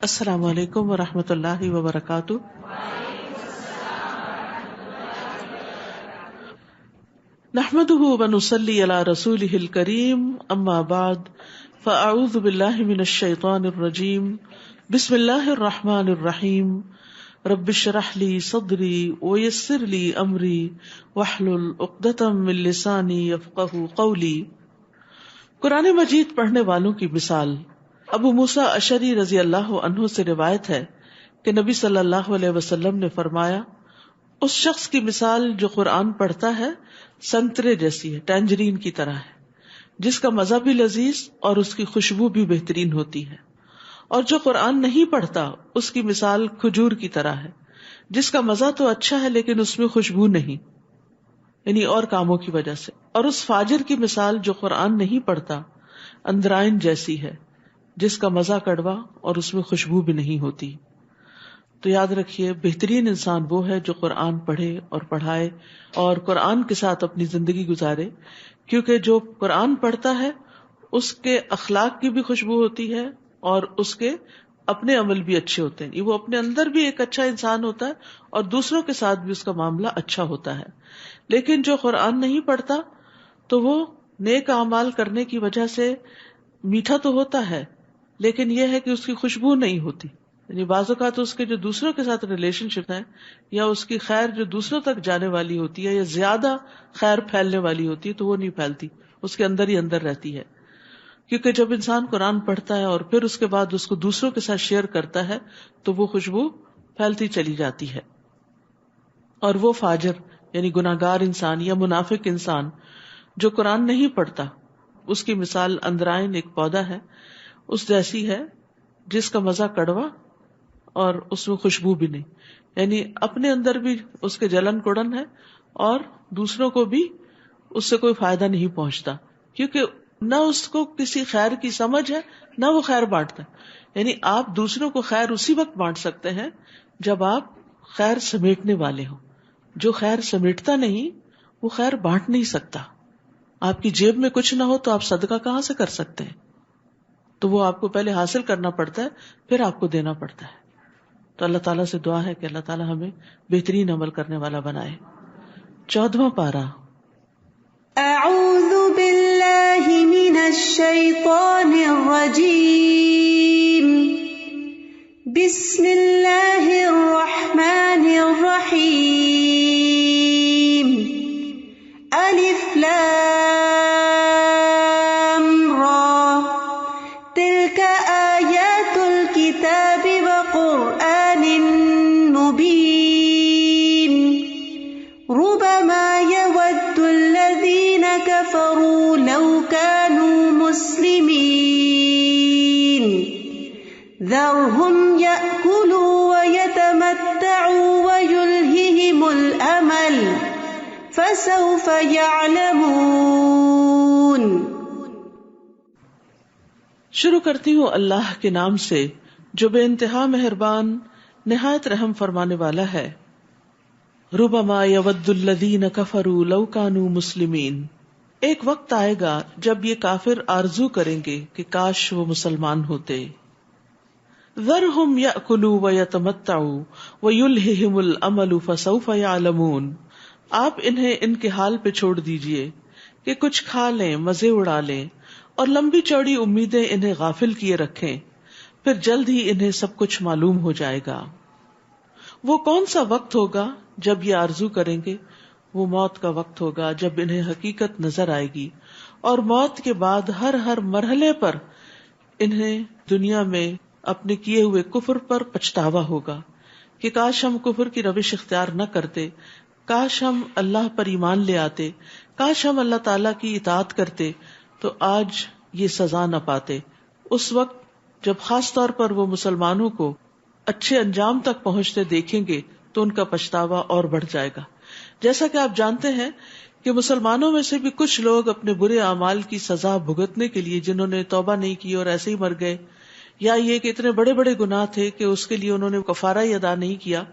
السلام علیکم ورحمۃ اللہ وبرکاتہ۔ نحمده ونصلی علی رسولہ الکریم، اما بعد فاعوذ باللہ من الشیطان الرجیم، بسم اللہ الرحمن الرحیم، رب اشرح لی صدری ویسر لی امری واحلل عقدۃ من لسانی یفقہوا قولی۔ قرآن مجید پڑھنے والوں کی مثال۔ ابو موسیٰ اشعری رضی اللہ عنہ سے روایت ہے کہ نبی صلی اللہ علیہ وسلم نے فرمایا، اس شخص کی مثال جو قرآن پڑھتا ہے سنترے جیسی ہے، ٹینجرین کی طرح ہے، جس کا مزہ بھی لذیذ اور اس کی خوشبو بھی بہترین ہوتی ہے، اور جو قرآن نہیں پڑھتا اس کی مثال کھجور کی طرح ہے، جس کا مزہ تو اچھا ہے لیکن اس میں خوشبو نہیں، یعنی اور کاموں کی وجہ سے، اور اس فاجر کی مثال جو قرآن نہیں پڑھتا اندرائن جیسی ہے، جس کا مزہ کڑوا اور اس میں خوشبو بھی نہیں ہوتی۔ تو یاد رکھیے، بہترین انسان وہ ہے جو قرآن پڑھے اور پڑھائے اور قرآن کے ساتھ اپنی زندگی گزارے، کیونکہ جو قرآن پڑھتا ہے اس کے اخلاق کی بھی خوشبو ہوتی ہے اور اس کے اپنے عمل بھی اچھے ہوتے ہیں، وہ اپنے اندر بھی ایک اچھا انسان ہوتا ہے اور دوسروں کے ساتھ بھی اس کا معاملہ اچھا ہوتا ہے۔ لیکن جو قرآن نہیں پڑھتا تو وہ نیک اعمال کرنے کی وجہ سے میٹھا تو ہوتا ہے لیکن یہ ہے کہ اس کی خوشبو نہیں ہوتی، یعنی بعض اوقات اس کے جو دوسروں کے ساتھ ریلیشن شپ ہے یا اس کی خیر جو دوسروں تک جانے والی ہوتی ہے یا زیادہ خیر پھیلنے والی ہوتی ہے تو وہ نہیں پھیلتی، اس کے اندر ہی اندر رہتی ہے، کیونکہ جب انسان قرآن پڑھتا ہے اور پھر اس کے بعد اس کو دوسروں کے ساتھ شیئر کرتا ہے تو وہ خوشبو پھیلتی چلی جاتی ہے۔ اور وہ فاجر یعنی گناہگار انسان یا منافق انسان جو قرآن نہیں پڑھتا، اس کی مثال اندرائن ایک پودا ہے اس جیسی ہے جس کا مزہ کڑوا اور اس میں خوشبو بھی نہیں، یعنی اپنے اندر بھی اس کے جلن کوڑن ہے اور دوسروں کو بھی اس سے کوئی فائدہ نہیں پہنچتا، کیونکہ نہ اس کو کسی خیر کی سمجھ ہے نہ وہ خیر بانٹتا ہے۔ یعنی آپ دوسروں کو خیر اسی وقت بانٹ سکتے ہیں جب آپ خیر سمیٹنے والے ہوں، جو خیر سمیٹتا نہیں وہ خیر بانٹ نہیں سکتا۔ آپ کی جیب میں کچھ نہ ہو تو آپ صدقہ کہاں سے کر سکتے ہیں؟ تو وہ آپ کو پہلے حاصل کرنا پڑتا ہے پھر آپ کو دینا پڑتا ہے۔ تو اللہ تعالیٰ سے دعا ہے کہ اللہ تعالیٰ ہمیں بہترین عمل کرنے والا بنائے۔ 14واں پارہ۔ اعوذ باللہ من الشیطان الرجیم، بسم اللہ الرحمن الرحیم، الف لام را، تلک آیات الکتاب وقرآن مبین، ربما يود الذين كفروا لو كانوا مسلمين، ذرهم يأكلوا ويتمتعوا ويلههم الأمل، فسوف يعلمون۔ شروع کرتی ہوں اللہ کے نام سے جو بے انتہا مہربان نہایت رحم فرمانے والا ہے۔ ربما یود الذین کفروا لو کانوا مسلمین، ایک وقت آئے گا جب یہ کافر آرزو کریں گے کہ کاش وہ مسلمان ہوتے۔ ذرہم یأکلوا ویتمتعوا ویلہہم الامل فسوف یعلمون، آپ انہیں ان کے حال پہ چھوڑ دیجئے کہ کچھ کھا لیں، مزے اڑا لیں اور لمبی چوڑی امیدیں انہیں غافل کیے رکھیں، پھر جلد ہی انہیں سب کچھ معلوم ہو جائے گا۔ وہ کون سا وقت ہوگا جب یہ آرزو کریں گے؟ وہ موت کا وقت ہوگا جب انہیں حقیقت نظر آئے گی، اور موت کے بعد ہر مرحلے پر انہیں دنیا میں اپنے کیے ہوئے کفر پر پچھتاوا ہوگا کہ کاش ہم کفر کی روش اختیار نہ کرتے، کاش ہم اللہ پر ایمان لے آتے، کاش ہم اللہ تعالیٰ کی اطاعت کرتے تو آج یہ سزا نہ پاتے۔ اس وقت جب خاص طور پر وہ مسلمانوں کو اچھے انجام تک پہنچتے دیکھیں گے تو ان کا پچھتاوا اور بڑھ جائے گا۔ جیسا کہ آپ جانتے ہیں کہ مسلمانوں میں سے بھی کچھ لوگ اپنے برے اعمال کی سزا بھگتنے کے لیے، جنہوں نے توبہ نہیں کی اور ایسے ہی مر گئے، یا یہ کہ اتنے بڑے بڑے گناہ تھے کہ اس کے لیے انہوں نے کفارہ ہی ادا نہیں کیا،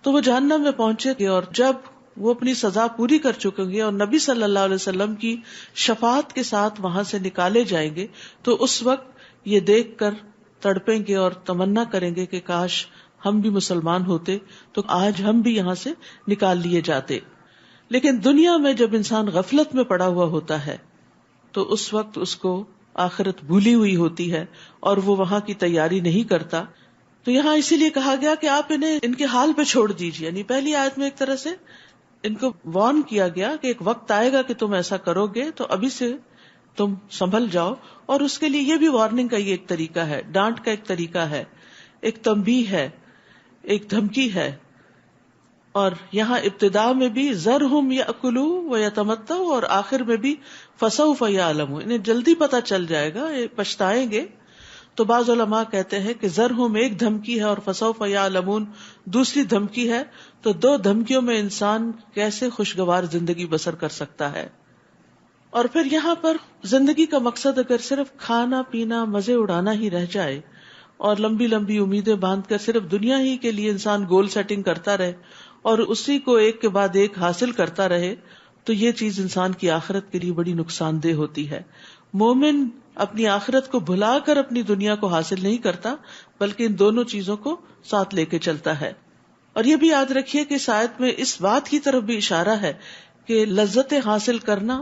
تو وہ جہنم میں پہنچے گے، اور جب وہ اپنی سزا پوری کر چکیں گے اور نبی صلی اللہ علیہ وسلم کی شفاعت کے ساتھ وہاں سے نکالے جائیں گے، تو اس وقت یہ دیکھ کر تڑپیں گے اور تمنا کریں گے کہ کاش ہم بھی مسلمان ہوتے تو آج ہم بھی یہاں سے نکال لیے جاتے. لیکن دنیا میں جب انسان غفلت میں پڑا ہوا ہوتا ہے تو اس وقت اس کو آخرت بھولی ہوئی ہوتی ہے اور وہ وہاں کی تیاری نہیں کرتا. تو یہاں اسی لیے کہا گیا کہ آپ انہیں ان کے حال پہ چھوڑ دیجیے. یعنی پہلی آیت میں ایک طرح سے ان کو وارن کیا گیا کہ ایک وقت آئے گا کہ تم ایسا کرو گے تو ابھی سے تم سنبھل جاؤ. اور اس کے لیے یہ بھی وارننگ کا یہ ایک طریقہ ہے, ڈانٹ کا ایک طریقہ ہے, ایک تنبیہ ہے, ایک دھمکی ہے. اور یہاں ابتدا میں بھی ذرہم یأکلوا ویتمتعوا اور آخر میں بھی فسوف یعلمون, انہیں جلدی پتہ چل جائے گا, یہ پچھتائیں گے. تو بعض علماء کہتے ہیں کہ ذرہم ایک دھمکی ہے اور فسوف یعلمون دوسری دھمکی ہے. تو دو دھمکیوں میں انسان کیسے خوشگوار زندگی بسر کر سکتا ہے. اور پھر یہاں پر زندگی کا مقصد اگر صرف کھانا پینا مزے اڑانا ہی رہ جائے اور لمبی لمبی امیدیں باندھ کر صرف دنیا ہی کے لیے انسان گول سیٹنگ کرتا رہے اور اسی کو ایک کے بعد ایک حاصل کرتا رہے تو یہ چیز انسان کی آخرت کے لیے بڑی نقصان دہ ہوتی ہے. مومن اپنی آخرت کو بھلا کر اپنی دنیا کو حاصل نہیں کرتا بلکہ ان دونوں چیزوں کو ساتھ لے کے چلتا ہے. اور یہ بھی یاد رکھیے کہ اس آیت میں اس بات کی طرف بھی اشارہ ہے کہ لذتیں حاصل کرنا,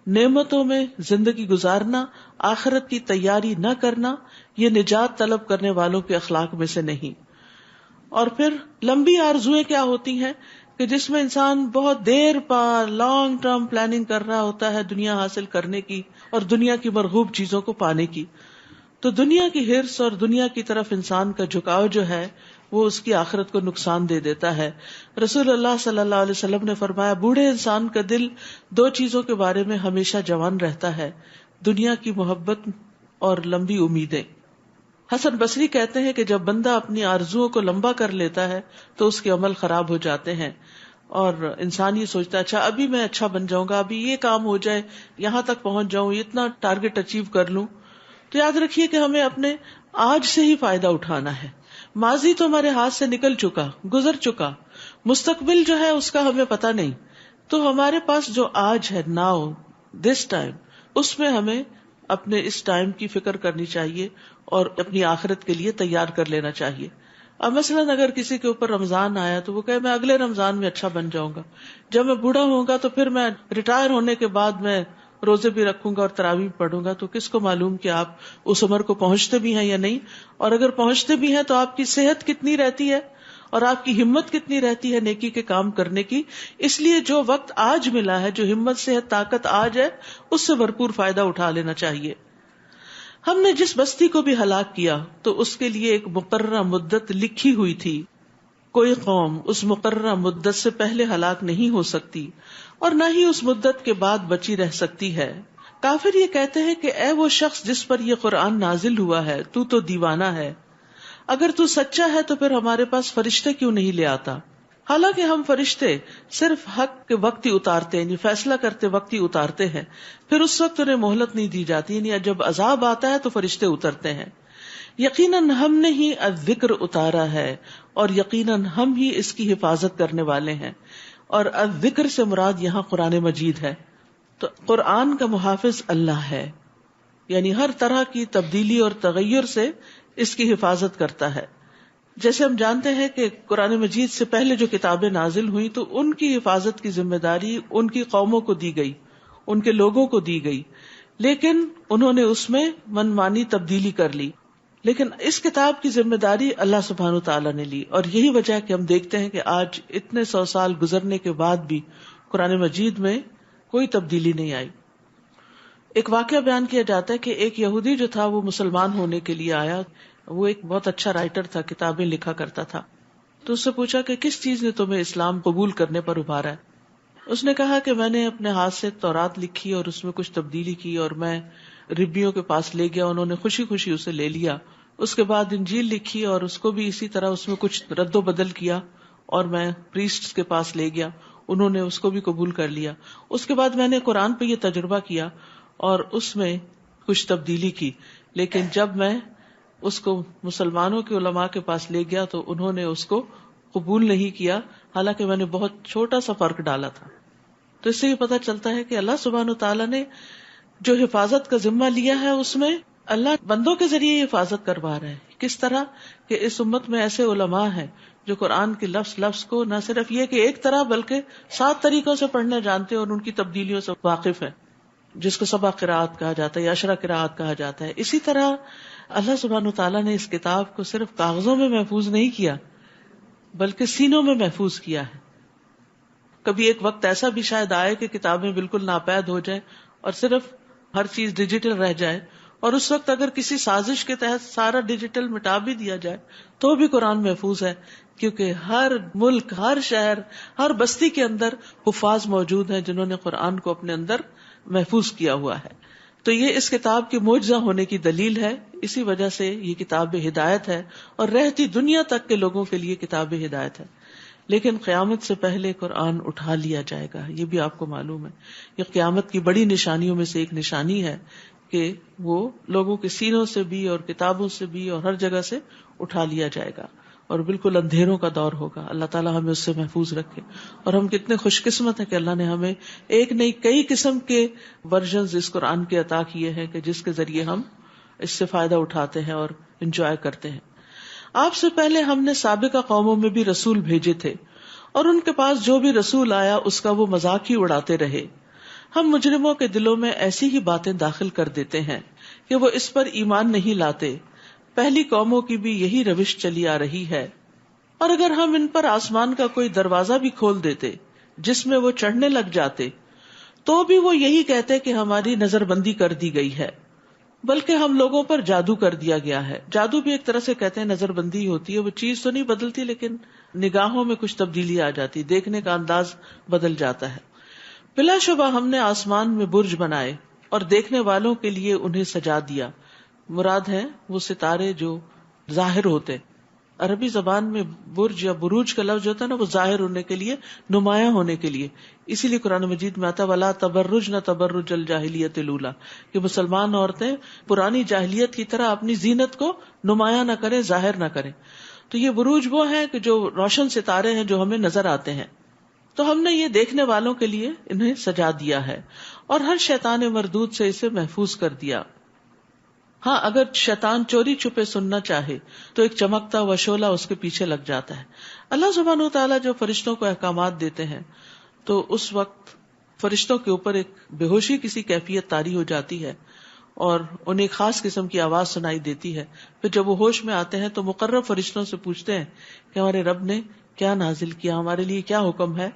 نعمتوں میں زندگی گزارنا, آخرت کی تیاری نہ کرنا, یہ نجات طلب کرنے والوں کے اخلاق میں سے نہیں. اور پھر لمبی آرزویں کیا ہوتی ہیں کہ جس میں انسان بہت دیر پا لانگ ٹرم پلاننگ کر رہا ہوتا ہے دنیا حاصل کرنے کی اور دنیا کی مرغوب چیزوں کو پانے کی. تو دنیا کی ہرس اور دنیا کی طرف انسان کا جھکاؤ جو ہے وہ اس کی آخرت کو نقصان دے دیتا ہے. رسول اللہ صلی اللہ علیہ وسلم نے فرمایا بوڑھے انسان کا دل دو چیزوں کے بارے میں ہمیشہ جوان رہتا ہے, دنیا کی محبت اور لمبی امیدیں. حسن بصری کہتے ہیں کہ جب بندہ اپنی آرزوؤں کو لمبا کر لیتا ہے تو اس کے عمل خراب ہو جاتے ہیں اور انسان یہ سوچتا ہے اچھا ابھی میں اچھا بن جاؤں گا, ابھی یہ کام ہو جائے, یہاں تک پہنچ جاؤں, اتنا ٹارگٹ اچیو کر لوں. تو یاد رکھیے کہ ہمیں اپنے آج سے ہی فائدہ اٹھانا ہے. ماضی تو ہمارے ہاتھ سے نکل چکا, گزر چکا, مستقبل جو ہے اس کا ہمیں پتہ نہیں. تو ہمارے پاس جو آج ہے, ناؤ دس ٹائم, اس میں ہمیں اپنے اس ٹائم کی فکر کرنی چاہیے اور اپنی آخرت کے لیے تیار کر لینا چاہیے. اب مثلاً اگر کسی کے اوپر رمضان آیا تو وہ کہے میں اگلے رمضان میں اچھا بن جاؤں گا, جب میں بوڑھا ہوں گا تو پھر میں ریٹائر ہونے کے بعد میں روزے بھی رکھوں گا اور تراویح پڑھوں گا. تو کس کو معلوم کہ آپ اس عمر کو پہنچتے بھی ہیں یا نہیں, اور اگر پہنچتے بھی ہیں تو آپ کی صحت کتنی رہتی ہے اور آپ کی ہمت کتنی رہتی ہے نیکی کے کام کرنے کی. اس لیے جو وقت آج ملا ہے, جو ہمت صحت طاقت آج ہے, اس سے بھرپور فائدہ اٹھا لینا چاہیے. ہم نے جس بستی کو بھی ہلاک کیا تو اس کے لیے ایک مقررہ مدت لکھی ہوئی تھی. کوئی قوم اس مقررہ مدت سے پہلے ہلاک نہیں ہو سکتی اور نہ ہی اس مدت کے بعد بچی رہ سکتی ہے. کافر یہ کہتے ہیں کہ اے وہ شخص جس پر یہ قرآن نازل ہوا ہے تو دیوانہ ہے, اگر تو سچا ہے تو پھر ہمارے پاس فرشتے کیوں نہیں لے آتا. حالانکہ ہم فرشتے صرف حق کے وقت ہی اتارتے ہیں, یعنی فیصلہ کرتے وقت ہی اتارتے ہیں, پھر اس وقت انہیں مہلت نہیں دی جاتی, یعنی جب عذاب آتا ہے تو فرشتے اترتے ہیں. یقیناً ہم نے ہی الذکر اتارا ہے اور یقیناً ہم ہی اس کی حفاظت کرنے والے ہیں. اور الذکر سے مراد یہاں قرآن مجید ہے. تو قرآن کا محافظ اللہ ہے, یعنی ہر طرح کی تبدیلی اور تغیر سے اس کی حفاظت کرتا ہے. جیسے ہم جانتے ہیں کہ قرآن مجید سے پہلے جو کتابیں نازل ہوئی تو ان کی حفاظت کی ذمہ داری ان کی قوموں کو دی گئی, ان کے لوگوں کو دی گئی, لیکن انہوں نے اس میں منمانی تبدیلی کر لی. لیکن اس کتاب کی ذمہ داری اللہ سبحانہ وتعالیٰ نے لی, اور یہی وجہ ہے کہ ہم دیکھتے ہیں کہ آج اتنے 100 سال گزرنے کے بعد بھی قرآن مجید میں کوئی تبدیلی نہیں آئی. ایک واقعہ بیان کیا جاتا ہے کہ ایک یہودی جو تھا وہ مسلمان ہونے کے لیے آیا. وہ ایک بہت اچھا رائٹر تھا, کتابیں لکھا کرتا تھا. تو اس سے پوچھا کہ کس چیز نے تمہیں اسلام قبول کرنے پر ابھارا ہے. اس نے کہا کہ میں نے اپنے ہاتھ سے تورات لکھی اور اس میں کچھ تبدیلی کی اور میں ربیوں کے پاس لے گیا, انہوں نے خوشی خوشی اسے لے لیا. اس کے بعد انجیل لکھی اور اس کو بھی اسی طرح اس میں کچھ رد و بدل کیا اور میں پریسٹ کے پاس لے گیا, انہوں نے اس کو بھی قبول کر لیا. اس کے بعد میں نے قرآن پہ یہ تجربہ کیا اور اس میں کچھ تبدیلی کی, لیکن جب میں اس کو مسلمانوں کے علماء کے پاس لے گیا تو انہوں نے اس کو قبول نہیں کیا, حالانکہ میں نے بہت چھوٹا سا فرق ڈالا تھا. تو اس سے یہ پتہ چلتا ہے کہ اللہ سبحانہ تعالیٰ نے جو حفاظت کا ذمہ لیا ہے اس میں اللہ بندوں کے ذریعے حفاظت کروا رہے ہیں. کس طرح کہ اس امت میں ایسے علماء ہیں جو قرآن کے لفظ لفظ کو نہ صرف یہ کہ ایک طرح بلکہ 7 طریقوں سے پڑھنا جانتے ہیں اور ان کی تبدیلیوں سے واقف ہیں، جس کو سبع قراءت کہا جاتا ہے یا 10 قراءت کہا جاتا ہے. اسی طرح اللہ سبحانہ وتعالیٰ نے اس کتاب کو صرف کاغذوں میں محفوظ نہیں کیا بلکہ سینوں میں محفوظ کیا ہے. کبھی ایک وقت ایسا بھی شاید آئے کہ کتابیں بالکل ناپید ہو جائیں اور صرف ہر چیز ڈیجیٹل رہ جائے، اور اس وقت اگر کسی سازش کے تحت سارا ڈیجیٹل مٹا بھی دیا جائے تو بھی قرآن محفوظ ہے، کیونکہ ہر ملک، ہر شہر، ہر بستی کے اندر حفاظ موجود ہیں جنہوں نے قرآن کو اپنے اندر محفوظ کیا ہوا ہے. تو یہ اس کتاب کے معجزہ ہونے کی دلیل ہے. اسی وجہ سے یہ کتاب ہدایت ہے اور رہتی دنیا تک کے لوگوں کے لیے کتاب ہدایت ہے. لیکن قیامت سے پہلے قرآن اٹھا لیا جائے گا، یہ بھی آپ کو معلوم ہے. یہ قیامت کی بڑی نشانیوں میں سے ایک نشانی ہے کہ وہ لوگوں کے سینوں سے بھی اور کتابوں سے بھی اور ہر جگہ سے اٹھا لیا جائے گا اور بالکل اندھیروں کا دور ہوگا. اللہ تعالیٰ ہمیں اس سے محفوظ رکھے. اور ہم کتنے خوش قسمت ہیں کہ اللہ نے ہمیں ایک نہیں کئی قسم کے ورژنز اس قرآن کے عطا کیے ہیں کہ جس کے ذریعے ہم اس سے فائدہ اٹھاتے ہیں اور انجوائے کرتے ہیں. آپ سے پہلے ہم نے سابقہ قوموں میں بھی رسول بھیجے تھے اور ان کے پاس جو بھی رسول آیا اس کا وہ مذاق ہی اڑاتے رہے. ہم مجرموں کے دلوں میں ایسی ہی باتیں داخل کر دیتے ہیں کہ وہ اس پر ایمان نہیں لاتے. پہلی قوموں کی بھی یہی روش چلی آ رہی ہے. اور اگر ہم ان پر آسمان کا کوئی دروازہ بھی کھول دیتے جس میں وہ چڑھنے لگ جاتے تو بھی وہ یہی کہتے کہ ہماری نظر بندی کر دی گئی ہے، بلکہ ہم لوگوں پر جادو کر دیا گیا ہے. جادو بھی ایک طرح سے کہتے ہیں نظر بندی ہوتی ہے، وہ چیز تو نہیں بدلتی لیکن نگاہوں میں کچھ تبدیلی آ جاتی، دیکھنے کا انداز بدل جاتا ہے. بلا شبہ ہم نے آسمان میں برج بنائے اور دیکھنے والوں کے لیے انہیں سجا دیا. مراد ہے وہ ستارے جو ظاہر ہوتے. عربی زبان میں برج یا بروج کا لفظ ہوتا ہے نا، وہ ظاہر ہونے کے لیے، نمایاں ہونے کے لیے. اسی لیے قرآن مجید میں آتا ولا تبرجن تبرج الجاہلیت الاولی، کہ مسلمان عورتیں پرانی جاہلیت کی طرح اپنی زینت کو نمایاں نہ کریں، ظاہر نہ کریں. تو یہ بروج وہ ہیں کہ جو روشن ستارے ہیں جو ہمیں نظر آتے ہیں. تو ہم نے یہ دیکھنے والوں کے لیے انہیں سجا دیا ہے اور ہر شیطان مردود سے اسے محفوظ کر دیا. ہاں اگر شیطان چوری چھپے سننا چاہے تو ایک چمکتا ہوا شعلہ اس کے پیچھے لگ جاتا ہے. اللہ سبحانہ وتعالیٰ جو فرشتوں کو احکامات دیتے ہیں تو اس وقت فرشتوں کے اوپر ایک بے ہوشی کسی کیفیت طاری ہو جاتی ہے اور انہیں ایک خاص قسم کی آواز سنائی دیتی ہے. پھر جب وہ ہوش میں آتے ہیں تو مقرب فرشتوں سے پوچھتے ہیں کہ ہمارے رب نے کیا نازل کیا، ہمارے لیے کیا حکم ہے،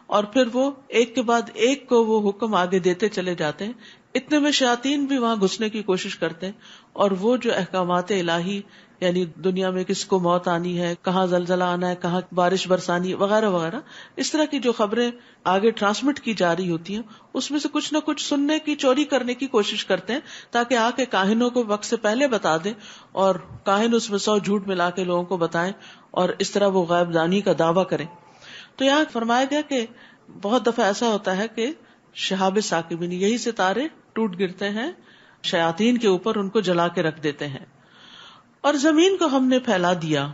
اور پھر وہ ایک کے بعد ایک کو وہ حکم آگے دیتے چلے جاتے ہیں. اتنے میں شیاطین بھی وہاں گھسنے کی کوشش کرتے ہیں اور وہ جو احکامات الہی، یعنی دنیا میں کس کو موت آنی ہے، کہاں زلزلہ آنا ہے، کہاں بارش برسانی وغیرہ وغیرہ، اس طرح کی جو خبریں آگے ٹرانسمٹ کی جا رہی ہوتی ہیں اس میں سے کچھ نہ کچھ سننے کی، چوری کرنے کی کوشش کرتے ہیں تاکہ آ کے کاہنوں کو وقت سے پہلے بتا دیں اور کاہن اس میں 100 جھوٹ ملا کے لوگوں کو بتائیں اور اس طرح وہ غیب دانی کا دعویٰ کریں. تو یہاں فرمایا گیا کہ بہت دفعہ ایسا ہوتا ہے کہ شہاب ثاقبین، یہی ستارے ٹوٹ گرتے ہیں شیاطین کے اوپر، ان کو جلا کے رکھ دیتے ہیں. اور زمین کو ہم نے پھیلا دیا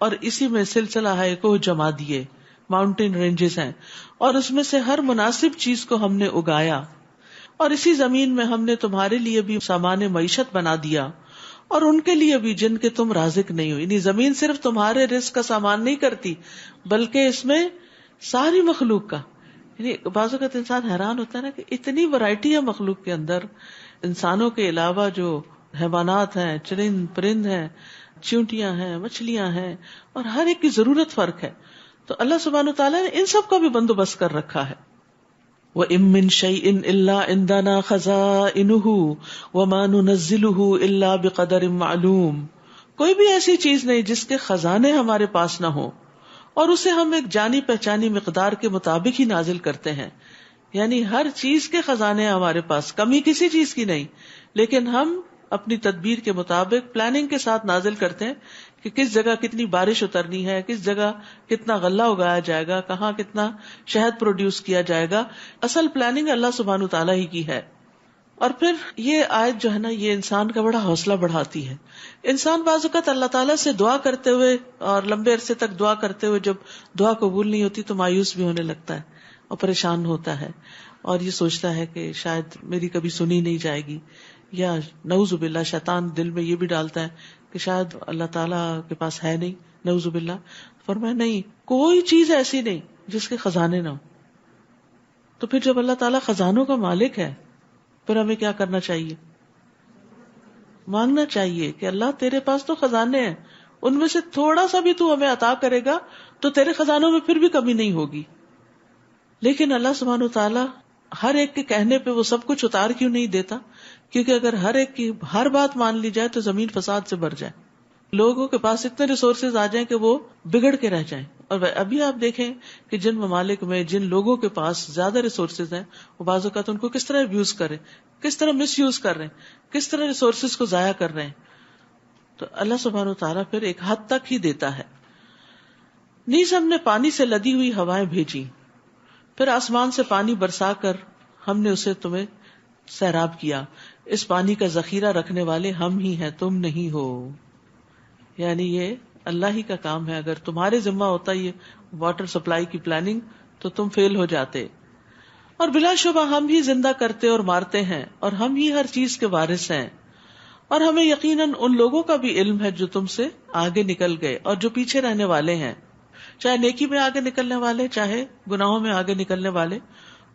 اور اسی میں سلسلہ ہے کو جما دیے، ماؤنٹین رینجز ہیں، اور اس میں سے ہر مناسب چیز کو ہم نے اگایا. اور اسی زمین میں ہم نے تمہارے لیے بھی سامان معیشت بنا دیا اور ان کے لیے بھی جن کے تم رازق نہیں ہو. یعنی زمین صرف تمہارے رزق کا سامان نہیں کرتی بلکہ اس میں ساری مخلوق کا. یعنی بعض اوقات انسان حیران ہوتا ہے نا کہ اتنی ورائٹی ہے مخلوق کے اندر، انسانوں کے علاوہ جو حیوانات ہیں، چرند پرند ہیں، چیونٹیاں ہیں، مچھلیاں ہیں، اور ہر ایک کی ضرورت فرق ہے. تو اللہ سبحانہ وتعالیٰ نے ان سب کا بھی بندوبست کر رکھا ہے. وَإِن مِّن شَيْءٍ إِلَّا عِندَنَا خَزَائِنُهُ وَمَا نُنَزِّلُهُ إِلَّا بِقَدَرٍ مَّعْلُومٍ. کوئی بھی ایسی چیز نہیں جس کے خزانے ہمارے پاس نہ ہو اور اسے ہم ایک جانی پہچانی مقدار کے مطابق ہی نازل کرتے ہیں. یعنی ہر چیز کے خزانے ہمارے پاس، کمی کسی چیز کی نہیں، لیکن ہم اپنی تدبیر کے مطابق پلاننگ کے ساتھ نازل کرتے ہیں کہ کس جگہ کتنی بارش اترنی ہے، کس جگہ کتنا غلہ اگایا جائے گا، کہاں کتنا شہد پروڈیوس کیا جائے گا. اصل پلاننگ اللہ سبحانہ وتعالیٰ ہی کی ہے. اور پھر یہ آیت جو ہے نا، یہ انسان کا بڑا حوصلہ بڑھاتی ہے. انسان بعض اوقات اللہ تعالیٰ سے دعا کرتے ہوئے اور لمبے عرصے تک دعا کرتے ہوئے جب دعا قبول نہیں ہوتی تو مایوس بھی ہونے لگتا ہے اور پریشان ہوتا ہے اور یہ سوچتا ہے کہ شاید میری کبھی سنی نہیں جائے گی یا نعوذ باللہ شیطان دل میں یہ بھی ڈالتا ہے کہ شاید اللہ تعالیٰ کے پاس ہے نہیں، نعوذ باللہ. فرمایا نہیں، کوئی چیز ایسی نہیں جس کے خزانے نہ ہو. تو پھر جب اللہ تعالیٰ خزانوں کا مالک ہے پھر ہمیں کیا کرنا چاہیے؟ مانگنا چاہیے کہ اللہ تیرے پاس تو خزانے ہیں، ان میں سے تھوڑا سا بھی تو ہمیں عطا کرے گا تو تیرے خزانوں میں پھر بھی کمی نہیں ہوگی. لیکن اللہ سبحانہ و تعالیٰ ہر ایک کے کہنے پہ وہ سب کچھ اتار کیوں نہیں دیتا؟ کیونکہ اگر ہر ایک کی ہر بات مان لی جائے تو زمین فساد سے بھر جائے، لوگوں کے پاس اتنے ریسورسز آ جائیں کہ وہ بگڑ کے رہ جائیں. اور ابھی آپ دیکھیں کہ جن ممالک میں جن لوگوں کے پاس زیادہ ریسورسز ہیں وہ بعض اوقات ان کو کس طرح ابیوز کر رہے ہیں، کس طرح مس یوز کر رہے ہیں، کس طرح ریسورسز کو ضائع کر رہے ہیں. تو اللہ سبحانہ وتعالیٰ پھر ایک حد تک ہی دیتا ہے. نیز ہم نے پانی سے لدی ہوئی ہوائیں بھیجی، پھر آسمان سے پانی برسا کر ہم نے اسے تمہیں سیراب کیا. اس پانی کا ذخیرہ رکھنے والے ہم ہی ہیں، تم نہیں ہو. یعنی یہ اللہ ہی کا کام ہے. اگر تمہارے ذمہ ہوتا یہ واٹر سپلائی کی پلاننگ تو تم فیل ہو جاتے. اور بلا شبہ ہم ہی زندہ کرتے اور مارتے ہیں، اور ہم ہی ہر چیز کے وارث ہیں. اور ہمیں یقیناً ان لوگوں کا بھی علم ہے جو تم سے آگے نکل گئے اور جو پیچھے رہنے والے ہیں، چاہے نیکی میں آگے نکلنے والے، چاہے گناہوں میں آگے نکلنے والے،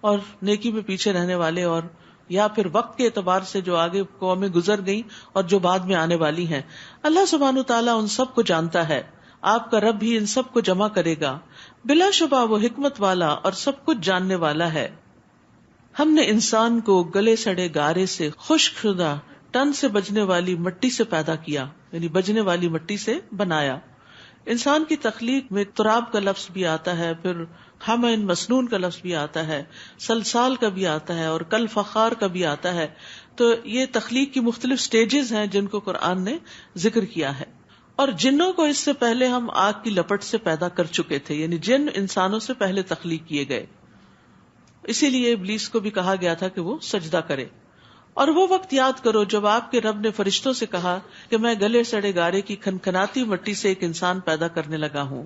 اور نیکی میں پیچھے رہنے والے، اور یا پھر وقت کے اعتبار سے جو آگے قومیں گزر گئیں اور جو بعد میں آنے والی ہیں. اللہ سبحانہ تعالیٰ ان سب کو جانتا ہے. آپ کا رب بھی ان سب کو جمع کرے گا. بلا شبہ وہ حکمت والا اور سب کچھ جاننے والا ہے. ہم نے انسان کو گلے سڑے گارے سے، خشک شدہ ٹن سے بجنے والی مٹی سے پیدا کیا، یعنی بجنے والی مٹی سے بنایا. انسان کی تخلیق میں تراب کا لفظ بھی آتا ہے، پھر حمن مسنون کا لفظ بھی آتا ہے، سلسال کا بھی آتا ہے، اور کل فخار کا بھی آتا ہے. تو یہ تخلیق کی مختلف سٹیجز ہیں جن کو قرآن نے ذکر کیا ہے. اور جنوں کو اس سے پہلے ہم آگ کی لپٹ سے پیدا کر چکے تھے، یعنی جن انسانوں سے پہلے تخلیق کیے گئے. اسی لیے ابلیس کو بھی کہا گیا تھا کہ وہ سجدہ کرے. اور وہ وقت یاد کرو جب آپ کے رب نے فرشتوں سے کہا کہ میں گلے سڑے گارے کی کھنکھناتی مٹی سے ایک انسان پیدا کرنے لگا ہوں،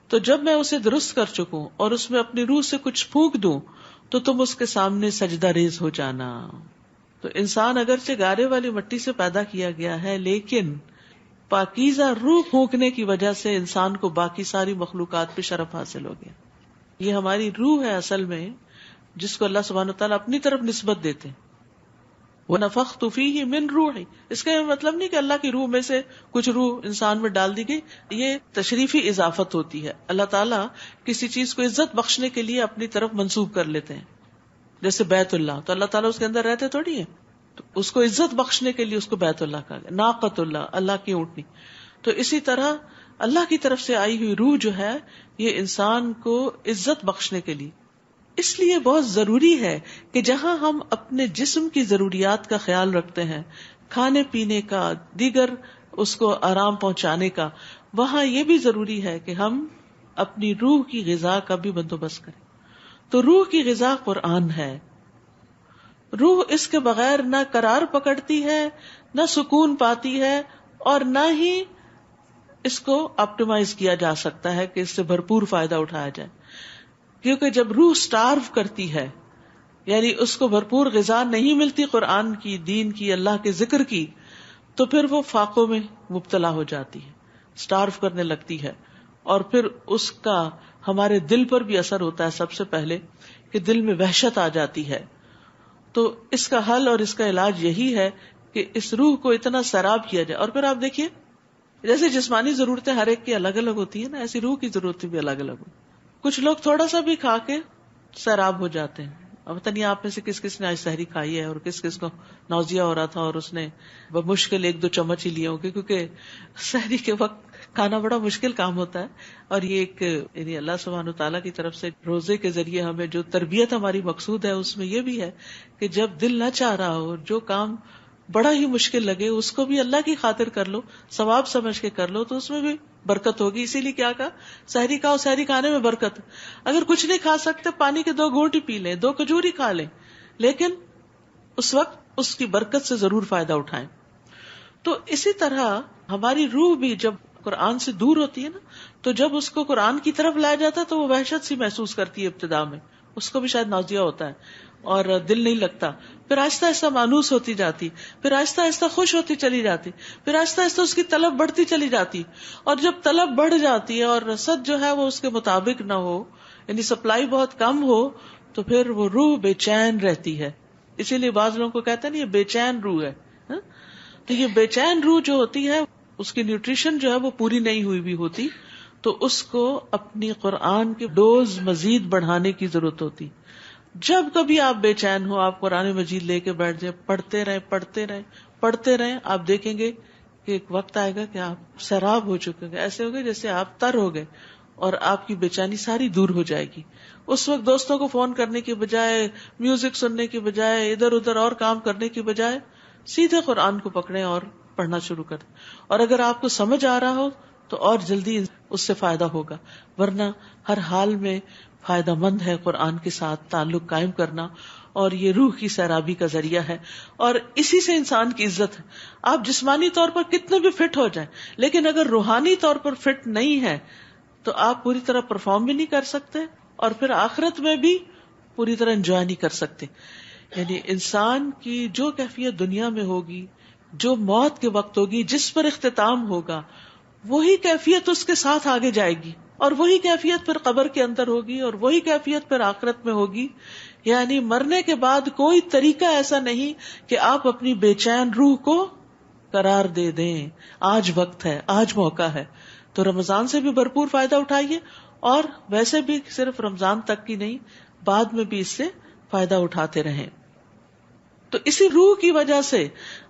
تو جب میں اسے درست کر چکوں اور اس میں اپنی روح سے کچھ پھونک دوں تو تم اس کے سامنے سجدہ ریز ہو جانا. تو انسان اگرچہ گارے والی مٹی سے پیدا کیا گیا ہے، لیکن پاکیزہ روح پھونکنے کی وجہ سے انسان کو باقی ساری مخلوقات پہ شرف حاصل ہو گیا. یہ ہماری روح ہے اصل میں، جس کو اللہ سبحانہ وتعالیٰ اپنی طرف نسبت دیتے. وَنَفَخْتُ فِيهِ مِن رُوحِي، اس کا یہ مطلب نہیں کہ اللہ کی روح میں سے کچھ روح انسان میں ڈال دی گئی، یہ تشریفی اضافت ہوتی ہے. اللہ تعالیٰ کسی چیز کو عزت بخشنے کے لیے اپنی طرف منسوب کر لیتے ہیں. جیسے بیت اللہ، تو اللہ تعالیٰ اس کے اندر رہتے تھوڑی ہیں، تو اس کو عزت بخشنے کے لیے اس کو بیت اللہ کہا گیا. ناقۃ اللہ، اللہ کی اونٹنی. تو اسی طرح اللہ کی طرف سے آئی ہوئی روح جو ہے یہ انسان کو عزت بخشنے کے لیے. اس لیے بہت ضروری ہے کہ جہاں ہم اپنے جسم کی ضروریات کا خیال رکھتے ہیں، کھانے پینے کا، دیگر اس کو آرام پہنچانے کا، وہاں یہ بھی ضروری ہے کہ ہم اپنی روح کی غذا کا بھی بندوبست کریں. تو روح کی غذا قرآن ہے. روح اس کے بغیر نہ قرار پکڑتی ہے، نہ سکون پاتی ہے، اور نہ ہی اس کو آپٹیمائز کیا جا سکتا ہے کہ اس سے بھرپور فائدہ اٹھایا جائے. کیونکہ جب روح سٹارو کرتی ہے، یعنی اس کو بھرپور غذا نہیں ملتی قرآن کی، دین کی، اللہ کے ذکر کی، تو پھر وہ فاقوں میں مبتلا ہو جاتی ہے، سٹارو کرنے لگتی ہے. اور پھر اس کا ہمارے دل پر بھی اثر ہوتا ہے. سب سے پہلے کہ دل میں وحشت آ جاتی ہے. تو اس کا حل اور اس کا علاج یہی ہے کہ اس روح کو اتنا سیراب کیا جائے. اور پھر آپ دیکھیے جیسے جسمانی ضرورتیں ہر ایک کی الگ الگ ہوتی ہیں نا، ایسی روح کی ضرورتیں بھی الگ الگ ہوتی. کچھ لوگ تھوڑا سا بھی کھا کے سیراب ہو جاتے ہیں. اب پتہ نہیں آپ میں سے کس کس نے آج سحری کھائی ہے اور کس کس کو نوزیا ہو رہا تھا اور اس نے بمشکل 1-2 چمچ ہی لیے ہوں گے، کیونکہ سحری کے وقت کھانا بڑا مشکل کام ہوتا ہے. اور یہ ایک یعنی اللہ سبحانہ تعالیٰ کی طرف سے روزے کے ذریعے ہمیں جو تربیت ہماری مقصود ہے اس میں یہ بھی ہے کہ جب دل نہ چاہ رہا ہو، جو کام بڑا ہی مشکل لگے، اس کو بھی اللہ کی خاطر کر لو، ثواب سمجھ کے کر لو، تو اس میں بھی برکت ہوگی. اسی لیے کیا کہا، سحری کھاؤ، سحری کھانے میں برکت. اگر کچھ نہیں کھا سکتے، پانی کے 2 گھونٹ ہی پی لیں، 2 کھجور ہی کھا لیں، لیکن اس وقت اس کی برکت سے ضرور فائدہ اٹھائیں. تو اسی طرح ہماری روح بھی جب قرآن سے دور ہوتی ہے نا، تو جب اس کو قرآن کی طرف لایا جاتا ہے تو وہ وحشت سی محسوس کرتی ہے ابتدا میں، اس کو بھی شاید نوزیہ ہوتا ہے اور دل نہیں لگتا. پھر آہستہ آہستہ مانوس ہوتی جاتی, پھر آہستہ آہستہ خوش ہوتی چلی جاتی, پھر آہستہ آہستہ اس کی طلب بڑھتی چلی جاتی. اور جب طلب بڑھ جاتی ہے اور رسد جو ہے وہ اس کے مطابق نہ ہو, یعنی سپلائی بہت کم ہو, تو پھر وہ روح بے چین رہتی ہے. اسی لیے بعض لوگوں کو کہتے ہیں نا یہ بے چین روح ہے. تو یہ بے چین روح جو ہوتی ہے اس کی نیوٹریشن جو ہے وہ پوری نہیں ہوئی بھی ہوتی, تو اس کو اپنی قرآن کی ڈوز مزید بڑھانے کی ضرورت ہوتی. جب کبھی آپ بے چین ہو, آپ قرآن مجید لے کے بیٹھ جائیں, پڑھتے رہیں پڑھتے رہیں پڑھتے رہیں, آپ دیکھیں گے کہ ایک وقت آئے گا کہ آپ سیراب ہو چکے گے, ایسے ہو گئے جیسے آپ تر ہو گئے, اور آپ کی بے چینی ساری دور ہو جائے گی. اس وقت دوستوں کو فون کرنے کی بجائے, میوزک سننے کی بجائے, ادھر ادھر اور کام کرنے کی بجائے سیدھے قرآن کو پکڑیں اور پڑھنا شروع کر دیں. اور اگر آپ کو سمجھ آ رہا ہو تو اور جلدی اس سے فائدہ ہوگا, ورنہ ہر حال میں فائدہ مند ہے قرآن کے ساتھ تعلق قائم کرنا, اور یہ روح کی سیرابی کا ذریعہ ہے, اور اسی سے انسان کی عزت ہے. آپ جسمانی طور پر کتنے بھی فٹ ہو جائیں, لیکن اگر روحانی طور پر فٹ نہیں ہے تو آپ پوری طرح پرفارم بھی نہیں کر سکتے, اور پھر آخرت میں بھی پوری طرح انجوائے نہیں کر سکتے. یعنی انسان کی جو کیفیت دنیا میں ہوگی, جو موت کے وقت ہوگی, جس پر اختتام ہوگا, وہی کیفیت اس کے ساتھ آگے جائے گی, اور وہی کیفیت پھر قبر کے اندر ہوگی, اور وہی کیفیت پھر آخرت میں ہوگی. یعنی مرنے کے بعد کوئی طریقہ ایسا نہیں کہ آپ اپنی بے چین روح کو قرار دے دیں. آج وقت ہے, آج موقع ہے. تو رمضان سے بھی بھرپور فائدہ اٹھائیے, اور ویسے بھی صرف رمضان تک کی نہیں, بعد میں بھی اس سے فائدہ اٹھاتے رہیں. تو اسی روح کی وجہ سے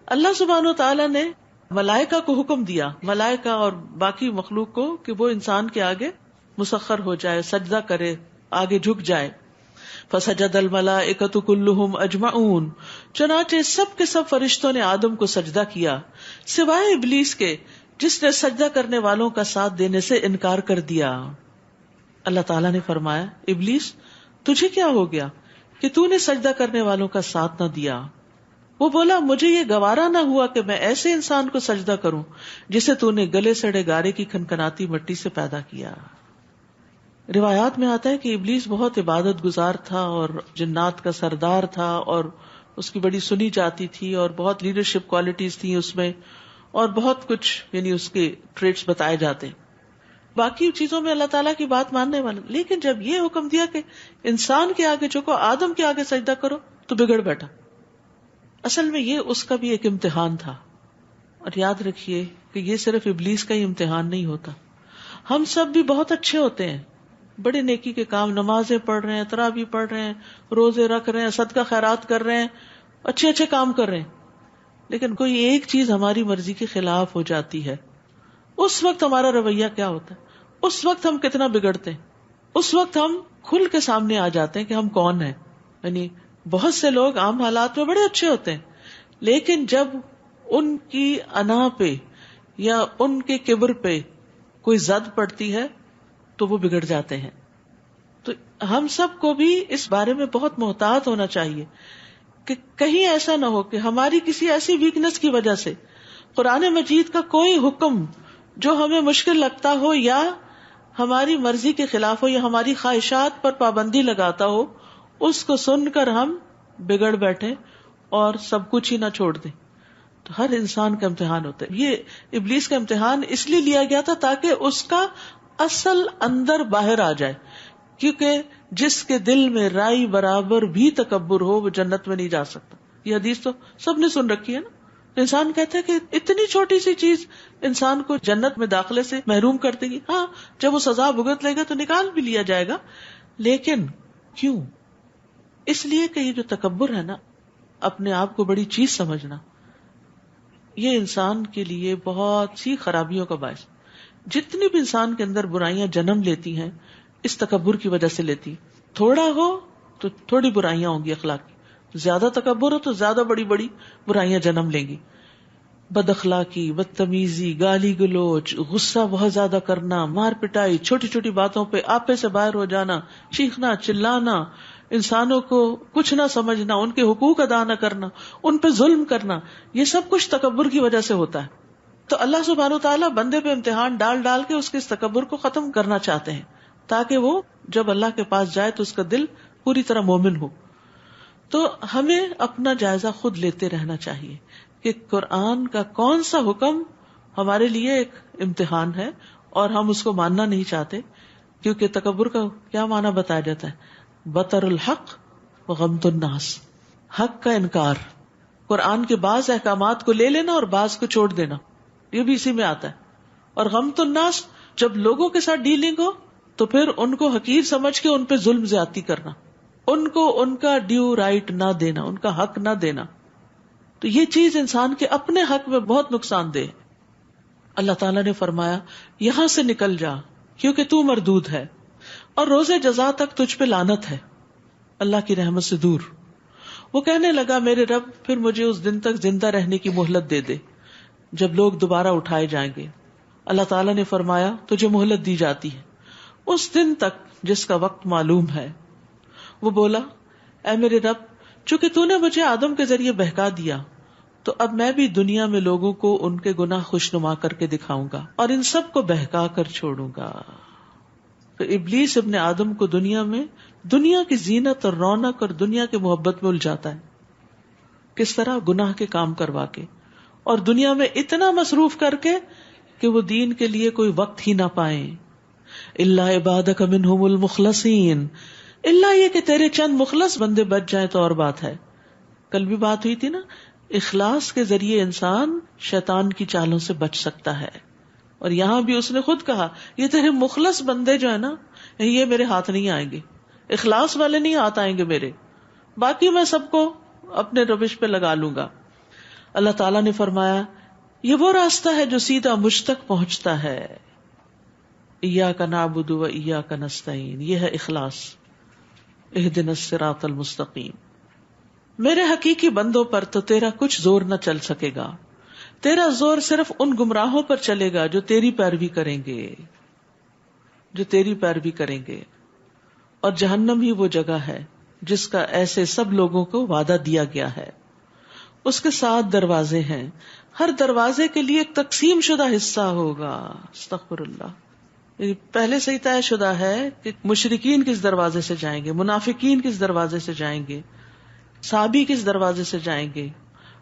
اللہ سبحانہ و تعالیٰ نے ملائکہ کو حکم دیا, ملائکہ اور باقی مخلوق کو, کہ وہ انسان کے آگے مسخر ہو جائے, سجدہ کرے, آگے جھک جائے. فسجد الملائکۃ کلہم اجمعون, چنانچہ سب کے سب فرشتوں نے آدم کو سجدہ کیا, سوائے ابلیس کے جس نے سجدہ کرنے والوں کا ساتھ دینے سے انکار کر دیا. اللہ تعالیٰ نے فرمایا, ابلیس تجھے کیا ہو گیا کہ تو نے سجدہ کرنے والوں کا ساتھ نہ دیا؟ وہ بولا, مجھے یہ گوارا نہ ہوا کہ میں ایسے انسان کو سجدہ کروں جسے تو نے گلے سڑے گارے کی کھنکھناتی مٹی سے پیدا کیا. روایات میں آتا ہے کہ ابلیس بہت عبادت گزار تھا اور جنات کا سردار تھا, اور اس کی بڑی سنی جاتی تھی, اور بہت لیڈرشپ کوالٹیز تھیں اس میں, اور بہت کچھ یعنی اس کے ٹریٹس بتائے جاتے ہیں. باقی چیزوں میں اللہ تعالیٰ کی بات ماننے والا, لیکن جب یہ حکم دیا کہ انسان کے آگے جھکو, آدم کے آگے سجدہ کرو, تو بگڑ بیٹھا. اصل میں یہ اس کا بھی ایک امتحان تھا. اور یاد رکھیے کہ یہ صرف ابلیس کا ہی امتحان نہیں ہوتا, ہم سب بھی بہت اچھے ہوتے ہیں, بڑے نیکی کے کام, نمازیں پڑھ رہے ہیں, تراویح پڑھ رہے ہیں, روزے رکھ رہے ہیں, صدقہ خیرات کر رہے ہیں, اچھے اچھے کام کر رہے ہیں, لیکن کوئی ایک چیز ہماری مرضی کے خلاف ہو جاتی ہے. اس وقت ہمارا رویہ کیا ہوتا ہے, اس وقت ہم کتنا بگڑتے ہیں, اس وقت ہم کھل کے سامنے آ جاتے ہیں کہ ہم کون ہیں. یعنی بہت سے لوگ عام حالات میں بڑے اچھے ہوتے ہیں, لیکن جب ان کی انا پہ یا ان کے کبر پہ کوئی زد پڑتی ہے تو وہ بگڑ جاتے ہیں. تو ہم سب کو بھی اس بارے میں بہت محتاط ہونا چاہیے کہ کہیں ایسا نہ ہو کہ ہماری کسی ایسی ویکنس کی وجہ سے قرآن مجید کا کوئی حکم جو ہمیں مشکل لگتا ہو, یا ہماری مرضی کے خلاف ہو, یا ہماری خواہشات پر پابندی لگاتا ہو, اس کو سن کر ہم بگڑ بیٹھے اور سب کچھ ہی نہ چھوڑ دیں. تو ہر انسان کا امتحان ہوتا ہے. یہ ابلیس کا امتحان اس لیے لیا گیا تھا تاکہ اس کا اصل اندر باہر آ جائے, کیونکہ جس کے دل میں رائی برابر بھی تکبر ہو وہ جنت میں نہیں جا سکتا. یہ حدیث تو سب نے سن رکھی ہے نا. انسان کہتا ہے کہ اتنی چھوٹی سی چیز انسان کو جنت میں داخلے سے محروم کر دے گی. ہاں, جب وہ سزا بھگت لے گا تو نکال بھی لیا جائے گا, لیکن کیوں؟ اس لیے کہ یہ جو تکبر ہے نا, اپنے آپ کو بڑی چیز سمجھنا, یہ انسان کے لیے بہت سی خرابیوں کا باعث. جتنی بھی انسان کے اندر برائیاں جنم لیتی ہیں اس تکبر کی وجہ سے لیتی. تھوڑا ہو تو تھوڑی برائیاں ہوں گی اخلاقی, زیادہ تکبر ہو تو زیادہ بڑی بڑی برائیاں جنم لیں گی. بد اخلاقی, بدتمیزی, گالی گلوچ, غصہ بہت زیادہ کرنا, مار پٹائی, چھوٹی چھوٹی باتوں پہ آپے سے باہر ہو جانا, چیخنا چلانا, انسانوں کو کچھ نہ سمجھنا, ان کے حقوق ادا نہ کرنا, ان پہ ظلم کرنا, یہ سب کچھ تکبر کی وجہ سے ہوتا ہے. تو اللہ سبحانہ وتعالیٰ بندے پہ امتحان ڈال ڈال کے اس کے اس تکبر کو ختم کرنا چاہتے ہیں, تاکہ وہ جب اللہ کے پاس جائے تو اس کا دل پوری طرح مومن ہو. تو ہمیں اپنا جائزہ خود لیتے رہنا چاہیے کہ قرآن کا کون سا حکم ہمارے لیے ایک امتحان ہے اور ہم اس کو ماننا نہیں چاہتے, کیونکہ تکبر کا کیا معنی بتایا جاتا ہے, بطر الحق و غمت الناس, حق کا انکار, قرآن کے بعض احکامات کو لے لینا اور بعض کو چھوڑ دینا, یہ بھی اسی میں آتا ہے. اور غمت الناس, جب لوگوں کے ساتھ ڈیلنگ ہو تو پھر ان کو حقیر سمجھ کے ان پہ ظلم زیادتی کرنا, ان کو ان کا ڈیو رائٹ نہ دینا, ان کا حق نہ دینا, تو یہ چیز انسان کے اپنے حق میں بہت نقصان دہ. اللہ تعالیٰ نے فرمایا یہاں سے نکل جا کیونکہ تو مردود ہے اور روز جزا تک تجھ پہ لعنت ہے, اللہ کی رحمت سے دور. وہ کہنے لگا میرے رب پھر مجھے اس دن تک زندہ رہنے کی مہلت دے دے جب لوگ دوبارہ اٹھائے جائیں گے. اللہ تعالیٰ نے فرمایا تجھے مہلت دی جاتی ہے اس دن تک جس کا وقت معلوم ہے. وہ بولا اے میرے رب, چونکہ تو نے مجھے آدم کے ذریعے بہکا دیا تو اب میں بھی دنیا میں لوگوں کو ان کے گناہ خوشنما کر کے دکھاؤں گا اور ان سب کو بہکا کر چھوڑوں گا. تو ابلیس ابن آدم کو دنیا میں دنیا کی زینت اور رونق اور دنیا کی محبت میں الجھاتا ہے. کس طرح؟ گناہ کے کام کروا کے اور دنیا میں اتنا مصروف کر کے کہ وہ دین کے لیے کوئی وقت ہی نہ پائیں. الا عبادک منہم المخلصین, اللہ یہ کہ تیرے چند مخلص بندے بچ جائیں تو اور بات ہے. کل بھی بات ہوئی تھی نا, اخلاص کے ذریعے انسان شیطان کی چالوں سے بچ سکتا ہے. اور یہاں بھی اس نے خود کہا یہ تیرے مخلص بندے جو ہے نا یہ میرے ہاتھ نہیں آئیں گے, اخلاص والے نہیں ہاتھ آئیں گے میرے, باقی میں سب کو اپنے روش پہ لگا لوں گا. اللہ تعالیٰ نے فرمایا یہ وہ راستہ ہے جو سیدھا مجھ تک پہنچتا ہے. ایاک نعبد و ایاک نستعین, یہ ہے اخلاص. اہدنا الصراط المستقیم. میرے حقیقی بندوں پر تو تیرا کچھ زور نہ چل سکے گا, تیرا زور صرف ان گمراہوں پر چلے گا جو تیری پیروی کریں گے, جو تیری پیروی کریں گے. اور جہنم ہی وہ جگہ ہے جس کا ایسے سب لوگوں کو وعدہ دیا گیا ہے. اس کے 7 دروازے ہیں, ہر دروازے کے لیے ایک تقسیم شدہ حصہ ہوگا. استغفر اللہ. پہلے سے ہی طے شدہ ہے کہ مشرکین کس دروازے سے جائیں گے, منافقین کس دروازے سے جائیں گے, صحابی کس دروازے سے جائیں گے,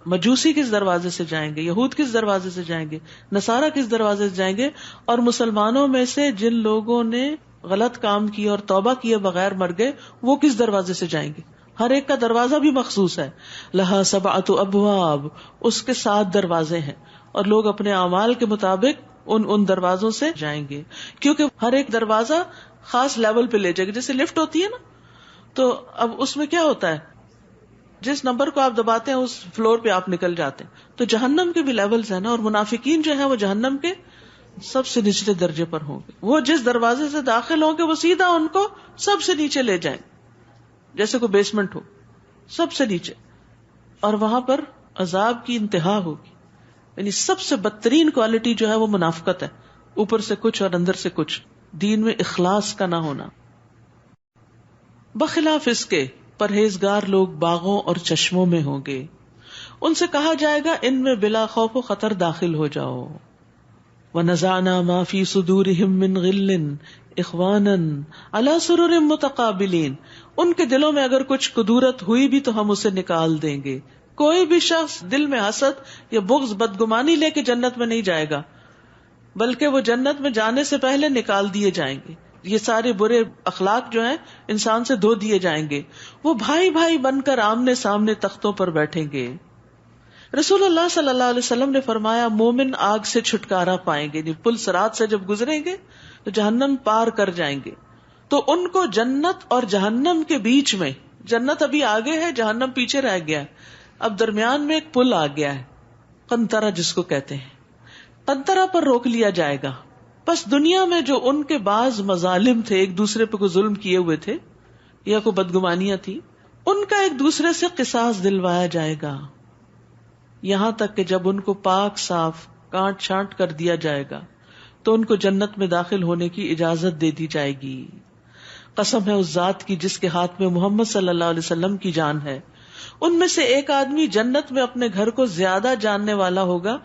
مجوسی کس دروازے سے جائیں گے, یہود کس دروازے سے جائیں گے, نصارہ کس دروازے سے جائیں گے, اور مسلمانوں میں سے جن لوگوں نے غلط کام کیا اور توبہ کیے بغیر مر گئے وہ کس دروازے سے جائیں گے. ہر ایک کا دروازہ بھی مخصوص ہے. لہا 7 ابواب, اس کے 7 دروازے ہیں اور لوگ اپنے اعمال کے مطابق ان دروازوں سے جائیں گے, کیونکہ ہر ایک دروازہ خاص لیول پہ لے جائے گا. جیسے لفٹ ہوتی ہے نا, تو اب اس میں کیا ہوتا ہے, جس نمبر کو آپ دباتے ہیں اس فلور پہ آپ نکل جاتے ہیں. تو جہنم کے بھی لیولز ہیں نا, اور منافقین جو ہیں وہ جہنم کے سب سے نچلے درجے پر ہوں گے. وہ جس دروازے سے داخل ہوں گے وہ سیدھا ان کو سب سے نیچے لے جائیں, جیسے کوئی بیسمنٹ ہو, سب سے نیچے. اور وہاں پر عذاب کی انتہا ہوگی. یعنی سب سے بدترین کوالٹی جو ہے وہ منافقت ہے, اوپر سے کچھ اور اندر سے کچھ, دین میں اخلاص کا نہ ہونا. بخلاف اس کے پرہیزگار لوگ باغوں اور چشموں میں ہوں گے, ان سے کہا جائے گا ان میں بلا خوف و خطر داخل ہو جاؤ. وَنَزَعْنَا مَا فِي صُدُورِهِم مِّن غِلٍّ إِخْوَانًا عَلَى سُرُرٍ مُتَقَابِلِينَ. ان کے دلوں میں اگر کچھ کدورت ہوئی بھی تو ہم اسے نکال دیں گے. کوئی بھی شخص دل میں حسد یا بغض بدگمانی لے کے جنت میں نہیں جائے گا, بلکہ وہ جنت میں جانے سے پہلے نکال دیے جائیں گے. یہ سارے برے اخلاق جو ہیں انسان سے دھو دیے جائیں گے. وہ بھائی بھائی بن کر آمنے سامنے تختوں پر بیٹھیں گے. رسول اللہ صلی اللہ علیہ وسلم نے فرمایا مومن آگ سے چھٹکارا پائیں گے, پل صراط سے جب گزریں گے تو جہنم پار کر جائیں گے, تو ان کو جنت اور جہنم کے بیچ میں, جنت ابھی آگے ہے جہنم پیچھے رہ گیا ہے, اب درمیان میں ایک پل آ گیا ہے, قنطرہ جس کو کہتے ہیں, قنطرہ پر روک لیا جائے گا. بس دنیا میں جو ان کے بعض مظالم تھے, ایک دوسرے پہ کوئی ظلم کیے ہوئے تھے یا کوئی بدگمانیاں تھی, ان کا ایک دوسرے سے قصاص دلوایا جائے گا, یہاں تک کہ جب ان کو پاک صاف کاٹ چھانٹ کر دیا جائے گا تو ان کو جنت میں داخل ہونے کی اجازت دے دی جائے گی. قسم ہے اس ذات کی جس کے ہاتھ میں محمد صلی اللہ علیہ وسلم کی جان ہے, ان میں سے ایک آدمی جنت میں اپنے گھر کو زیادہ جاننے والا ہوگا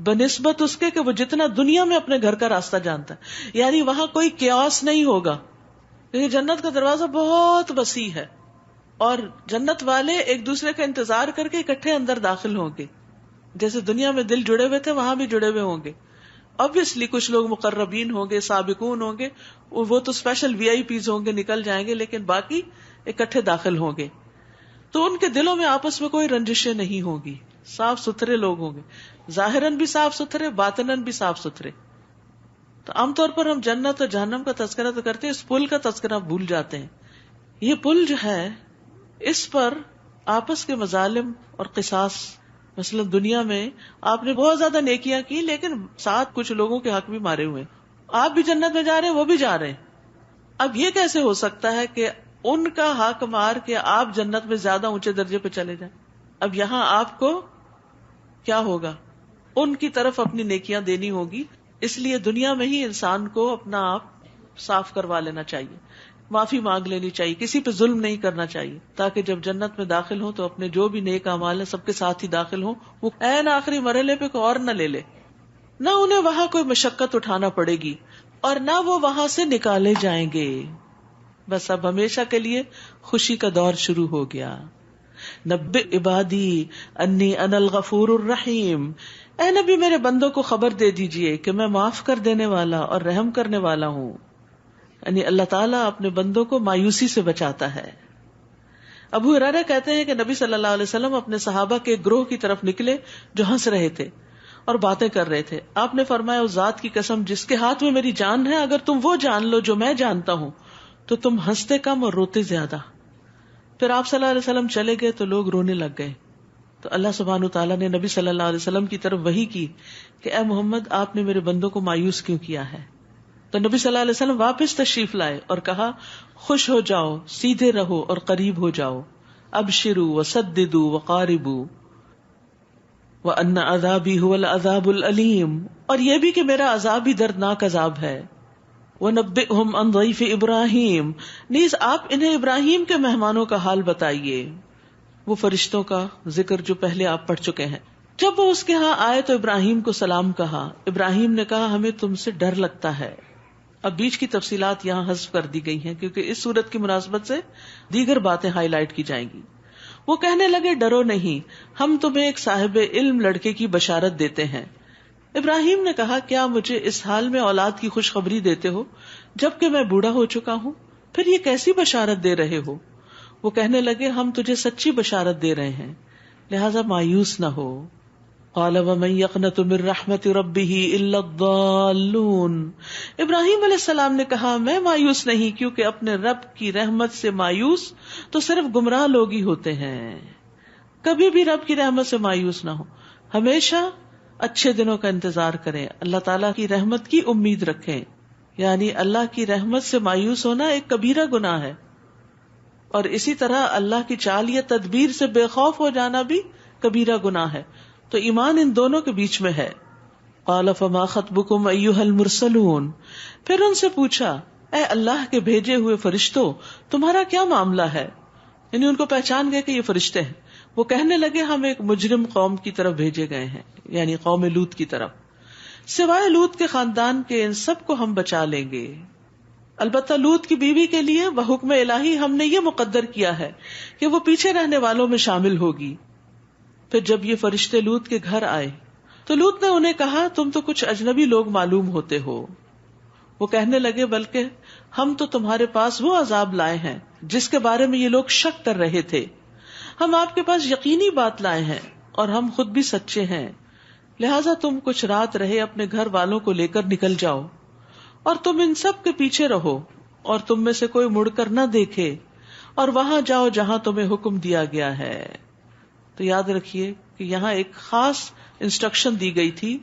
بنسبت اس کے کہ وہ جتنا دنیا میں اپنے گھر کا راستہ جانتا ہے. یعنی وہاں کوئی کیاس نہیں ہوگا, کیونکہ جنت کا دروازہ بہت وسیع ہے, اور جنت والے ایک دوسرے کا انتظار کر کے اکٹھے اندر داخل ہوں گے. جیسے دنیا میں دل جڑے ہوئے تھے وہاں بھی جڑے ہوئے ہوں گے. obviously کچھ لوگ مقربین ہوں گے, سابقون ہوں گے, وہ تو اسپیشل VIPs ہوں گے, نکل جائیں گے, لیکن باقی اکٹھے داخل ہوں گے. تو ان کے دلوں میں آپس میں کوئی رنجشیں نہیں ہوں گی, صاف ستھرے لوگ ہوں گے, ظاہراً بھی صاف ستھرے, باطناً بھی صاف ستھرے. تو عام طور پر ہم جنت اور جہنم کا تذکرہ تو کرتے ہیں, اس پل کا تذکرہ بھول جاتے ہیں. یہ پل جو ہے اس پر آپس کے مظالم اور قصاص, مثلا دنیا میں آپ نے بہت زیادہ نیکیاں کی لیکن ساتھ کچھ لوگوں کے حق بھی مارے ہوئے, آپ بھی جنت میں جا رہے ہیں وہ بھی جا رہے ہیں. اب یہ کیسے ہو سکتا ہے کہ ان کا حق مار کے آپ جنت میں زیادہ اونچے درجے پہ چلے جائیں؟ اب یہاں آپ کو کیا ہوگا, ان کی طرف اپنی نیکیاں دینی ہوگی. اس لیے دنیا میں ہی انسان کو اپنا آپ صاف کروا لینا چاہیے, معافی مانگ لینی چاہیے, کسی پہ ظلم نہیں کرنا چاہیے, تاکہ جب جنت میں داخل ہوں تو اپنے جو بھی نیک اعمال ہیں سب کے ساتھ ہی داخل ہوں, وہ عین آخری مرحلے پہ کوئی اور نہ لے لے, نہ انہیں وہاں کوئی مشقت اٹھانا پڑے گی اور نہ وہ وہاں سے نکالے جائیں گے. بس اب ہمیشہ کے لیے خوشی کا دور شروع ہو گیا. نبئ عبادی انی انا الغفور الرحیم, اے نبی میرے بندوں کو خبر دے دیجئے کہ میں معاف کر دینے والا اور رحم کرنے والا ہوں. یعنی اللہ تعالیٰ اپنے بندوں کو مایوسی سے بچاتا ہے. ابو ہریرہ کہتے ہیں کہ نبی صلی اللہ علیہ وسلم اپنے صحابہ کے ایک گروہ کی طرف نکلے جو ہنس رہے تھے اور باتیں کر رہے تھے. آپ نے فرمایا, اس ذات کی قسم جس کے ہاتھ میں میری جان ہے, اگر تم وہ جان لو جو میں جانتا ہوں تو تم ہنستے کم اور روتے زیادہ. پھر آپ صلی اللہ علیہ وسلم چلے گئے تو لوگ رونے لگ گئے. تو اللہ سبحانہ وتعالیٰ نے نبی صلی اللہ علیہ وسلم کی طرف وحی کی کہ اے محمد, آپ نے میرے بندوں کو مایوس کیوں کیا ہے؟ تو نبی صلی اللہ علیہ وسلم واپس تشریف لائے اور کہا, خوش ہو جاؤ, سیدھے رہو اور قریب ہو جاؤ, ابشروا وسددوا وقاربوا وان عذابی هو العذاب العلیم, اور یہ بھی کہ میرا عذاب ہی دردناک عذاب ہے. وَنَبِّئْهُمْ عَنْ ضَيْفِ إِبْرَاهِيمَ, نیز آپ انہیں ابراہیم کے مہمانوں کا حال بتائیے, وہ فرشتوں کا ذکر جو پہلے آپ پڑھ چکے ہیں. جب وہ اس کے ہاں آئے تو ابراہیم کو سلام کہا. ابراہیم نے کہا, ہمیں تم سے ڈر لگتا ہے. اب بیچ کی تفصیلات یہاں حذف کر دی گئی ہیں کیونکہ اس صورت کی مناسبت سے دیگر باتیں ہائی لائٹ کی جائیں گی. وہ کہنے لگے, ڈرو نہیں, ہم تمہیں ایک صاحب علم لڑکے کی بشارت دیتے ہیں. ابراہیم نے کہا, کیا مجھے اس حال میں اولاد کی خوشخبری دیتے ہو جبکہ میں بوڑھا ہو چکا ہوں؟ پھر یہ کیسی بشارت دے رہے ہو؟ وہ کہنے لگے, ہم تجھے سچی بشارت دے رہے ہیں, لہذا مایوس نہ ہو. قال ومن يقنط من رحمت ربه الا الضالون, ابراہیم علیہ السلام نے کہا, میں مایوس نہیں, کیونکہ اپنے رب کی رحمت سے مایوس تو صرف گمراہ لوگ ہی ہوتے ہیں. کبھی بھی رب کی رحمت سے مایوس نہ ہو, ہمیشہ اچھے دنوں کا انتظار کریں, اللہ تعالیٰ کی رحمت کی امید رکھیں. یعنی اللہ کی رحمت سے مایوس ہونا ایک کبیرہ گناہ ہے, اور اسی طرح اللہ کی چال یا تدبیر سے بے خوف ہو جانا بھی کبیرہ گناہ ہے. تو ایمان ان دونوں کے بیچ میں ہے. قال فما خطبکم ایھا المرسلون, پھر ان سے پوچھا, اے اللہ کے بھیجے ہوئے فرشتوں, تمہارا کیا معاملہ ہے؟ یعنی ان کو پہچان گئے کہ یہ فرشتے ہیں. وہ کہنے لگے, ہم ایک مجرم قوم کی طرف بھیجے گئے ہیں, یعنی قوم لوط کی طرف. سوائے لوط کے خاندان کے ان سب کو ہم بچا لیں گے. البتہ لوط کی بیوی کے لیے بحکم الہی ہم نے یہ مقدر کیا ہے کہ وہ پیچھے رہنے والوں میں شامل ہوگی. پھر جب یہ فرشتے لوط کے گھر آئے تو لوط نے انہیں کہا, تم تو کچھ اجنبی لوگ معلوم ہوتے ہو. وہ کہنے لگے, بلکہ ہم تو تمہارے پاس وہ عذاب لائے ہیں جس کے بارے میں یہ لوگ شک کر رہے تھے. ہم آپ کے پاس یقینی بات لائے ہیں اور ہم خود بھی سچے ہیں, لہٰذا تم کچھ رات رہے اپنے گھر والوں کو لے کر نکل جاؤ, اور تم ان سب کے پیچھے رہو, اور تم میں سے کوئی مڑ کر نہ دیکھے, اور وہاں جاؤ جہاں تمہیں حکم دیا گیا ہے. تو یاد رکھیے کہ یہاں ایک خاص انسٹرکشن دی گئی تھی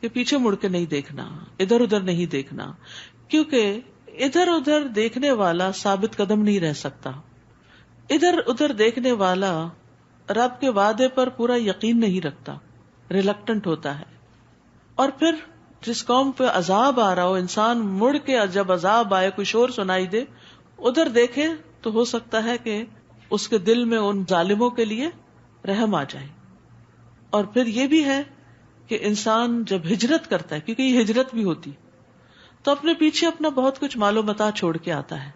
کہ پیچھے مڑ کے نہیں دیکھنا, ادھر ادھر نہیں دیکھنا, کیونکہ ادھر ادھر دیکھنے والا ثابت قدم نہیں رہ سکتا. ادھر ادھر دیکھنے والا رب کے وعدے پر پورا یقین نہیں رکھتا, ریلکٹنٹ ہوتا ہے. اور پھر جس قوم پہ عذاب آ رہا ہو, انسان مڑ کے جب عذاب آئے, کوئی شور سنائی دے, ادھر دیکھے تو ہو سکتا ہے کہ اس کے دل میں ان ظالموں کے لیے رحم آ جائے. اور پھر یہ بھی ہے کہ انسان جب ہجرت کرتا ہے, کیونکہ یہ ہجرت بھی ہوتی, تو اپنے پیچھے اپنا بہت کچھ مال و متاع چھوڑ کے آتا ہے.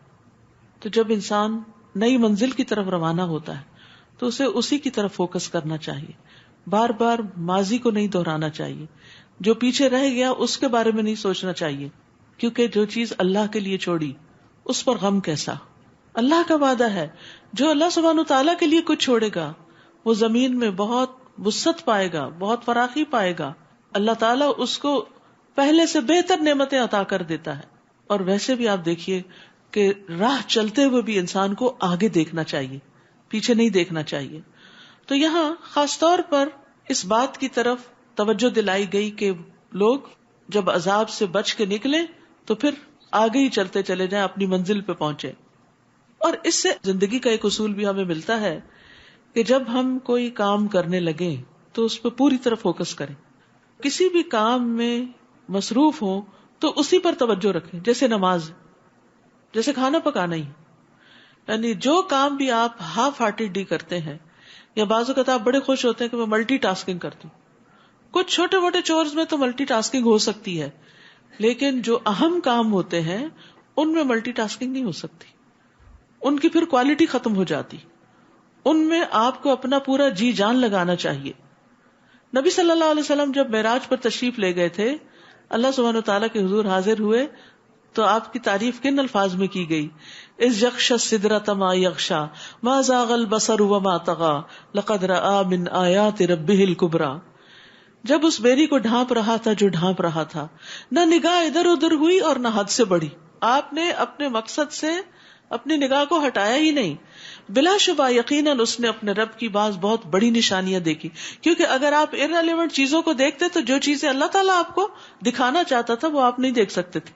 تو جب انسان نئی منزل کی طرف روانہ ہوتا ہے تو اسے اسی کی طرف فوکس کرنا چاہیے. بار بار ماضی کو نہیں دہرانا چاہیے. جو پیچھے رہ گیا اس کے بارے میں نہیں سوچنا چاہیے, کیونکہ جو چیز اللہ کے لیے چھوڑی اس پر غم کیسا. اللہ کا وعدہ ہے جو اللہ سبحانہ تعالیٰ کے لیے کچھ چھوڑے گا وہ زمین میں بہت وسعت پائے گا, بہت فراخی پائے گا. اللہ تعالیٰ اس کو پہلے سے بہتر نعمتیں عطا کر دیتا ہے. اور ویسے بھی آپ دیکھیے کہ راہ چلتے ہوئے بھی انسان کو آگے دیکھنا چاہیے, پیچھے نہیں دیکھنا چاہیے. تو یہاں خاص طور پر اس بات کی طرف توجہ دلائی گئی کہ لوگ جب عذاب سے بچ کے نکلیں تو پھر آگے ہی چلتے چلے جائیں, اپنی منزل پہ پہنچے. اور اس سے زندگی کا ایک اصول بھی ہمیں ملتا ہے کہ جب ہم کوئی کام کرنے لگیں تو اس پہ پوری طرح فوکس کریں. کسی بھی کام میں مصروف ہوں تو اسی پر توجہ رکھیں, جیسے نماز, جیسے کھانا پکانا ہی. یعنی جو کام بھی آپ ہاف ہارٹیڈلی کرتے ہیں, یا بعض اوقات آپ بڑے خوش ہوتے ہیں کہ میں ملٹی ٹاسکنگ کرتی ہوں. کچھ چھوٹے موٹے چورز میں تو ملٹی ٹاسکنگ ہو سکتی ہے, لیکن جو اہم کام ہوتے ہیں ان میں ملٹی ٹاسکنگ نہیں ہو سکتی. ان کی پھر کوالٹی ختم ہو جاتی. ان میں آپ کو اپنا پورا جی جان لگانا چاہیے. نبی صلی اللہ علیہ وسلم جب معراج پر تشریف لے گئے تھے, اللہ سبحانہ تعالیٰ کے حضور حاضر ہوئے تو آپ کی تعریف کن الفاظ میں کی گئی؟ اذ یغشی السدرۃ ما یغشی ما زاغ البصر وما طغی لقد رأى من آیات ربہ الکبریٰ. جب اس بیری کو ڈھانپ رہا تھا جو ڈھانپ رہا تھا, نہ نگاہ ادھر ادھر ہوئی اور نہ حد سے بڑھی. آپ نے اپنے مقصد سے اپنی نگاہ کو ہٹایا ہی نہیں. بلا شبہ یقیناً اس نے اپنے رب کی بہت بڑی نشانیاں دیکھی, کیونکہ اگر آپ ارریلیونٹ چیزوں کو دیکھتے تو جو چیزیں اللہ تعالیٰ آپ کو دکھانا چاہتا تھا وہ آپ نہیں دیکھ سکتے تھے.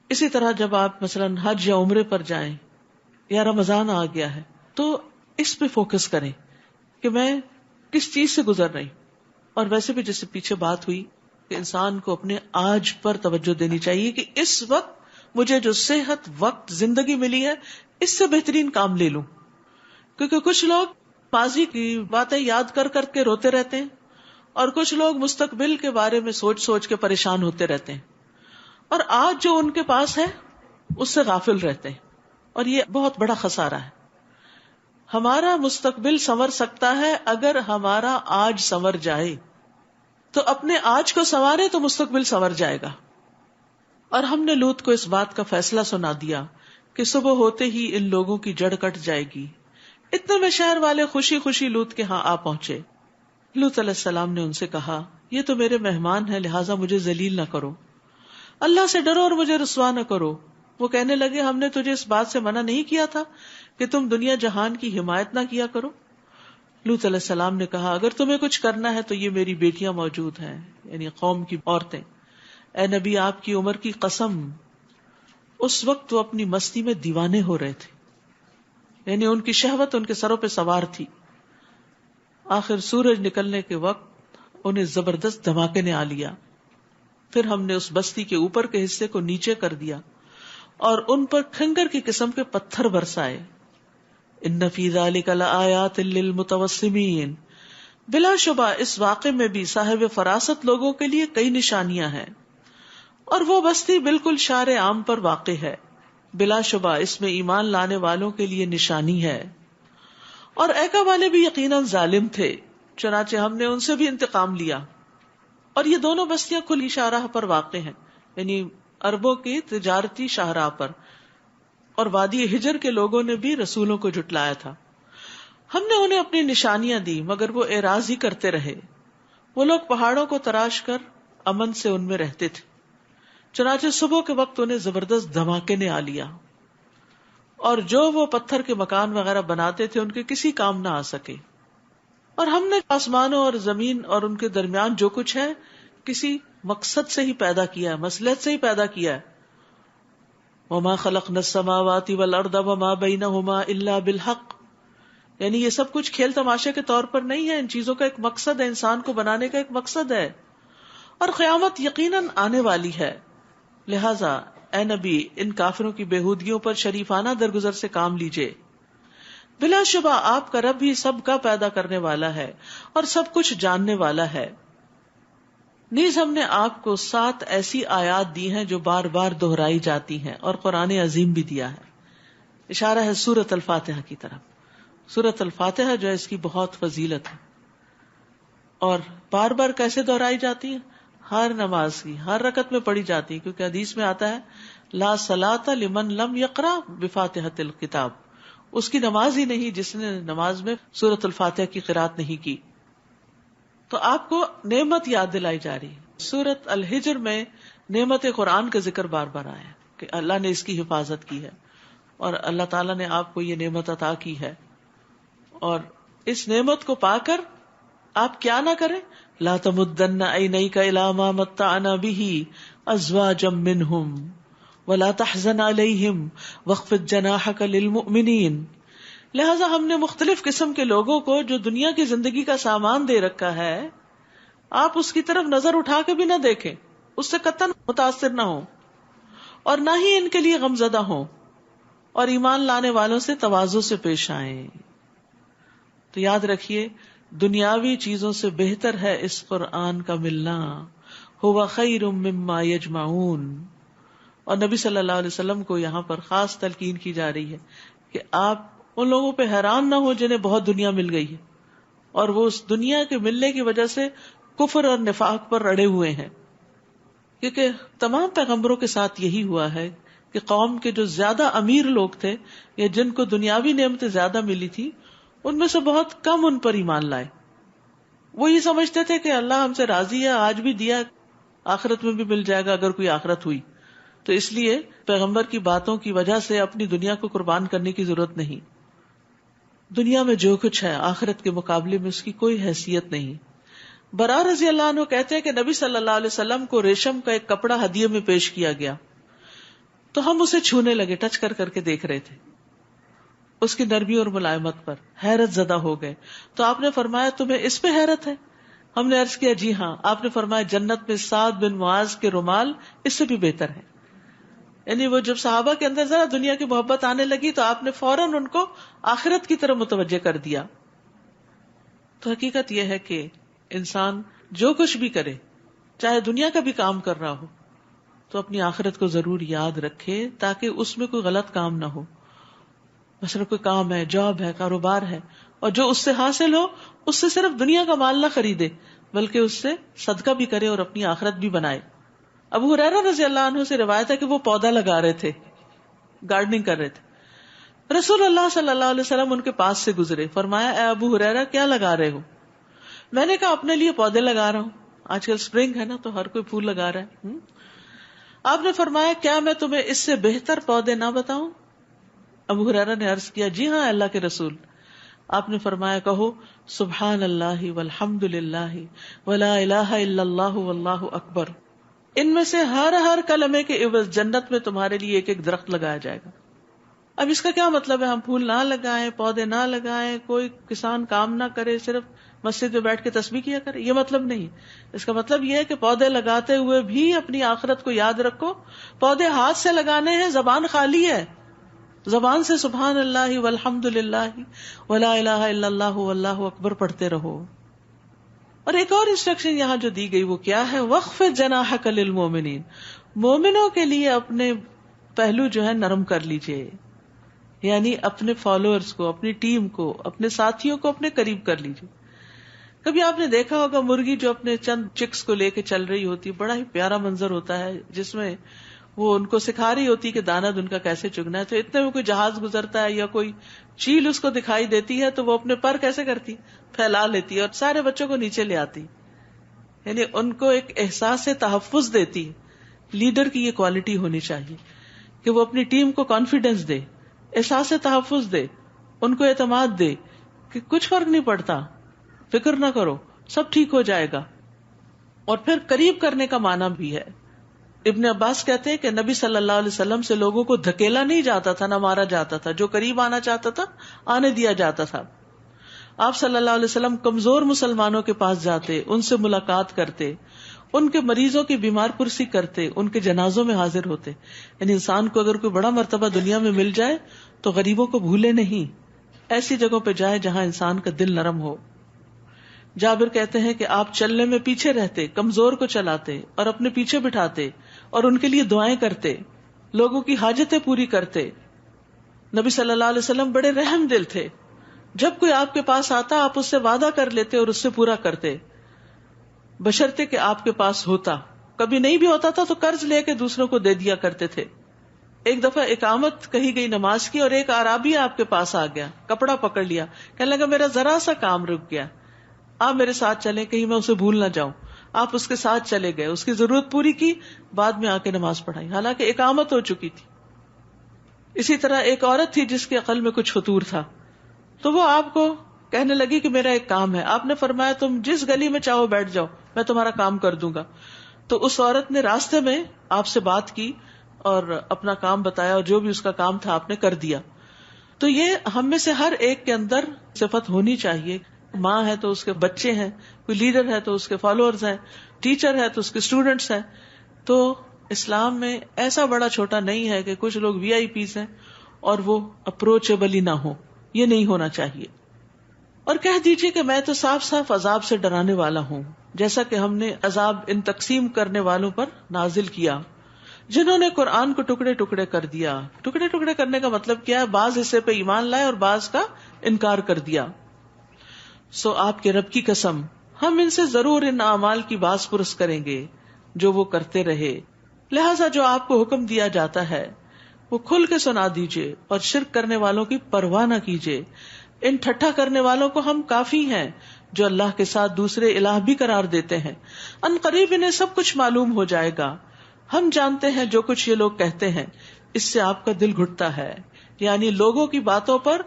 اسی طرح جب آپ مثلاً حج یا عمرے پر جائیں یا رمضان آ گیا ہے تو اس پہ فوکس کریں کہ میں کس چیز سے گزر رہی. اور ویسے بھی جیسے پیچھے بات ہوئی کہ انسان کو اپنے آج پر توجہ دینی چاہیے کہ اس وقت مجھے جو صحت وقت زندگی ملی ہے اس سے بہترین کام لے لوں. کیونکہ کچھ لوگ ماضی کی باتیں یاد کر کر کے روتے رہتے ہیں اور کچھ لوگ مستقبل کے بارے میں سوچ سوچ کے پریشان ہوتے رہتے ہیں, اور آج جو ان کے پاس ہے اس سے غافل رہتے ہیں. اور یہ بہت بڑا خسارہ ہے. ہمارا مستقبل سنور سکتا ہے اگر ہمارا آج سنور جائے. تو اپنے آج کو سنوارے تو مستقبل سنور جائے گا. اور ہم نے لوط کو اس بات کا فیصلہ سنا دیا کہ صبح ہوتے ہی ان لوگوں کی جڑ کٹ جائے گی. اتنے میں شہر والے خوشی خوشی لوط کے ہاں آ پہنچے. لوط علیہ السلام نے ان سے کہا, یہ تو میرے مہمان ہیں, لہٰذا مجھے ذلیل نہ کرو, اللہ سے ڈرو اور مجھے رسوا نہ کرو. وہ کہنے لگے, ہم نے تجھے اس بات سے منع نہیں کیا تھا کہ تم دنیا جہان کی حمایت نہ کیا کرو. لوط علیہ السلام نے کہا, اگر تمہیں کچھ کرنا ہے تو یہ میری بیٹیاں موجود ہیں, یعنی قوم کی عورتیں. اے نبی, آپ کی عمر کی قسم, اس وقت وہ اپنی مستی میں دیوانے ہو رہے تھے, یعنی ان کی شہوت ان کے سروں پہ سوار تھی. آخر سورج نکلنے کے وقت انہیں زبردست دھماکے نے آ لیا. پھر ہم نے اس بستی کے اوپر کے حصے کو نیچے کر دیا اور ان پر کھنگر کی قسم کے پتھر برسائے. ان فی ذلک لآیات للمتوسمین, بلا شبہ اس واقعے میں بھی صاحب فراست لوگوں کے لیے کئی نشانیاں ہیں. اور وہ بستی بالکل شار عام پر واقع ہے. بلا شبہ اس میں ایمان لانے والوں کے لیے نشانی ہے. اور ایکا والے بھی یقیناً ظالم تھے, چنانچہ ہم نے ان سے بھی انتقام لیا. اور یہ دونوں بستیاں کھلی شاہراہ پر واقع ہیں, یعنی عربوں کی تجارتی شاہراہ پر. اور وادی ہجر کے لوگوں نے بھی رسولوں کو جھٹلایا تھا. ہم نے انہیں اپنی نشانیاں دی مگر وہ اعراض ہی کرتے رہے. وہ لوگ پہاڑوں کو تراش کر امن سے ان میں رہتے تھے. چنانچہ صبح کے وقت انہیں زبردست دھماکے نے آ لیا, اور جو وہ پتھر کے مکان وغیرہ بناتے تھے ان کے کسی کام نہ آ سکے. اور ہم نے آسمانوں اور زمین اور ان کے درمیان جو کچھ ہے کسی مقصد سے ہی پیدا کیا ہے, مصلحت سے ہی پیدا کیا ہے. وما خلقنا السماوات والارض وما بینہما الا بالحق, یعنی یہ سب کچھ کھیل تماشے کے طور پر نہیں ہے, ان چیزوں کا ایک مقصد ہے, انسان کو بنانے کا ایک مقصد ہے. اور قیامت یقیناً آنے والی ہے. لہذا اے نبی, ان کافروں کی بےہودگیوں پر شریفانہ درگزر سے کام لیجئے. بلا شبہ آپ کا رب ہی سب کا پیدا کرنے والا ہے اور سب کچھ جاننے والا ہے. نیز ہم نے آپ کو 7 ایسی آیات دی ہیں جو بار بار دہرائی جاتی ہیں, اور قرآن عظیم بھی دیا ہے. اشارہ ہے سورۃ الفاتحہ کی طرف. سورۃ الفاتحہ جو ہے اس کی بہت فضیلت ہے اور بار بار کیسے دہرائی جاتی ہے؟ ہر نماز کی ہر رکعت میں پڑھی جاتی ہے، کیونکہ حدیث میں آتا ہے لا صلاۃ لمن لم یقرأ بفاتحۃ الکتاب، اس کی نماز ہی نہیں جس نے نماز میں سورۃ الفاتحہ کی قرات نہیں کی. تو آپ کو نعمت یاد دلائی جا رہی ہے. سورۃ الحجر میں نعمت قرآن کا ذکر بار بار آیا ہے کہ اللہ نے اس کی حفاظت کی ہے اور اللہ تعالیٰ نے آپ کو یہ نعمت عطا کی ہے، اور اس نعمت کو پا کر آپ کیا نہ کریں. لا تمدن عینیک الی ما متعنا به ازواجا منہم ولا تحزن علیہم واخفض جناحک للمؤمنین. لہذا ہم نے مختلف قسم کے لوگوں کو جو دنیا کی زندگی کا سامان دے رکھا ہے، آپ اس کی طرف نظر اٹھا کے بھی نہ دیکھیں، اس سے قطعاً متاثر نہ ہوں اور نہ ہی ان کے لیے غمزدہ ہوں، اور ایمان لانے والوں سے تواضع سے پیش آئیں. تو یاد رکھیے دنیاوی چیزوں سے بہتر ہے اس قرآن کا ملنا. ہوا خیر مما یجمعون. اور نبی صلی اللہ علیہ وسلم کو یہاں پر خاص تلقین کی جا رہی ہے کہ آپ ان لوگوں پہ حیران نہ ہو جنہیں بہت دنیا مل گئی ہے اور وہ اس دنیا کے ملنے کی وجہ سے کفر اور نفاق پر اڑے ہوئے ہیں. کیونکہ تمام پیغمبروں کے ساتھ یہی ہوا ہے کہ قوم کے جو زیادہ امیر لوگ تھے یا جن کو دنیاوی نعمتیں زیادہ ملی تھی، ان میں سے بہت کم ان پر ایمان لائے. وہ یہ سمجھتے تھے کہ اللہ ہم سے راضی ہے، آج بھی دیا، آخرت میں بھی مل جائے گا اگر کوئی آخرت ہوئی. تو اس لیے پیغمبر کی باتوں کی وجہ سے اپنی دنیا کو قربان کرنے کی ضرورت نہیں. دنیا میں جو کچھ ہے آخرت کے مقابلے میں اس کی کوئی حیثیت نہیں. برا رضی اللہ عنہ کہتے ہیں کہ نبی صلی اللہ علیہ وسلم کو ریشم کا ایک کپڑا ہدیے میں پیش کیا گیا تو ہم اسے چھونے لگے، ٹچ کر کر کے دیکھ رہے تھے اس کی نرمی اور ملائمت پر، حیرت زدہ ہو گئے. تو آپ نے فرمایا تمہیں اس پہ حیرت ہے؟ ہم نے عرض کیا جی ہاں. آپ نے فرمایا جنت میں سعد بن معاذ کے رومال اس سے بھی بہتر ہے. یعنی وہ جب صحابہ کے اندر ذرا دنیا کی محبت آنے لگی تو آپ نے فوراً ان کو آخرت کی طرف متوجہ کر دیا. تو حقیقت یہ ہے کہ انسان جو کچھ بھی کرے، چاہے دنیا کا بھی کام کر رہا ہو، تو اپنی آخرت کو ضرور یاد رکھے تاکہ اس میں کوئی غلط کام نہ ہو. مثلا کوئی کام ہے، جاب ہے، کاروبار ہے، اور جو اس سے حاصل ہو اس سے صرف دنیا کا مال نہ خریدے بلکہ اس سے صدقہ بھی کرے اور اپنی آخرت بھی بنائے. ابو ہریرہ رضی اللہ عنہ سے روایت ہے کہ وہ پودا لگا رہے تھے، گارڈننگ کر رہے تھے. رسول اللہ صلی اللہ علیہ وسلم ان کے پاس سے گزرے. فرمایا اے ابو ہریرہ کیا لگا رہے ہو؟ میں نے کہا اپنے لیے پودے لگا رہا ہوں، آج کل اسپرنگ ہے نا تو ہر کوئی پھول لگا رہا ہے. آپ نے فرمایا کیا میں تمہیں اس سے بہتر پودے نہ بتاؤں؟ ابو ہریرہ نے عرض کیا جی ہاں اللہ کے رسول. آپ نے فرمایا کہو سبحان اللہ والحمد للہ ولا الہ الا اللہ واللہ اکبر. ان میں سے ہر کلمے کے عوض جنت میں تمہارے لیے ایک ایک درخت لگایا جائے گا. اب اس کا کیا مطلب ہے؟ ہم پھول نہ لگائیں، پودے نہ لگائیں، کوئی کسان کام نہ کرے، صرف مسجد میں بیٹھ کے تسبیح کیا کرے؟ یہ مطلب نہیں. اس کا مطلب یہ ہے کہ پودے لگاتے ہوئے بھی اپنی آخرت کو یاد رکھو. پودے ہاتھ سے لگانے ہیں، زبان خالی ہے، زبان سے سبحان اللہ والحمد للہ ولا الہ الا اللہ واللہ اکبر پڑھتے رہو. اور ایک اور انسٹرکشن یہاں جو دی گئی وہ کیا ہے؟ واخفض جناحک للمؤمنین. مومنوں کے لیے اپنے پہلو جو ہے نرم کر لیجئے، یعنی اپنے فالوورز کو، اپنی ٹیم کو، اپنے ساتھیوں کو اپنے قریب کر لیجئے. کبھی آپ نے دیکھا ہوگا مرغی جو اپنے چند چکس کو لے کے چل رہی ہوتی، بڑا ہی پیارا منظر ہوتا ہے جس میں وہ ان کو سکھا رہی ہوتی کہ دانا ان کا کیسے چگنا ہے. تو اتنے میں کوئی جہاز گزرتا ہے یا کوئی چیل اس کو دکھائی دیتی ہے تو وہ اپنے پر کیسے کرتی، پھیلا لیتی ہے اور سارے بچوں کو نیچے لے آتی، یعنی ان کو ایک احساس تحفظ دیتی. لیڈر کی یہ کوالٹی ہونی چاہیے کہ وہ اپنی ٹیم کو کانفیڈینس دے، احساس تحفظ دے، ان کو اعتماد دے کہ کچھ فرق نہیں پڑتا، فکر نہ کرو، سب ٹھیک ہو جائے گا. اور پھر قریب کرنے کا معنی بھی ہے. ابن عباس کہتے ہیں کہ نبی صلی اللہ علیہ وسلم سے لوگوں کو دھکیلا نہیں جاتا تھا، نہ مارا جاتا تھا. جو قریب آنا چاہتا تھا آنے دیا جاتا تھا. آپ صلی اللہ علیہ وسلم کمزور مسلمانوں کے پاس جاتے، ان سے ملاقات کرتے، ان کے مریضوں کی بیمار پرسی کرتے، ان کے جنازوں میں حاضر ہوتے. یعنی انسان کو اگر کوئی بڑا مرتبہ دنیا میں مل جائے تو غریبوں کو بھولے نہیں، ایسی جگہوں پہ جائے جہاں انسان کا دل نرم ہو. جابر کہتے ہیں کہ آپ چلنے میں پیچھے رہتے، کمزور کو چلاتے اور اپنے پیچھے بٹھاتے اور ان کے لیے دعائیں کرتے، لوگوں کی حاجتیں پوری کرتے. نبی صلی اللہ علیہ وسلم بڑے رحم دل تھے. جب کوئی آپ کے پاس آتا آپ اس سے وعدہ کر لیتے اور اس سے پورا کرتے، بشرطے کہ آپ کے پاس ہوتا. کبھی نہیں بھی ہوتا تھا تو قرض لے کے دوسروں کو دے دیا کرتے تھے. ایک دفعہ اقامت کہی گئی نماز کی اور ایک اعرابی آپ کے پاس آ گیا، کپڑا پکڑ لیا، کہنے لگا میرا ذرا سا کام رک گیا، آپ میرے ساتھ چلیں کہیں میں اسے بھول نہ جاؤں. آپ اس کے ساتھ چلے گئے، اس کی ضرورت پوری کی، بعد میں آ کے نماز پڑھائی، حالانکہ اقامت ہو چکی تھی. اسی طرح ایک عورت تھی جس کے عقل میں کچھ فطور تھا، تو وہ آپ کو کہنے لگی کہ میرا ایک کام ہے. آپ نے فرمایا تم جس گلی میں چاہو بیٹھ جاؤ، میں تمہارا کام کر دوں گا. تو اس عورت نے راستے میں آپ سے بات کی اور اپنا کام بتایا، اور جو بھی اس کا کام تھا آپ نے کر دیا. تو یہ ہم میں سے ہر ایک کے اندر صفت ہونی چاہیے. ماں ہے تو اس کے بچے ہیں، کوئی لیڈر ہے تو اس کے فالوورز ہیں، ٹیچر ہے تو اس کے اسٹوڈنٹس ہیں. تو اسلام میں ایسا بڑا چھوٹا نہیں ہے کہ کچھ لوگ وی آئی پیز ہیں اور وہ اپروچیبل ہی نہ ہو، یہ نہیں ہونا چاہیے. اور کہہ دیجئے کہ میں تو صاف صاف عذاب سے ڈرانے والا ہوں، جیسا کہ ہم نے عذاب ان تقسیم کرنے والوں پر نازل کیا جنہوں نے قرآن کو ٹکڑے ٹکڑے کر دیا. ٹکڑے ٹکڑے کرنے کا مطلب کیا ہے؟ بعض حصے پہ ایمان لائے اور بعض کا انکار کر دیا. سو آپ کے رب کی قسم ہم ان سے ضرور ان اعمال کی باز پرس کریں گے جو وہ کرتے رہے. لہذا جو آپ کو حکم دیا جاتا ہے وہ کھل کے سنا دیجئے اور شرک کرنے والوں کی پرواہ نہ کیجئے. ان ٹھٹھا کرنے والوں کو ہم کافی ہیں جو اللہ کے ساتھ دوسرے الہ بھی قرار دیتے ہیں. ان قریب انہیں سب کچھ معلوم ہو جائے گا. ہم جانتے ہیں جو کچھ یہ لوگ کہتے ہیں، اس سے آپ کا دل گھٹتا ہے، یعنی لوگوں کی باتوں پر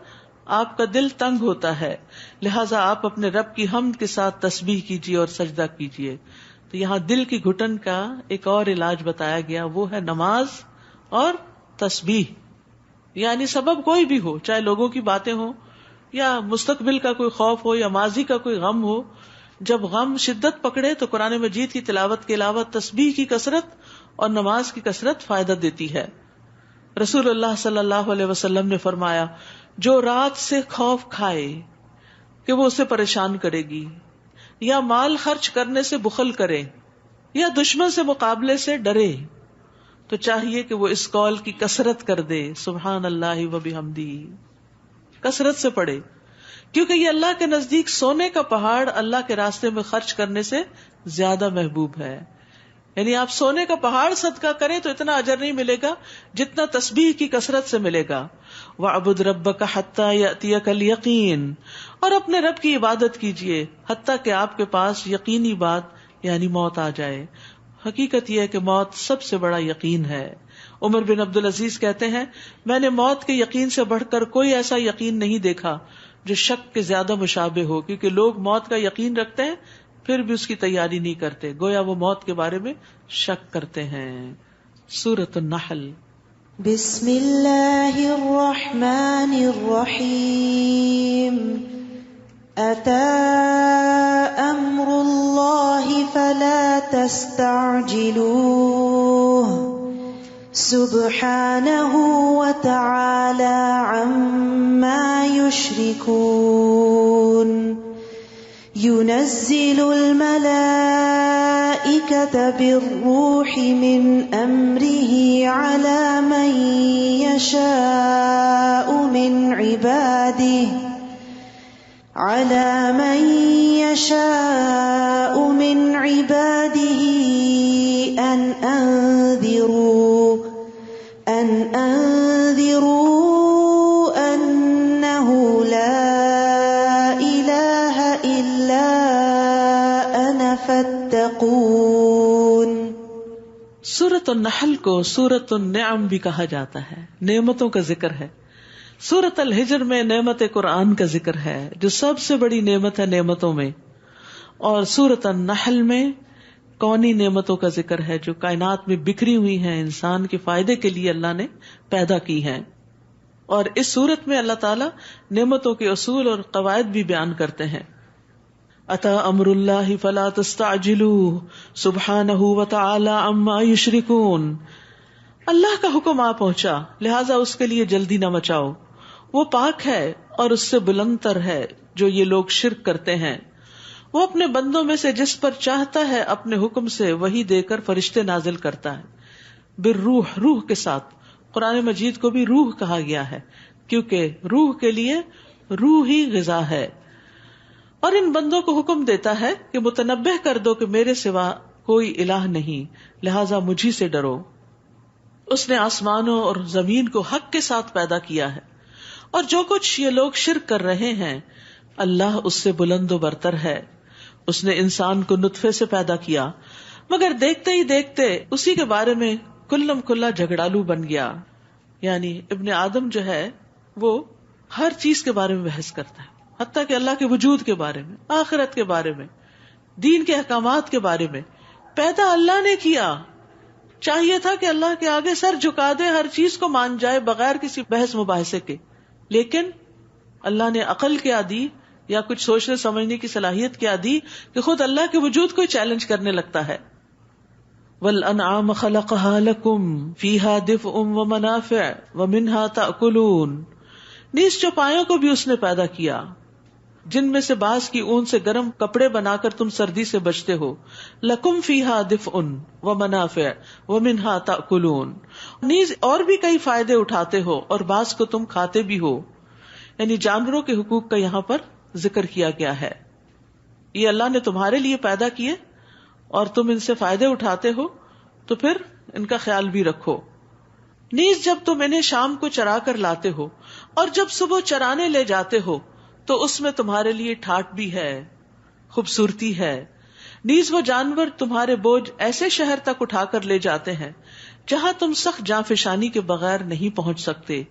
آپ کا دل تنگ ہوتا ہے. لہٰذا آپ اپنے رب کی حمد کے ساتھ تسبیح کیجیے اور سجدہ کیجیے. تو یہاں دل کی گھٹن کا ایک اور علاج بتایا گیا، وہ ہے نماز اور تسبیح. یعنی سبب کوئی بھی ہو، چاہے لوگوں کی باتیں ہوں یا مستقبل کا کوئی خوف ہو یا ماضی کا کوئی غم ہو، جب غم شدت پکڑے تو قرآن مجید کی تلاوت کے علاوہ تسبیح کی کثرت اور نماز کی کثرت فائدہ دیتی ہے. رسول اللہ صلی اللہ علیہ وسلم نے فرمایا، جو رات سے خوف کھائے کہ وہ اسے پریشان کرے گی، یا مال خرچ کرنے سے بخل کرے، یا دشمن سے مقابلے سے ڈرے، تو چاہیے کہ وہ اس قول کی کثرت کر دے، سبحان اللہ و بحمدہ، کثرت سے پڑھے، کیونکہ یہ اللہ کے نزدیک سونے کا پہاڑ اللہ کے راستے میں خرچ کرنے سے زیادہ محبوب ہے. یعنی آپ سونے کا پہاڑ صدقہ کریں تو اتنا اجر نہیں ملے گا جتنا تسبیح کی کثرت سے ملے گا. وَاعْبُدْ رَبَّكَ حَتَّى يَأْتِيَكَ الْيَقِينُ، اور اپنے رب کی عبادت کیجیے حتیٰ کہ آپ کے پاس یقینی بات یعنی موت آ جائے. حقیقت یہ ہے کہ موت سب سے بڑا یقین ہے. عمر بن عبدالعزیز کہتے ہیں، میں نے موت کے یقین سے بڑھ کر کوئی ایسا یقین نہیں دیکھا جو شک کے زیادہ مشابہ ہو، کیونکہ لوگ موت کا یقین رکھتے ہیں پھر بھی اس کی تیاری نہیں کرتے، گویا وہ موت کے بارے میں شک کرتے ہیں. سورۃ النحل. بسم اللہ الرحمن الرحیم. أتى أمر الله فلا تستعجلوه سبحانه وتعالى عما يشركون. ينزل الملائكة بالروح من أمره على من يشاء من عباده أن أنذروا أنه لا إله إلا أنا فاتقون. سورۃ النحل کو سورۃ النعم بھی کہا جاتا ہے، نعمتوں کا ذکر ہے. سورۃ الحجر میں نعمت قرآن کا ذکر ہے جو سب سے بڑی نعمت ہے نعمتوں میں، اور سورۃ النحل میں کونی نعمتوں کا ذکر ہے جو کائنات میں بکھری ہوئی ہیں، انسان کے فائدے کے لیے اللہ نے پیدا کی ہیں. اور اس سورت میں اللہ تعالیٰ نعمتوں کے اصول اور قواعد بھی بیان کرتے ہیں. اتی امر اللہ فلا تستعجلوہ سبحانہ وتعالی عما یشرکون. اللہ کا حکم آ پہنچا لہٰذا اس کے لیے جلدی نہ مچاؤ، وہ پاک ہے اور اس سے بلند تر ہے جو یہ لوگ شرک کرتے ہیں. وہ اپنے بندوں میں سے جس پر چاہتا ہے اپنے حکم سے وہی دے کر فرشتے نازل کرتا ہے، بالروح، روح کے ساتھ. قرآن مجید کو بھی روح کہا گیا ہے کیونکہ روح کے لیے روح ہی غذا ہے. اور ان بندوں کو حکم دیتا ہے کہ متنبہ کر دو کہ میرے سوا کوئی الہ نہیں، لہذا مجھی سے ڈرو. اس نے آسمانوں اور زمین کو حق کے ساتھ پیدا کیا ہے، اور جو کچھ یہ لوگ شرک کر رہے ہیں اللہ اس سے بلند و برتر ہے. اس نے انسان کو نطفے سے پیدا کیا، مگر دیکھتے ہی دیکھتے اسی کے بارے میں کلم کلا جھگڑالو بن گیا. یعنی ابن آدم جو ہے وہ ہر چیز کے بارے میں بحث کرتا ہے، حتیٰ کہ اللہ کے وجود کے بارے میں، آخرت کے بارے میں، دین کے احکامات کے بارے میں. پیدا اللہ نے کیا، چاہیے تھا کہ اللہ کے آگے سر جھکا دے، ہر چیز کو مان جائے بغیر کسی بحث مباحثے کے. لیکن اللہ نے عقل کیا دی یا کچھ سوچنے سمجھنے کی صلاحیت کیا دی کہ خود اللہ کے وجود کو چیلنج کرنے لگتا ہے. وَالْأَنْعَامَ خَلَقَهَا لَكُمْ فِيهَا دِفْءٌ وَمَنَافِعُ وَمِنْهَا تَأْكُلُونَ. نیز چوپایوں کو بھی اس نے پیدا کیا، جن میں سے بعض کی اون سے گرم کپڑے بنا کر تم سردی سے بچتے ہو. لَكُمْ فِيهَا دِفْءٌ وَمَنَافِعُ وَمِنْهَا تَأْكُلُونَ. نیز اور بھی کئی فائدے اٹھاتے ہو اور بعض کو تم کھاتے بھی ہو. یعنی جانوروں کے حقوق کا یہاں پر ذکر کیا گیا ہے. یہ اللہ نے تمہارے لیے پیدا کیے اور تم ان سے فائدے اٹھاتے ہو تو پھر ان کا خیال بھی رکھو. نیز جب تم انہیں شام کو چرا کر لاتے ہو اور جب صبح چرانے لے جاتے ہو تو اس میں تمہارے لیے ٹھاٹھ بھی ہے، خوبصورتی ہے. نیز وہ جانور تمہارے بوجھ ایسے شہر تک اٹھا کر لے جاتے ہیں جہاں تم سخت جانفشانی کے بغیر نہیں پہنچ سکتے.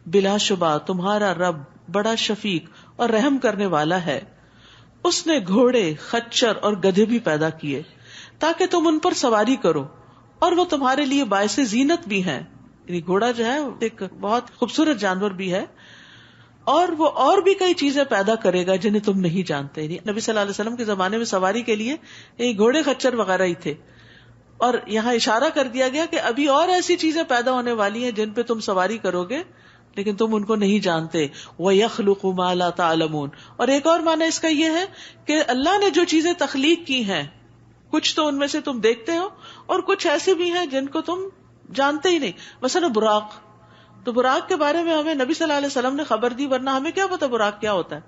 بلا شبہ تمہارا رب بڑا شفیق اور رحم کرنے والا ہے. اس نے گھوڑے، خچر اور گدھے بھی پیدا کیے تاکہ تم ان پر سواری کرو، اور وہ تمہارے لیے باعث زینت بھی ہیں. یعنی گھوڑا جو ہے ایک بہت خوبصورت جانور بھی ہے، اور وہ اور بھی کئی چیزیں پیدا کرے گا جنہیں تم نہیں جانتے. یعنی نبی صلی اللہ علیہ وسلم کے زمانے میں سواری کے لیے یہ گھوڑے، خچر وغیرہ ہی تھے، اور یہاں اشارہ کر دیا گیا کہ ابھی اور ایسی چیزیں پیدا ہونے والی ہیں جن پہ تم سواری کرو گے لیکن تم ان کو نہیں جانتے. وَيَخْلُقُ مَا لَا تَعْلَمُونَ. اور ایک اور معنی اس کا یہ ہے کہ اللہ نے جو چیزیں تخلیق کی ہیں کچھ تو ان میں سے تم دیکھتے ہو اور کچھ ایسے بھی ہیں جن کو تم جانتے ہی نہیں. مثلا براق، تو براق کے بارے میں ہمیں نبی صلی اللہ علیہ وسلم نے خبر دی، ورنہ ہمیں کیا پتا براق کیا ہوتا ہے.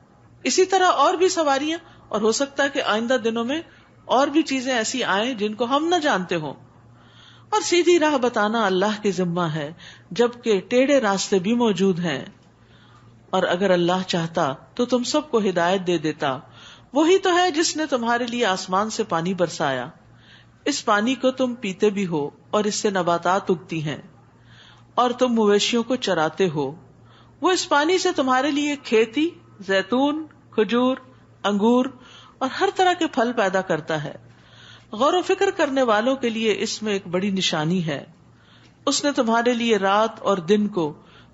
اسی طرح اور بھی سواریاں، اور ہو سکتا ہے کہ آئندہ دنوں میں اور بھی چیزیں ایسی آئیں جن کو ہم نہ جانتے ہوں. اور سیدھی راہ بتانا اللہ کے ذمہ ہے، جبکہ ٹیڑھے راستے بھی موجود ہیں. اور اگر اللہ چاہتا تو تم سب کو ہدایت دے دیتا. وہی تو ہے جس نے تمہارے لیے آسمان سے پانی برسایا، اس پانی کو تم پیتے بھی ہو اور اس سے نباتات اگتی ہیں اور تم مویشیوں کو چراتے ہو. وہ اس پانی سے تمہارے لیے کھیتی، زیتون، کھجور، انگور اور ہر طرح کے پھل پیدا کرتا ہے. غور و فکر کرنے والوں کے لیے اس میں ایک بڑی نشانی ہے. اس نے تمہارے لیے رات اور دن کو،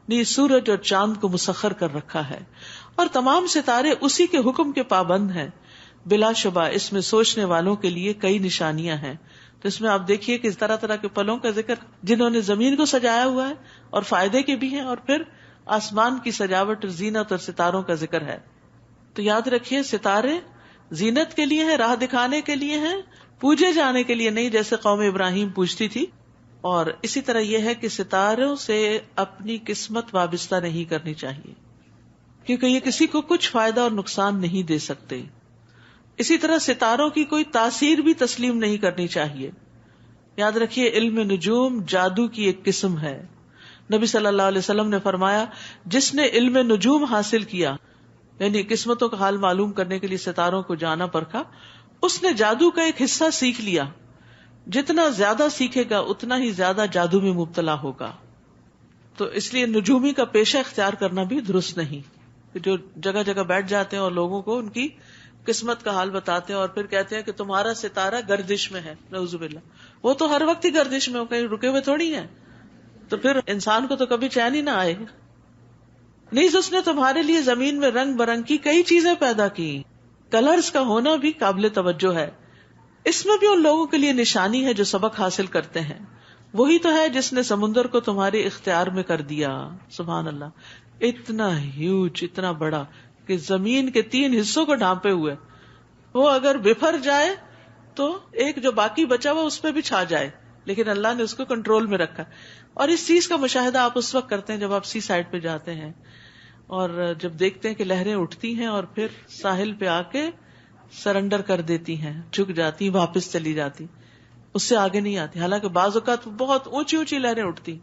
نیز سورج اور چاند کو مسخر کر رکھا ہے، اور تمام ستارے اسی کے حکم کے پابند ہیں. بلا شبہ اس میں سوچنے والوں کے لیے کئی نشانیاں ہیں. تو اس میں آپ دیکھیے کہ طرح طرح کے پھلوں کا ذکر، جنہوں نے زمین کو سجایا ہوا ہے اور فائدے کے بھی ہیں، اور پھر آسمان کی سجاوٹ اور زینت اور ستاروں کا ذکر ہے. تو یاد رکھیے ستارے زینت کے لیے ہیں، راہ دکھانے کے لیے ہیں، پوجے جانے کے لیے نہیں جیسے قوم ابراہیم پوجتی تھی. اور اسی طرح یہ ہے کہ ستاروں سے اپنی قسمت وابستہ نہیں کرنی چاہیے، کیونکہ یہ کسی کو کچھ فائدہ اور نقصان نہیں دے سکتے. اسی طرح ستاروں کی کوئی تاثیر بھی تسلیم نہیں کرنی چاہیے. یاد رکھیے علم نجوم جادو کی ایک قسم ہے. نبی صلی اللہ علیہ وسلم نے فرمایا، جس نے علم نجوم حاصل کیا، یعنی قسمتوں کا حال معلوم کرنے کے لیے ستاروں کو جانا پرکھا، اس نے جادو کا ایک حصہ سیکھ لیا. جتنا زیادہ سیکھے گا اتنا ہی زیادہ جادو میں مبتلا ہوگا. تو اس لیے نجومی کا پیشہ اختیار کرنا بھی درست نہیں، جو جگہ جگہ بیٹھ جاتے ہیں اور لوگوں کو ان کی قسمت کا حال بتاتے ہیں اور پھر کہتے ہیں کہ تمہارا ستارہ گردش میں ہے. نعوذ باللہ، وہ تو ہر وقت ہی گردش میں ہو، کہیں رکے ہوئے تھوڑی ہیں. تو پھر انسان کو تو کبھی چین ہی نہ آئے. نیز اس نے تمہارے لیے زمین میں رنگ برنگ کی کئی چیزیں پیدا کی. کلرز کا ہونا بھی قابل توجہ ہے. اس میں بھی ان لوگوں کے لیے نشانی ہے جو سبق حاصل کرتے ہیں. وہی تو ہے جس نے سمندر کو تمہارے اختیار میں کر دیا. سبحان اللہ، اتنا ہیوج، اتنا بڑا کہ زمین کے 3 حصوں کو ڈھانپے ہوئے. وہ اگر بفر جائے تو ایک جو باقی بچا ہوا اس پہ بھی چھا جائے، لیکن اللہ نے اس کو کنٹرول میں رکھا. اور اس چیز کا مشاہدہ آپ اس وقت کرتے ہیں جب آپ سی سائڈ پہ جاتے ہیں اور جب دیکھتے ہیں کہ لہریں اٹھتی ہیں اور پھر ساحل پہ آ کے سرنڈر کر دیتی ہیں, جھک جاتی, واپس چلی جاتی, اس سے آگے نہیں آتی. حالانکہ بعض اوقات بہت اونچی اونچی لہریں اٹھتی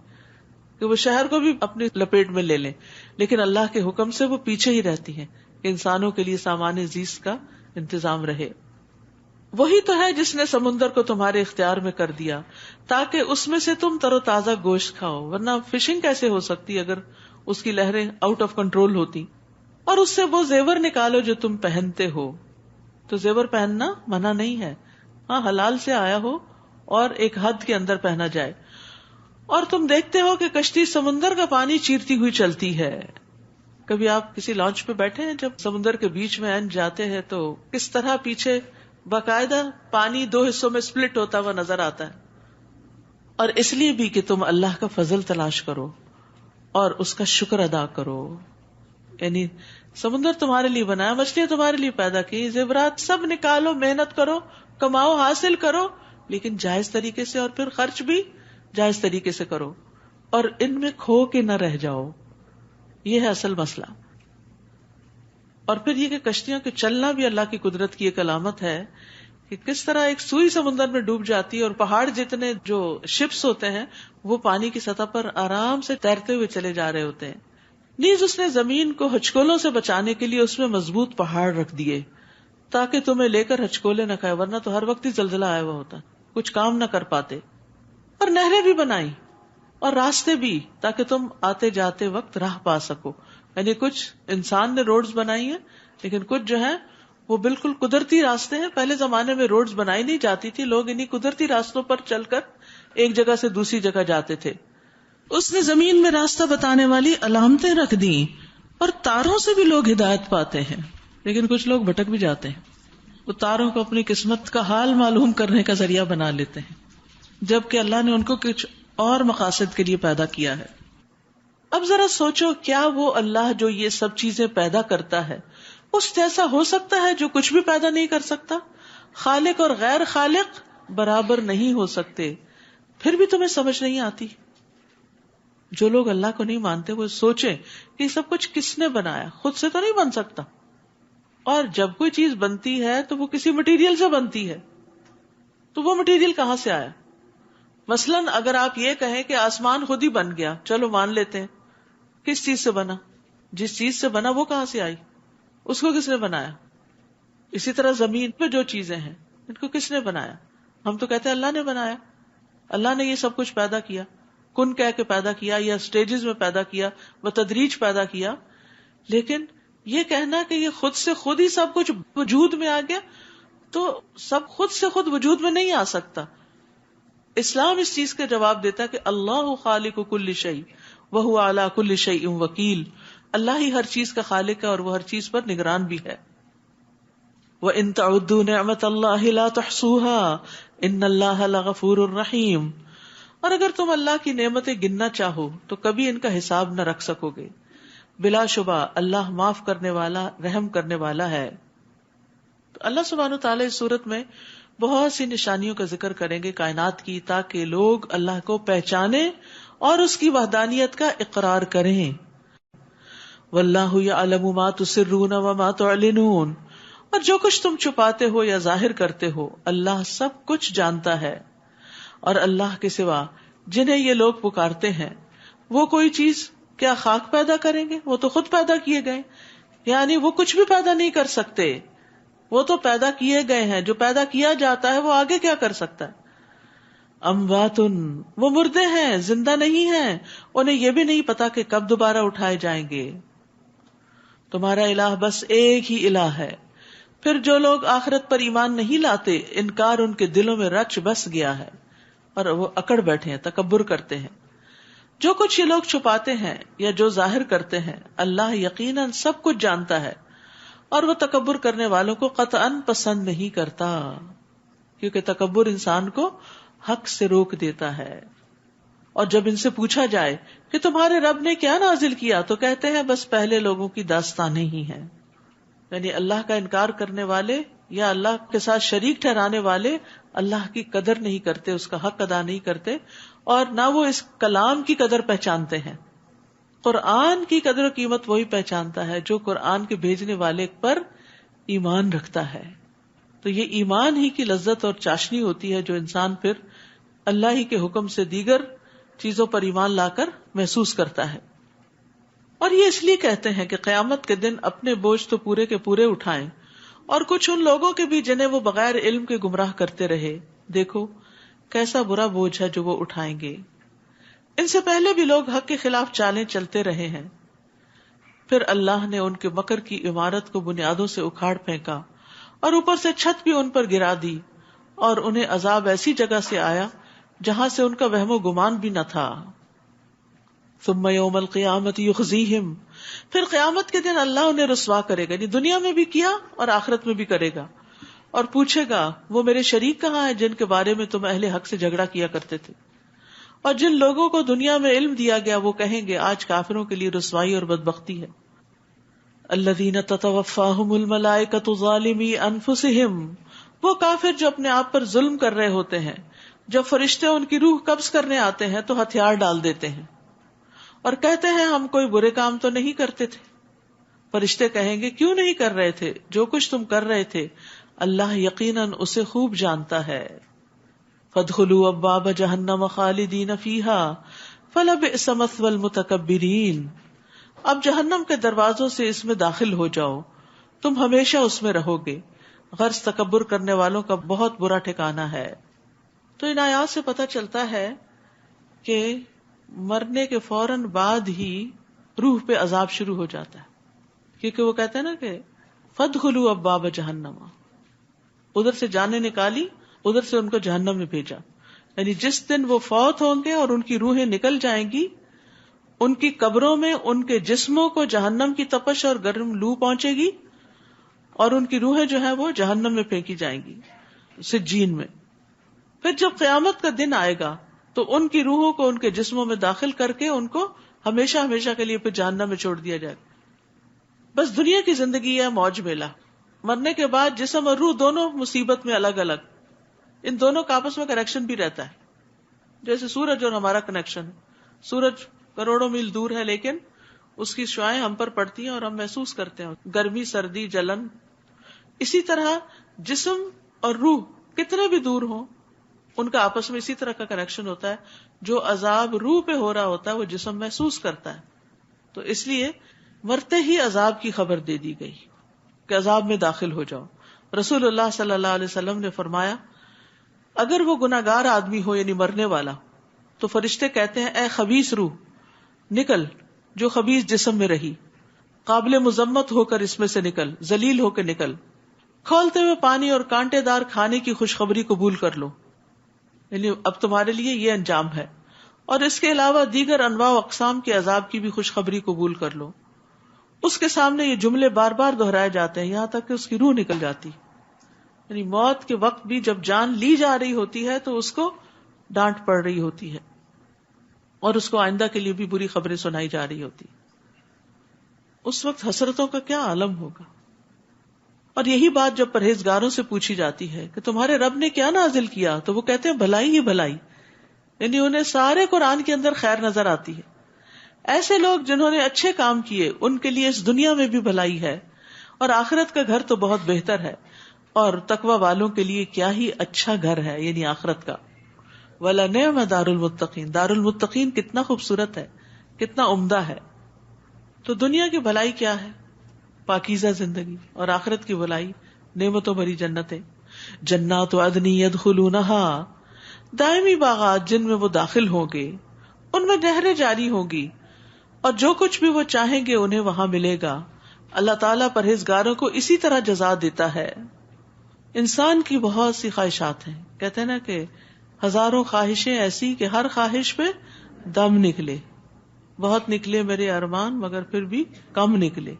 کہ وہ شہر کو بھی اپنی لپیٹ میں لے لیں, لیکن اللہ کے حکم سے وہ پیچھے ہی رہتی ہیں کہ انسانوں کے لیے سامان زیست کا انتظام رہے. وہی تو ہے جس نے سمندر کو تمہارے اختیار میں کر دیا تاکہ اس میں سے تم تر و تازہ گوشت کھاؤ, ورنہ فشنگ کیسے ہو سکتی اگر اس کی لہریں آؤٹ آف کنٹرول ہوتی. اور اس سے وہ زیور نکالو جو تم پہنتے ہو. تو زیور پہننا منع نہیں ہے, ہاں حلال سے آیا ہو اور ایک حد کے اندر پہنا جائے. اور تم دیکھتے ہو کہ کشتی سمندر کا پانی چیرتی ہوئی چلتی ہے. کبھی آپ کسی لانچ پہ بیٹھے ہیں جب سمندر کے بیچ میں جاتے ہیں تو کس طرح پیچھے باقاعدہ پانی 2 حصوں میں سپلٹ ہوتا ہوا نظر آتا ہے. اور اس لیے بھی کہ تم اللہ کا فضل تلاش کرو اور اس کا شکر ادا کرو. یعنی سمندر تمہارے لیے بنایا, مچھلیاں تمہارے لیے پیدا کی, زیورات سب نکالو, محنت کرو, کماؤ, حاصل کرو, لیکن جائز طریقے سے, اور پھر خرچ بھی جائز طریقے سے کرو, اور ان میں کھو کے نہ رہ جاؤ. یہ ہے اصل مسئلہ. اور پھر یہ کہ کشتیوں کے چلنا بھی اللہ کی قدرت کی ایک علامت ہے کہ کس طرح ایک سوئی سمندر میں ڈوب جاتی ہے اور پہاڑ جتنے جو شپس ہوتے ہیں وہ پانی کی سطح پر آرام سے تیرتے ہوئے چلے جا رہے ہوتے ہیں. نیز اس نے زمین کو ہچکولوں سے بچانے کے لیے اس میں مضبوط پہاڑ رکھ دیے تاکہ تمہیں لے کر ہچکولے نہ کھائے, ورنہ تو ہر وقت ہی زلزلہ آیا ہوا ہوتا, کچھ کام نہ کر پاتے. اور نہریں بھی بنائی اور راستے بھی تاکہ تم آتے جاتے وقت راہ پا سکو. یعنی کچھ انسان نے روڈز بنائی ہیں, لیکن کچھ جو ہے وہ بالکل قدرتی راستے ہیں. پہلے زمانے میں روڈز بنائی نہیں جاتی تھی, لوگ انہی قدرتی راستوں پر چل کر ایک جگہ سے دوسری جگہ جاتے تھے. اس نے زمین میں راستہ بتانے والی علامتیں رکھ دی اور تاروں سے بھی لوگ ہدایت پاتے ہیں, لیکن کچھ لوگ بھٹک بھی جاتے ہیں. وہ تاروں کو اپنی قسمت کا حال معلوم کرنے کا ذریعہ بنا لیتے ہیں, جبکہ اللہ نے ان کو کچھ اور مقاصد کے لیے پیدا کیا ہے. اب ذرا سوچو, کیا وہ اللہ جو یہ سب چیزیں پیدا کرتا ہے اس جیسا ہو سکتا ہے جو کچھ بھی پیدا نہیں کر سکتا؟ خالق اور غیر خالق برابر نہیں ہو سکتے. پھر بھی تمہیں سمجھ نہیں آتی. جو لوگ اللہ کو نہیں مانتے وہ سوچیں کہ یہ سب کچھ کس نے بنایا, خود سے تو نہیں بن سکتا. اور جب کوئی چیز بنتی ہے تو وہ کسی مٹیریل سے بنتی ہے, تو وہ مٹیریل کہاں سے آیا؟ مثلاً اگر آپ یہ کہیں کہ آسمان خود ہی بن گیا, چلو مان لیتے ہیں, کس چیز سے بنا؟ جس چیز سے بنا وہ کہاں سے آئی؟ اس کو کس نے بنایا؟ اسی طرح زمین پہ جو چیزیں ہیں ان کو کس نے بنایا؟ ہم تو کہتے ہیں اللہ نے بنایا, اللہ نے یہ سب کچھ پیدا کیا, کن کہہ کے پیدا کیا, یا سٹیجز میں پیدا کیا, بتدریج پیدا کیا. لیکن یہ کہنا کہ یہ خود سے خود ہی سب کچھ وجود میں آ گیا, تو سب خود سے خود وجود میں نہیں آ سکتا. اسلام اس چیز کا جواب دیتا ہے کہ اللہ خالق کل شیء وہو علی کل شیء وکیل. اللہ ہی ہر چیز کا خالق ہے اور وہ ہر چیز پر نگران بھی ہے. وَإِن تَعُدُّوا نِعْمَةَ اللَّهِ لَا تُحْصُوهَا إِنَّ اللَّهَ لَغَفُورٌ رَحِيمٌ. اور اگر تم اللہ کی نعمتیں گننا چاہو تو کبھی ان کا حساب نہ رکھ سکو گے. بلا شبہ اللہ معاف کرنے والا, رحم کرنے والا ہے. تو اللہ سبحانہ وتعالی اس صورت میں بہت سی نشانیوں کا ذکر کریں گے کائنات کی, تاکہ لوگ اللہ کو پہچانیں اور اس کی وحدانیت کا اقرار کریں. واللہ یعلم ما تسرون وما تعلنون. اور جو کچھ تم چھپاتے ہو یا ظاہر کرتے ہو اللہ سب کچھ جانتا ہے. اور اللہ کے سوا جنہیں یہ لوگ پکارتے ہیں وہ کوئی چیز کیا خاک پیدا کریں گے؟ وہ تو خود پیدا کیے گئے, یعنی وہ کچھ بھی پیدا نہیں کر سکتے, وہ تو پیدا کیے گئے ہیں. جو پیدا کیا جاتا ہے وہ آگے کیا کر سکتا ہے؟ امواتن, وہ مردے ہیں, زندہ نہیں ہیں, انہیں یہ بھی نہیں پتا کہ کب دوبارہ اٹھائے جائیں گے. تمہارا الہ بس ایک ہی الہ ہے. پھر جو لوگ آخرت پر ایمان نہیں لاتے, انکار ان کے دلوں میں رچ بس گیا ہے اور وہ اکڑ بیٹھے ہیں, تکبر کرتے ہیں. جو کچھ یہ لوگ چھپاتے ہیں یا جو ظاہر کرتے ہیں اللہ یقیناً سب کچھ جانتا ہے, اور وہ تکبر کرنے والوں کو قطعاً پسند نہیں کرتا, کیونکہ تکبر انسان کو حق سے روک دیتا ہے. اور جب ان سے پوچھا جائے کہ تمہارے رب نے کیا نازل کیا تو کہتے ہیں بس پہلے لوگوں کی داستانیں ہی ہیں. یعنی اللہ کا انکار کرنے والے یا اللہ کے ساتھ شریک ٹھہرانے والے اللہ کی قدر نہیں کرتے، اس کا حق ادا نہیں کرتے، اور نہ وہ اس کلام کی قدر پہچانتے ہیں. قرآن کی قدر و قیمت وہی پہچانتا ہے جو قرآن کے بھیجنے والے پر ایمان رکھتا ہے. تو یہ ایمان ہی کی لذت اور چاشنی ہوتی ہے جو انسان پھر اللہ ہی کے حکم سے دیگر چیزوں پر ایمان لا کر محسوس کرتا ہے. اور یہ اس لیے کہتے ہیں کہ قیامت کے دن اپنے بوجھ تو پورے کے پورے اٹھائیں، اور کچھ ان لوگوں کے بھی جنہیں وہ بغیر علم کے گمراہ کرتے رہے، دیکھو کیسا برا بوجھ ہے جو وہ اٹھائیں گے. ان سے پہلے بھی لوگ حق کے خلاف چالیں چلتے رہے ہیں، پھر اللہ نے ان کے مکر کی عمارت کو بنیادوں سے اکھاڑ پھینکا اور اوپر سے چھت بھی ان پر گرا دی، اور انہیں عذاب ایسی جگہ سے آیا جہاں سے ان کا وہم و گمان بھی نہ تھا. ثم یوم القیامت یخزیہم، پھر قیامت کے دن اللہ انہیں رسوا کرے گا، یعنی دنیا میں بھی کیا اور آخرت میں بھی کرے گا، اور پوچھے گا وہ میرے شریک کہاں ہیں جن کے بارے میں تم اہل حق سے جھگڑا کیا کرتے تھے. اور جن لوگوں کو دنیا میں علم دیا گیا وہ کہیں گے آج کافروں کے لیے رسوائی اور بدبختی ہے. الذین تتوفاہم الملائکۃ ظالمی انفسہم، وہ کافر جو اپنے آپ پر ظلم کر رہے ہوتے ہیں، جب فرشتے ان کی روح قبض کرنے آتے ہیں تو ہتھیار ڈال دیتے ہیں اور کہتے ہیں ہم کوئی برے کام تو نہیں کرتے تھے. فرشتے کہیں گے کیوں نہیں کر رہے تھے، جو کچھ تم کر رہے تھے اللہ یقیناً اسے خوب جانتا ہے. فادخلوا ابواب جہنم خالدین فیہا فلبئس مثوی المتکبرین، اب جہنم کے دروازوں سے اس میں داخل ہو جاؤ، تم ہمیشہ اس میں رہو گے، غرض تکبر کرنے والوں کا بہت برا ٹھکانہ ہے. تو ان آیات سے پتہ چلتا ہے کہ مرنے کے فوراً بعد ہی روح پہ عذاب شروع ہو جاتا ہے، کیونکہ وہ کہتے ہیں نا کہ فادخلوا ابواب جہنم، ادھر سے جانیں نکالی، ادھر سے ان کو جہنم میں بھیجا. یعنی جس دن وہ فوت ہوں گے اور ان کی روحیں نکل جائیں گی، ان کی قبروں میں ان کے جسموں کو جہنم کی تپش اور گرم لو پہنچے گی، اور ان کی روحیں جو ہیں وہ جہنم میں پھینکی جائیں گی سجین میں. پھر جب قیامت کا دن آئے گا تو ان کی روحوں کو ان کے جسموں میں داخل کر کے ان کو ہمیشہ ہمیشہ کے لیے پھر جہنم میں چھوڑ دیا جائے گا. بس دنیا کی زندگی ہے موج میلہ، مرنے کے بعد جسم اور روح دونوں مصیبت میں الگ الگ، ان دونوں کا آپس میں کنیکشن بھی رہتا ہے. جیسے سورج اور ہمارا کنیکشن، سورج کروڑوں میل دور ہے لیکن اس کی شعاعیں ہم پر پڑتی ہیں اور ہم محسوس کرتے ہیں گرمی، سردی، جلن. اسی طرح جسم اور روح کتنے بھی دور ہوں ان کا آپس میں اسی طرح کا کنیکشن ہوتا ہے. جو عذاب روح پہ ہو رہا ہوتا ہے وہ جسم محسوس کرتا ہے. تو اس لیے مرتے ہی عذاب کی خبر دے دی گئی کہ عذاب میں داخل ہو جاؤ. رسول اللہ صلی اللہ علیہ وسلم نے فرمایا اگر وہ گناہگار آدمی ہو یعنی مرنے والا تو فرشتے کہتے ہیں اے خبیث روح نکل جو خبیث جسم میں رہی، قابل مذمت ہو کر اس میں سے نکل، ذلیل ہو کے نکل، کھولتے ہوئے پانی اور کانٹے دار کھانے کی خوشخبری قبول کر لو، یعنی اب تمہارے لیے یہ انجام ہے، اور اس کے علاوہ دیگر انواع و اقسام کے عذاب کی بھی خوشخبری قبول کر لو. اس کے سامنے یہ جملے بار بار دہرائے جاتے ہیں یہاں تک کہ اس کی روح نکل جاتی. یعنی موت کے وقت بھی جب جان لی جا رہی ہوتی ہے تو اس کو ڈانٹ پڑ رہی ہوتی ہے اور اس کو آئندہ کے لیے بھی بری خبریں سنائی جا رہی ہوتی. اس وقت حسرتوں کا کیا عالم ہوگا. اور یہی بات جب پرہیزگاروں سے پوچھی جاتی ہے کہ تمہارے رب نے کیا نازل کیا تو وہ کہتے ہیں بھلائی ہی بھلائی، یعنی انہیں سارے قرآن کے اندر خیر نظر آتی ہے. ایسے لوگ جنہوں نے اچھے کام کیے ان کے لیے اس دنیا میں بھی بھلائی ہے اور آخرت کا گھر تو بہت بہتر ہے، اور تقوی والوں کے لیے کیا ہی اچھا گھر ہے یعنی آخرت کا. وَلَنِعْمَ دَارُ الْمُتَّقِينَ، دار المتقین کتنا خوبصورت ہے، کتنا عمدہ ہے. تو دنیا کی بھلائی کیا ہے؟ پاکیزہ زندگی، اور آخرت کی بھلائی نعمتوں بھری جنتیں. جنات عدن يدخلونها، دائمی باغات جن میں وہ داخل ہوں گے، ان میں نہریں جاری ہوں گی اور جو کچھ بھی وہ چاہیں گے انہیں وہاں ملے گا. اللہ تعالیٰ پرہیزگاروں کو اسی طرح جزا دیتا ہے. انسان کی بہت سی خواہشات ہیں، کہتے ہیں نا کہ ہزاروں خواہشیں ایسی کہ ہر خواہش پہ دم نکلے، بہت نکلے میرے ارمان مگر پھر بھی کم نکلے.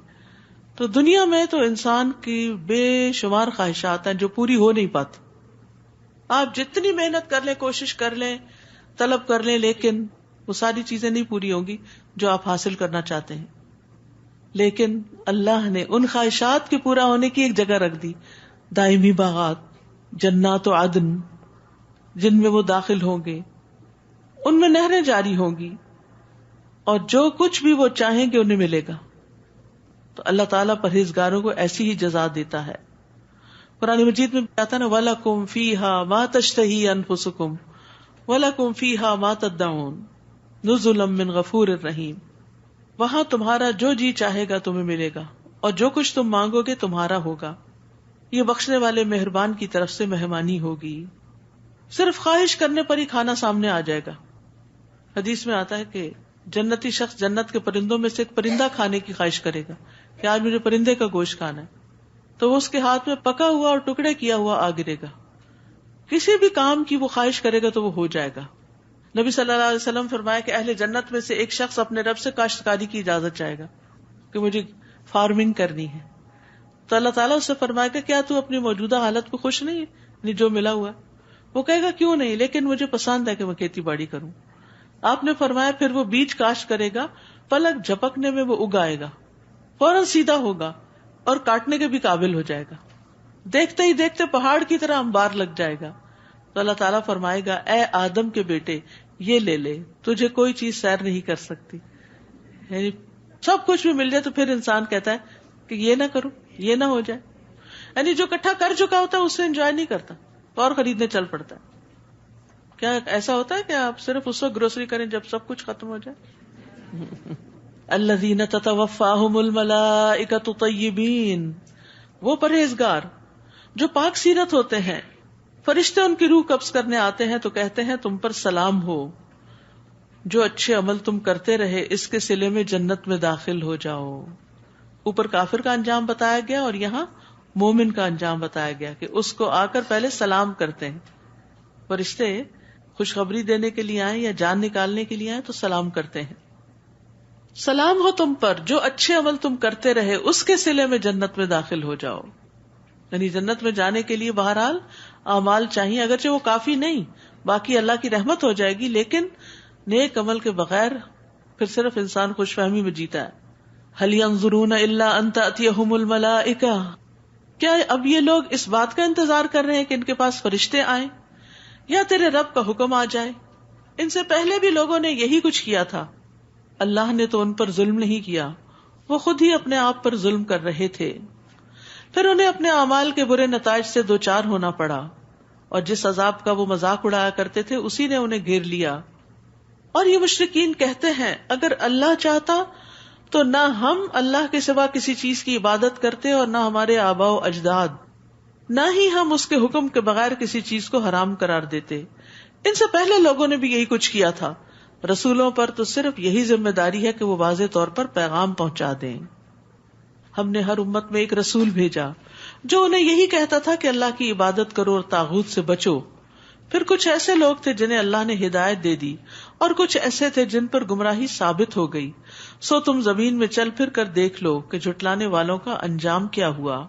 تو دنیا میں تو انسان کی بے شمار خواہشات ہیں جو پوری ہو نہیں پاتی. آپ جتنی محنت کر لیں، کوشش کر لیں، طلب کر لیں، لیکن وہ ساری چیزیں نہیں پوری ہوں گی جو آپ حاصل کرنا چاہتے ہیں. لیکن اللہ نے ان خواہشات کے پورا ہونے کی ایک جگہ رکھ دی، دائمی باغات، جنات و عدن. جن میں وہ داخل ہوں گے، ان میں نہریں جاری ہوں گی، اور جو کچھ بھی وہ چاہیں گے انہیں ملے گا. تو اللہ تعالیٰ پرہیزگاروں کو ایسی ہی جزا دیتا ہے. قرآن مجید میں آتا ہے نا وَلَكُمْ فِيهَا مَا تَشْتَهِي أَنفُسُكُمْ وَلَكُمْ فِيهَا مَا تَدَّعُونَ نُزُلًا مِّن غَفُورٍ رَحِيمٍ. وہاں تمہارا جو جی چاہے گا تمہیں ملے گا، اور جو کچھ تم مانگو گے تمہارا ہوگا. یہ بخشنے والے مہربان کی طرف سے مہمانی ہوگی. صرف خواہش کرنے پر ہی کھانا سامنے آ جائے گا. حدیث میں آتا ہے کہ جنتی شخص جنت کے پرندوں میں سے ایک پرندہ کھانے کی خواہش کرے گا کہ آج مجھے پرندے کا گوشت کھانا ہے، تو وہ اس کے ہاتھ میں پکا ہوا اور ٹکڑے کیا ہوا آ گرے گا. کسی بھی کام کی وہ خواہش کرے گا تو وہ ہو جائے گا. نبی صلی اللہ علیہ وسلم فرمایا کہ اہل جنت میں سے ایک شخص اپنے رب سے کاشتکاری کی اجازت چاہے گا کہ مجھے فارمنگ کرنی ہے. تو اللہ تعالیٰ اس سے فرمائے گا کیا تو اپنی موجودہ حالت کو خوش نہیں ہے جو ملا ہوا ہے؟ وہ کہے گا کیوں نہیں، لیکن مجھے پسند ہے کہ میں کھیتی باڑی کروں. آپ نے فرمایا پھر وہ بیج کاشت کرے گا، پلک جھپکنے میں وہ اگائے گا، فوراً سیدھا ہوگا اور کاٹنے کے بھی قابل ہو جائے گا. دیکھتے ہی دیکھتے پہاڑ کی طرح انبار لگ جائے گا. تو اللہ تعالیٰ فرمائے گا اے آدم کے بیٹے یہ لے لے، تجھے کوئی چیز سیر نہیں کر سکتی. یعنی سب کچھ بھی مل جائے تو پھر انسان کہتا ہے کہ یہ نہ کروں، یہ نہ ہو جائے. یعنی جو اکٹھا کر چکا ہوتا ہے اس سے انجوائے نہیں کرتا، اور خریدنے چل پڑتا ہے. کیا ایسا ہوتا ہے کہ آپ صرف اس وقت گروسری کریں جب سب کچھ ختم ہو جائے؟ الذین تتوفاہم الملائکۃ طیبین، وہ پرہیزگار جو پاک سیرت ہوتے ہیں، فرشتے ان کی روح قبض کرنے آتے ہیں تو کہتے ہیں تم پر سلام ہو، جو اچھے عمل تم کرتے رہے اس کے صلے میں جنت میں داخل ہو جاؤ. اوپر کافر کا انجام بتایا گیا اور یہاں مومن کا انجام بتایا گیا کہ اس کو آ کر پہلے سلام کرتے ہیں. فرشتے خوشخبری دینے کے لیے آئیں یا جان نکالنے کے لیے آئیں تو سلام کرتے ہیں. سلام ہو تم پر جو اچھے عمل تم کرتے رہے اس کے صلے میں جنت میں داخل ہو جاؤ. یعنی جنت میں جانے کے لیے بہرحال اعمال چاہیے، اگرچہ وہ کافی نہیں، باقی اللہ کی رحمت ہو جائے گی، لیکن نیک عمل کے بغیر پھر صرف انسان خوش فہمی میں جیتا ہے. هل ينظرون الا ان تأتيهم الملائکہ، کیا اب یہ لوگ اس بات کا انتظار کر رہے ہیں کہ ان کے پاس فرشتے آئیں یا تیرے رب کا حکم آ جائے؟ ان سے پہلے بھی لوگوں نے یہی کچھ کیا تھا. اللہ نے تو ان پر ظلم نہیں کیا، وہ خود ہی اپنے آپ پر ظلم کر رہے تھے. پھر انہیں اپنے اعمال کے برے نتائج سے دوچار ہونا پڑا، اور جس عذاب کا وہ مذاق اڑایا کرتے تھے اسی نے انہیں گھیر لیا. اور یہ مشرکین کہتے ہیں اگر اللہ چاہتا تو نہ ہم اللہ کے سوا کسی چیز کی عبادت کرتے اور نہ ہمارے آباء و اجداد، نہ ہی ہم اس کے حکم کے بغیر کسی چیز کو حرام قرار دیتے. ان سے پہلے لوگوں نے بھی یہی کچھ کیا تھا. رسولوں پر تو صرف یہی ذمہ داری ہے کہ وہ واضح طور پر پیغام پہنچا دیں. ہم نے ہر امت میں ایک رسول بھیجا جو انہیں یہی کہتا تھا کہ اللہ کی عبادت کرو اور طاغوت سے بچو. پھر کچھ ایسے لوگ تھے جنہیں اللہ نے ہدایت دے دی اور کچھ ایسے تھے جن پر گمراہی ثابت ہو گئی. سو تم زمین میں چل پھر کر دیکھ لو کہ جھٹلانے والوں کا انجام کیا ہوا.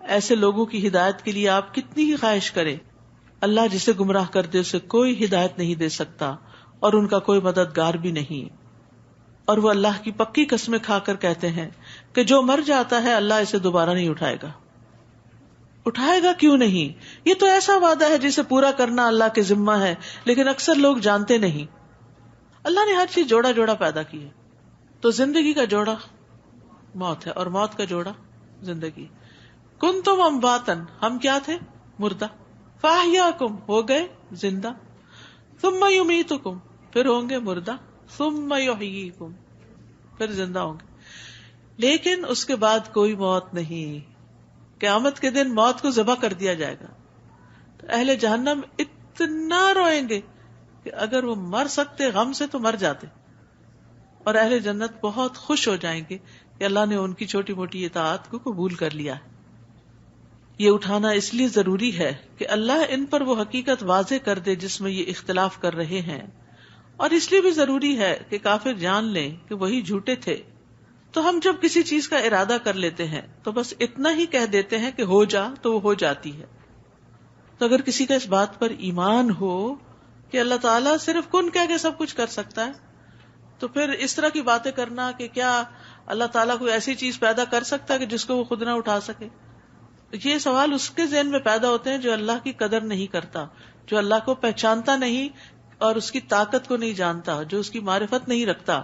ایسے لوگوں کی ہدایت کے لیے آپ کتنی ہی خواہش کریں، اللہ جسے گمراہ کر دے اسے کوئی ہدایت نہیں دے سکتا اور ان کا کوئی مددگار بھی نہیں. اور وہ اللہ کی پکی قسمیں کھا کر کہتے ہیں کہ جو مر جاتا ہے اللہ اسے دوبارہ نہیں اٹھائے گا. اٹھائے گا کیوں نہیں؟ یہ تو ایسا وعدہ ہے جسے پورا کرنا اللہ کے ذمہ ہے، لیکن اکثر لوگ جانتے نہیں. اللہ نے ہر چیز جوڑا جوڑا پیدا کی ہے. تو زندگی کا جوڑا موت ہے اور موت کا جوڑا زندگی. کنتم امواتن، ہم کیا تھے؟ مردہ. فاحیاکم، ہو گئے زندہ. ثم یمیتکم، پھر ہوں گے مردہ. ثم یحییکم، پھر زندہ ہوں گے. لیکن اس کے بعد کوئی موت نہیں. قیامت کے دن موت کو ذبح کر دیا جائے گا. تو اہل جہنم اتنا روئیں گے کہ اگر وہ مر سکتے غم سے تو مر جاتے، اور اہل جنت بہت خوش ہو جائیں گے کہ اللہ نے ان کی چھوٹی موٹی اطاعت کو قبول کر لیا ہے. یہ اٹھانا اس لیے ضروری ہے کہ اللہ ان پر وہ حقیقت واضح کر دے جس میں یہ اختلاف کر رہے ہیں، اور اس لیے بھی ضروری ہے کہ کافر جان لیں کہ وہی جھوٹے تھے. تو ہم جب کسی چیز کا ارادہ کر لیتے ہیں تو بس اتنا ہی کہہ دیتے ہیں کہ ہو جا تو وہ ہو جاتی ہے. تو اگر کسی کا اس بات پر ایمان ہو کہ اللہ تعالیٰ صرف کن کہہ کے سب کچھ کر سکتا ہے، تو پھر اس طرح کی باتیں کرنا کہ کیا اللہ تعالیٰ کوئی ایسی چیز پیدا کر سکتا ہے کہ جس کو وہ خود نہ اٹھا سکے، یہ سوال اس کے ذہن میں پیدا ہوتے ہیں جو اللہ کی قدر نہیں کرتا، جو اللہ کو پہچانتا نہیں اور اس کی طاقت کو نہیں جانتا، جو اس کی معرفت نہیں رکھتا.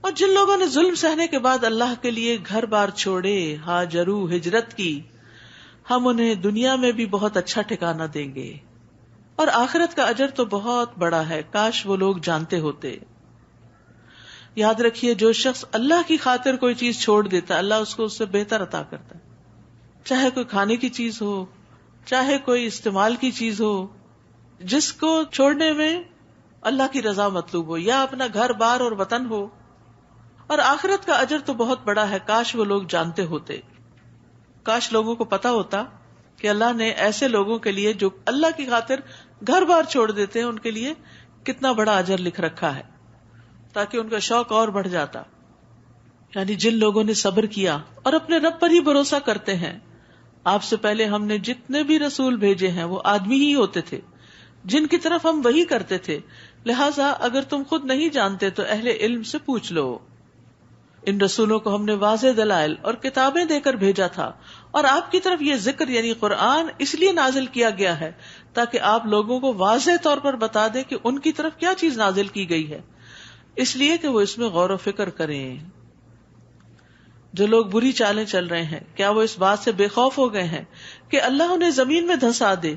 اور جن لوگوں نے ظلم سہنے کے بعد اللہ کے لیے گھر بار چھوڑے، ہاجرو، ہجرت کی، ہم انہیں دنیا میں بھی بہت اچھا ٹھکانہ دیں گے، اور آخرت کا اجر تو بہت بڑا ہے، کاش وہ لوگ جانتے ہوتے. یاد رکھیے، جو شخص اللہ کی خاطر کوئی چیز چھوڑ دیتا ہے، اللہ اس کو اس سے بہتر عطا کرتا ہے. چاہے کوئی کھانے کی چیز ہو، چاہے کوئی استعمال کی چیز ہو، جس کو چھوڑنے میں اللہ کی رضا مطلوب ہو، یا اپنا گھر بار اور وطن ہو. اور آخرت کا اجر تو بہت بڑا ہے، کاش وہ لوگ جانتے ہوتے. کاش لوگوں کو پتا ہوتا کہ اللہ نے ایسے لوگوں کے لیے جو اللہ کی خاطر گھر بار چھوڑ دیتے ہیں، ان کے لیے کتنا بڑا اجر لکھ رکھا ہے، تاکہ ان کا شوق اور بڑھ جاتا. یعنی جن لوگوں نے صبر کیا اور اپنے رب پر ہی بھروسہ کرتے ہیں. آپ سے پہلے ہم نے جتنے بھی رسول بھیجے ہیں وہ آدمی ہی ہوتے تھے جن کی طرف ہم وحی کرتے تھے، لہٰذا اگر تم خود نہیں جانتے تو اہل علم سے پوچھ لو. ان رسولوں کو ہم نے واضح دلائل اور کتابیں دے کر بھیجا تھا، اور آپ کی طرف یہ ذکر یعنی قرآن اس لیے نازل کیا گیا ہے تاکہ آپ لوگوں کو واضح طور پر بتا دیں کہ ان کی طرف کیا چیز نازل کی گئی ہے، اس لیے کہ وہ اس میں غور و فکر کریں. جو لوگ بری چالیں چل رہے ہیں، کیا وہ اس بات سے بے خوف ہو گئے ہیں کہ اللہ انہیں زمین میں دھسا دے،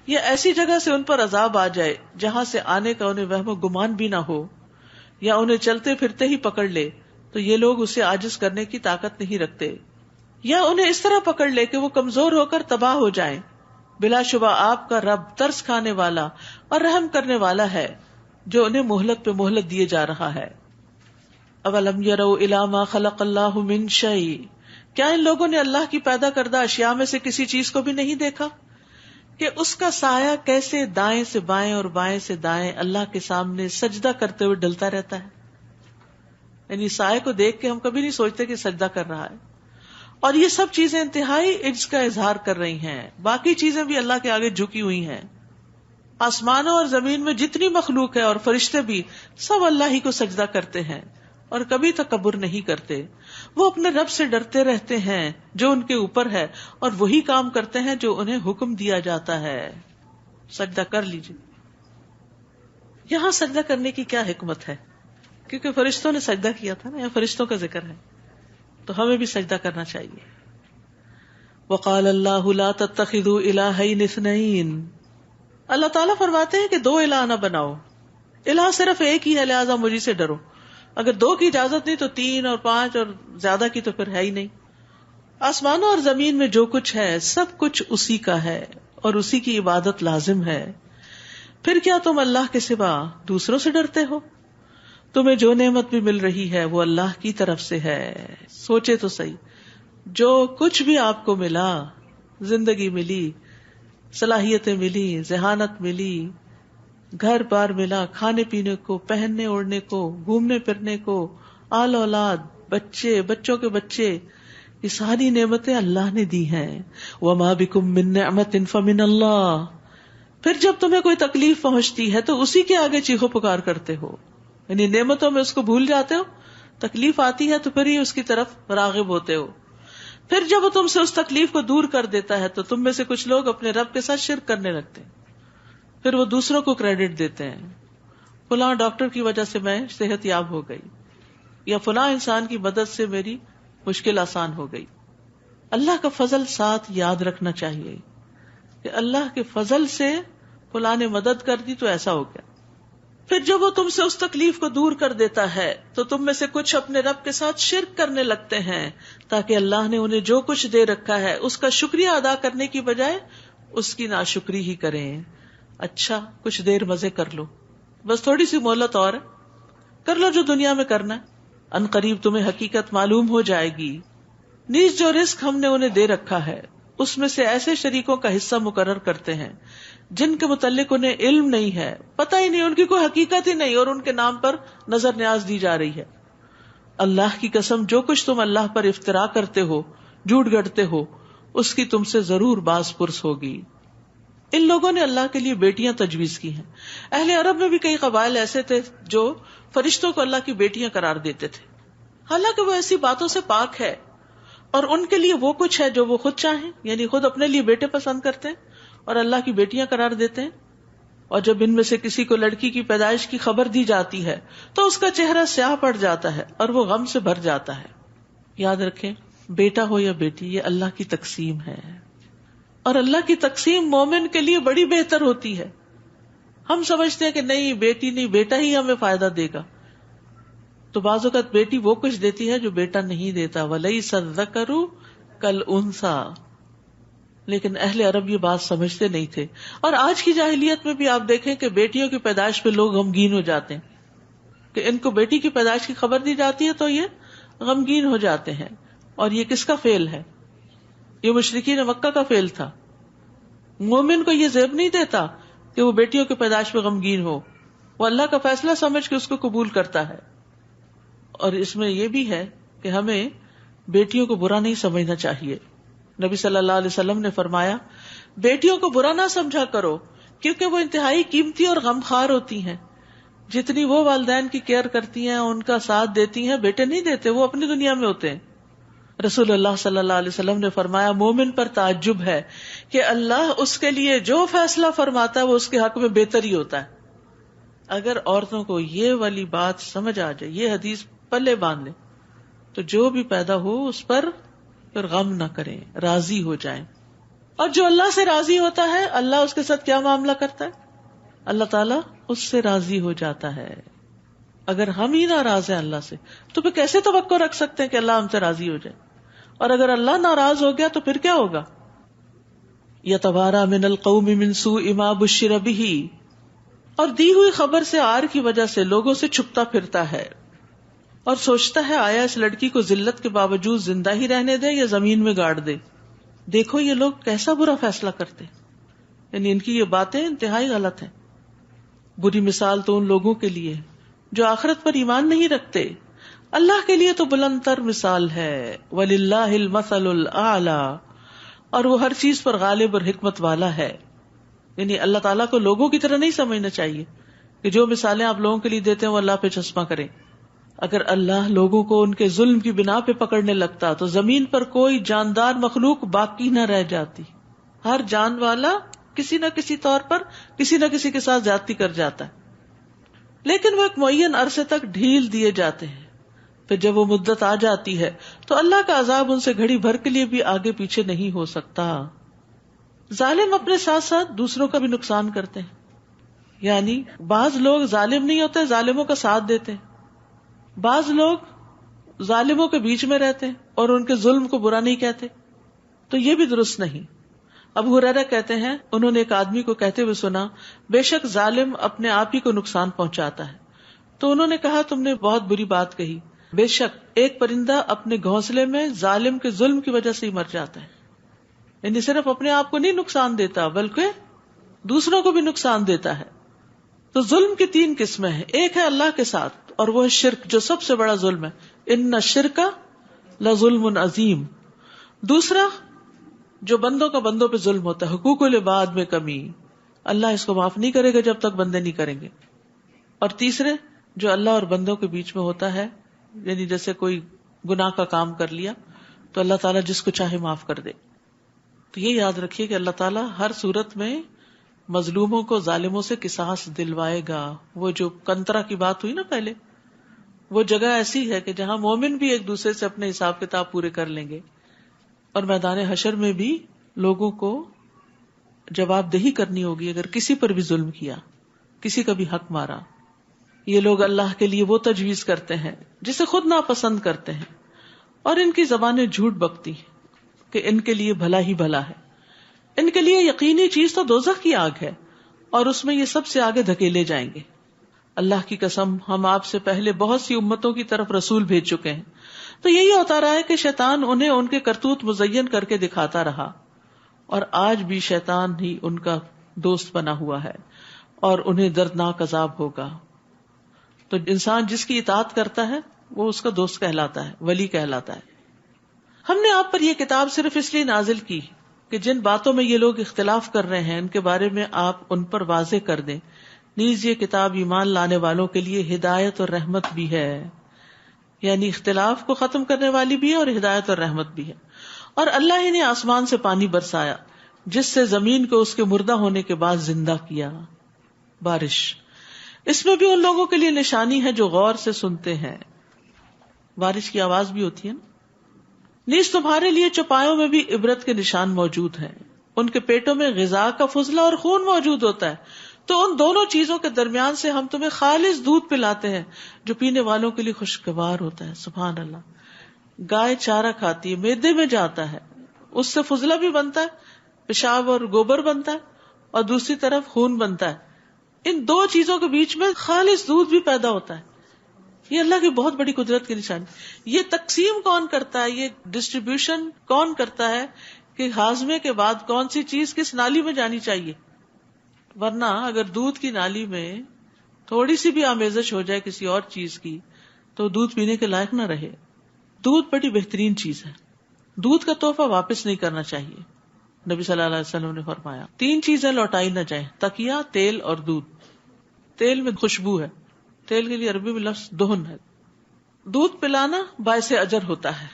یا ایسی جگہ سے ان پر عذاب آ جائے جہاں سے آنے کا انہیں وہم و گمان بھی نہ ہو، یا انہیں چلتے پھرتے ہی پکڑ لے تو یہ لوگ اسے عاجز کرنے کی طاقت نہیں رکھتے، یا انہیں اس طرح پکڑ لے کہ وہ کمزور ہو کر تباہ ہو جائیں. بلا شبہ آپ کا رب ترس کھانے والا اور رحم کرنے والا ہے، جو انہیں مہلت پہ مہلت دیے جا رہا ہے. اولم یروا الی ما خلق اللہ من شیء، کیا ان لوگوں نے اللہ کی پیدا کردہ اشیاء میں سے کسی چیز کو بھی نہیں دیکھا کہ اس کا سایہ کیسے دائیں سے بائیں اور بائیں سے دائیں اللہ کے سامنے سجدہ کرتے ہوئے ڈلتا رہتا ہے. یعنی سائے کو دیکھ کے ہم کبھی نہیں سوچتے کہ سجدہ کر رہا ہے. اور یہ سب چیزیں انتہائی عجز کا اظہار کر رہی ہیں، باقی چیزیں بھی اللہ کے آگے جھکی ہوئی ہیں. آسمانوں اور زمین میں جتنی مخلوق ہے اور فرشتے بھی سب اللہ ہی کو سجدہ کرتے ہیں اور کبھی تکبر نہیں کرتے. وہ اپنے رب سے ڈرتے رہتے ہیں جو ان کے اوپر ہے، اور وہی کام کرتے ہیں جو انہیں حکم دیا جاتا ہے. سجدہ کر لیجیے. یہاں سجدہ کرنے کی کیا حکمت ہے؟ کیونکہ فرشتوں نے سجدہ کیا تھا نا، یا فرشتوں کا ذکر ہے، تو ہمیں بھی سجدہ کرنا چاہیے. وقال اللہ لا تتخذوا الہین اثنین، اللہ تعالیٰ فرماتے ہیں کہ دو الہ نہ بناؤ. الہ صرف ایک ہی ہے، لہذا مجھے سے ڈرو. اگر دو کی اجازت نہیں تو تین اور پانچ اور زیادہ کی تو پھر ہے ہی نہیں. آسمانوں اور زمین میں جو کچھ ہے سب کچھ اسی کا ہے اور اسی کی عبادت لازم ہے. پھر کیا تم اللہ کے سوا دوسروں سے ڈرتے ہو؟ تمہیں جو نعمت بھی مل رہی ہے وہ اللہ کی طرف سے ہے. سوچے تو صحیح، جو کچھ بھی آپ کو ملا، زندگی ملی، صلاحیتیں ملی، ذہانت ملی، گھر بار ملا، کھانے پینے کو، پہننے اوڑھنے کو، گھومنے پھرنے کو، آل اولاد، بچے، بچوں کے بچے، یہ ساری نعمتیں اللہ نے دی ہیں. وما بکم من نعمت فمن اللہ. پھر جب تمہیں کوئی تکلیف پہنچتی ہے تو اسی کے آگے چیخو پکار کرتے ہو، یعنی نعمتوں میں اس کو بھول جاتے ہو، تکلیف آتی ہے تو پھر ہی اس کی طرف راغب ہوتے ہو. پھر جب وہ تم سے اس تکلیف کو دور کر دیتا ہے تو تم میں سے کچھ لوگ اپنے رب کے ساتھ شرک کرنے لگتے ہیں. پھر وہ دوسروں کو کریڈٹ دیتے ہیں، فلاں ڈاکٹر کی وجہ سے میں صحت یاب ہو گئی، یا فلاں انسان کی مدد سے میری مشکل آسان ہو گئی. اللہ کا فضل ساتھ یاد رکھنا چاہیے کہ اللہ کے فضل سے فلاں نے مدد کر دی تو ایسا ہو گیا. پھر جب وہ تم سے اس تکلیف کو دور کر دیتا ہے تو تم میں سے کچھ اپنے رب کے ساتھ شرک کرنے لگتے ہیں تاکہ اللہ نے انہیں جو کچھ دے رکھا ہے اس کا شکریہ ادا کرنے کی بجائے اس کی ناشکری ہی کریں. اچھا کچھ دیر مزے کر لو، بس تھوڑی سی مہلت اور کر لو جو دنیا میں کرنا ہے، ان قریب تمہیں حقیقت معلوم ہو جائے گی. نیز جو رزق ہم نے انہیں دے رکھا ہے اس میں سے ایسے شریکوں کا حصہ مقرر کرتے ہیں جن کے متعلق انہیں علم نہیں ہے، پتہ ہی نہیں، ان کی کوئی حقیقت ہی نہیں، اور ان کے نام پر نظر نیاز دی جا رہی ہے. اللہ کی قسم جو کچھ تم اللہ پر افترا کرتے ہو، جھوٹ گڑتے ہو، اس کی تم سے ضرور باز پرس ہوگی. ان لوگوں نے اللہ کے لیے بیٹیاں تجویز کی ہیں. اہل عرب میں بھی کئی قبائل ایسے تھے جو فرشتوں کو اللہ کی بیٹیاں قرار دیتے تھے، حالانکہ وہ ایسی باتوں سے پاک ہے، اور ان کے لیے وہ کچھ ہے جو وہ خود چاہیں، یعنی خود اپنے لیے بیٹے پسند کرتے ہیں اور اللہ کی بیٹیاں قرار دیتے ہیں. اور جب ان میں سے کسی کو لڑکی کی پیدائش کی خبر دی جاتی ہے تو اس کا چہرہ سیاہ پڑ جاتا ہے اور وہ غم سے بھر جاتا ہے. یاد رکھیں، بیٹا ہو یا بیٹی، یہ اللہ کی تقسیم ہے، اور اللہ کی تقسیم مومن کے لیے بڑی بہتر ہوتی ہے. ہم سمجھتے ہیں کہ نہیں بیٹی نہیں، بیٹا ہی ہمیں فائدہ دے گا، تو بعض اوقات بیٹی وہ کچھ دیتی ہے جو بیٹا نہیں دیتا. وَلَيْسَ الذَّكَرُ كَالْأُنثَىٰ. لیکن اہل عرب یہ بات سمجھتے نہیں تھے، اور آج کی جاہلیت میں بھی آپ دیکھیں کہ بیٹیوں کی پیدائش پہ لوگ غمگین ہو جاتے ہیں کہ ان کو بیٹی کی پیدائش کی خبر دی جاتی ہے تو یہ غمگین ہو جاتے ہیں. اور یہ کس کا فعل ہے؟ یہ مشرکین مکہ کا فعل تھا. مومن کو یہ زیب نہیں دیتا کہ وہ بیٹیوں کی پیدائش پہ غمگین ہو، وہ اللہ کا فیصلہ سمجھ کے اس کو قبول کرتا ہے. اور اس میں یہ بھی ہے کہ ہمیں بیٹیوں کو برا نہیں سمجھنا چاہیے. نبی صلی اللہ علیہ وسلم نے فرمایا بیٹیوں کو برا نہ سمجھا کرو کیونکہ وہ انتہائی قیمتی اور غمخوار ہوتی ہیں. جتنی وہ والدین کی کیئر کرتی ہیں، ان کا ساتھ دیتی ہیں، بیٹے نہیں دیتے، وہ اپنی دنیا میں ہوتے ہیں. رسول اللہ صلی اللہ علیہ وسلم نے فرمایا مومن پر تعجب ہے کہ اللہ اس کے لیے جو فیصلہ فرماتا ہے وہ اس کے حق میں بہتر ہی ہوتا ہے. اگر عورتوں کو یہ والی بات سمجھ آ جائے، یہ حدیث پلے باندھ لیں، تو جو بھی پیدا ہو اس پر پھر غم نہ کریں، راضی ہو جائیں. اور جو اللہ سے راضی ہوتا ہے، اللہ اس کے ساتھ کیا معاملہ کرتا ہے؟ اللہ تعالیٰ اس سے راضی ہو جاتا ہے. اگر ہم ہی ناراض ہیں اللہ سے تو پھر کیسے توقع رکھ سکتے ہیں کہ اللہ ہم سے راضی ہو جائے؟ اور اگر اللہ ناراض ہو گیا تو پھر کیا ہوگا؟ یتوارا من القوم من سوء ما بشر به، اور دی ہوئی خبر سے عار کی وجہ سے لوگوں سے چھپتا پھرتا ہے اور سوچتا ہے آیا اس لڑکی کو ذلت کے باوجود زندہ ہی رہنے دے یا زمین میں گاڑ دے. دیکھو یہ لوگ کیسا برا فیصلہ کرتے، یعنی ان کی یہ باتیں انتہائی غلط ہیں. بری مثال تو ان لوگوں کے لیے جو آخرت پر ایمان نہیں رکھتے. اللہ کے لیے تو بلند تر مثال ہے. وَلِلَّهِ الْمَثَلُ الْأَعْلَى، اور وہ ہر چیز پر غالب اور حکمت والا ہے. یعنی اللہ تعالیٰ کو لوگوں کی طرح نہیں سمجھنا چاہیے کہ جو مثالیں آپ لوگوں کے لیے دیتے ہیں وہ اللہ پہ چشمہ کریں. اگر اللہ لوگوں کو ان کے ظلم کی بنا پہ پکڑنے لگتا تو زمین پر کوئی جاندار مخلوق باقی نہ رہ جاتی. ہر جان والا کسی نہ کسی طور پر کسی نہ کسی کے ساتھ زیادتی کر جاتا ہے. لیکن وہ ایک معین عرصے تک ڈھیل دیے جاتے ہیں، پھر جب وہ مدت آ جاتی ہے تو اللہ کا عذاب ان سے گھڑی بھر کے لیے بھی آگے پیچھے نہیں ہو سکتا. ظالم اپنے ساتھ ساتھ دوسروں کا بھی نقصان کرتے ہیں. یعنی بعض لوگ ظالم نہیں ہوتے، ظالموں کا ساتھ دیتے ہیں. بعض لوگ ظالموں کے بیچ میں رہتے ہیں اور ان کے ظلم کو برا نہیں کہتے، تو یہ بھی درست نہیں. ابو ہریرہ کہتے ہیں انہوں نے ایک آدمی کو کہتے ہوئے سنا بے شک ظالم اپنے آپ ہی کو نقصان پہنچاتا ہے. تو انہوں نے کہا تم نے بہت بری بات کہی. بے شک ایک پرندہ اپنے گھونسلے میں ظالم کے ظلم کی وجہ سے ہی مر جاتا ہے. یعنی صرف اپنے آپ کو نہیں نقصان دیتا بلکہ دوسروں کو بھی نقصان دیتا ہے. تو ظلم کی 3 قسمیں ہیں. ایک ہے اللہ کے ساتھ اور وہ ہے شرک جو سب سے بڑا ظلم ہے. ان الشرک لظلم عظیم. دوسرا جو بندوں کا بندوں پہ ظلم ہوتا ہے، حقوق العباد میں کمی، اللہ اس کو معاف نہیں کرے گا جب تک بندے نہیں کریں گے. اور تیسرے جو اللہ اور بندوں کے بیچ میں ہوتا ہے، یعنی جیسے کوئی گناہ کا کام کر لیا تو اللہ تعالیٰ جس کو چاہے معاف کر دے. تو یہ یاد رکھیے کہ اللہ تعالیٰ ہر صورت میں مظلوموں کو ظالموں سے قصاص دلوائے گا. وہ جو کنترا کی بات ہوئی نا پہلے، وہ جگہ ایسی ہے کہ جہاں مومن بھی ایک دوسرے سے اپنے حساب کتاب پورے کر لیں گے، اور میدان حشر میں بھی لوگوں کو جواب دہی کرنی ہوگی اگر کسی پر بھی ظلم کیا، کسی کا بھی حق مارا. یہ لوگ اللہ کے لیے وہ تجویز کرتے ہیں جسے خود ناپسند کرتے ہیں، اور ان کی زبانیں جھوٹ بکتی ہیں کہ ان کے لیے بھلا ہی بھلا ہے. ان کے لیے یقینی چیز تو دوزخ کی آگ ہے اور اس میں یہ سب سے آگے دھکیلے جائیں گے. اللہ کی قسم ہم آپ سے پہلے بہت سی امتوں کی طرف رسول بھیج چکے ہیں. تو یہی ہوتا رہا ہے کہ شیطان انہیں ان کے کرتوت مزین کر کے دکھاتا رہا، اور آج بھی شیطان ہی ان کا دوست بنا ہوا ہے اور انہیں دردناک عذاب ہوگا. تو انسان جس کی اطاعت کرتا ہے وہ اس کا دوست کہلاتا ہے، ولی کہلاتا ہے. ہم نے آپ پر یہ کتاب صرف اس لیے نازل کی کہ جن باتوں میں یہ لوگ اختلاف کر رہے ہیں ان کے بارے میں آپ ان پر واضح کر دیں. نیز یہ کتاب ایمان لانے والوں کے لیے ہدایت اور رحمت بھی ہے، یعنی اختلاف کو ختم کرنے والی بھی ہے اور ہدایت اور رحمت بھی ہے. اور اللہ ہی نے آسمان سے پانی برسایا جس سے زمین کو اس کے مردہ ہونے کے بعد زندہ کیا. بارش، اس میں بھی ان لوگوں کے لیے نشانی ہے جو غور سے سنتے ہیں. بارش کی آواز بھی ہوتی ہے نا. نیز تمہارے لیے چوپایوں میں بھی عبرت کے نشان موجود ہیں. ان کے پیٹوں میں غذا کا فضلہ اور خون موجود ہوتا ہے، تو ان دونوں چیزوں کے درمیان سے ہم تمہیں خالص دودھ پلاتے ہیں جو پینے والوں کے لیے خوشگوار ہوتا ہے. سبحان اللہ. گائے چارہ کھاتی ہے، معدے میں جاتا ہے، اس سے فضلہ بھی بنتا ہے، پیشاب اور گوبر بنتا ہے، اور دوسری طرف خون بنتا ہے. ان دو چیزوں کے بیچ میں خالص دودھ بھی پیدا ہوتا ہے. یہ اللہ کی بہت بڑی قدرت کی نشانی. یہ تقسیم کون کرتا ہے، یہ ڈسٹریبیوشن کون کرتا ہے کہ ہاضمے کے بعد کون سی چیز کس نالی میں جانی چاہیے. ورنہ اگر دودھ کی نالی میں تھوڑی سی بھی آمیزش ہو جائے کسی اور چیز کی تو دودھ پینے کے لائق نہ رہے. دودھ بڑی بہترین چیز ہے. دودھ کا تحفہ واپس نہیں کرنا چاہیے. نبی صلی اللہ علیہ وسلم نے فرمایا 3 چیزیں لوٹائی نہ جائیں: تکیہ، تیل اور دودھ. تیل میں خوشبو ہے، تیل کے لیے عربی میں لفظ دہن ہے. دودھ پلانا باعث اجر ہوتا ہے.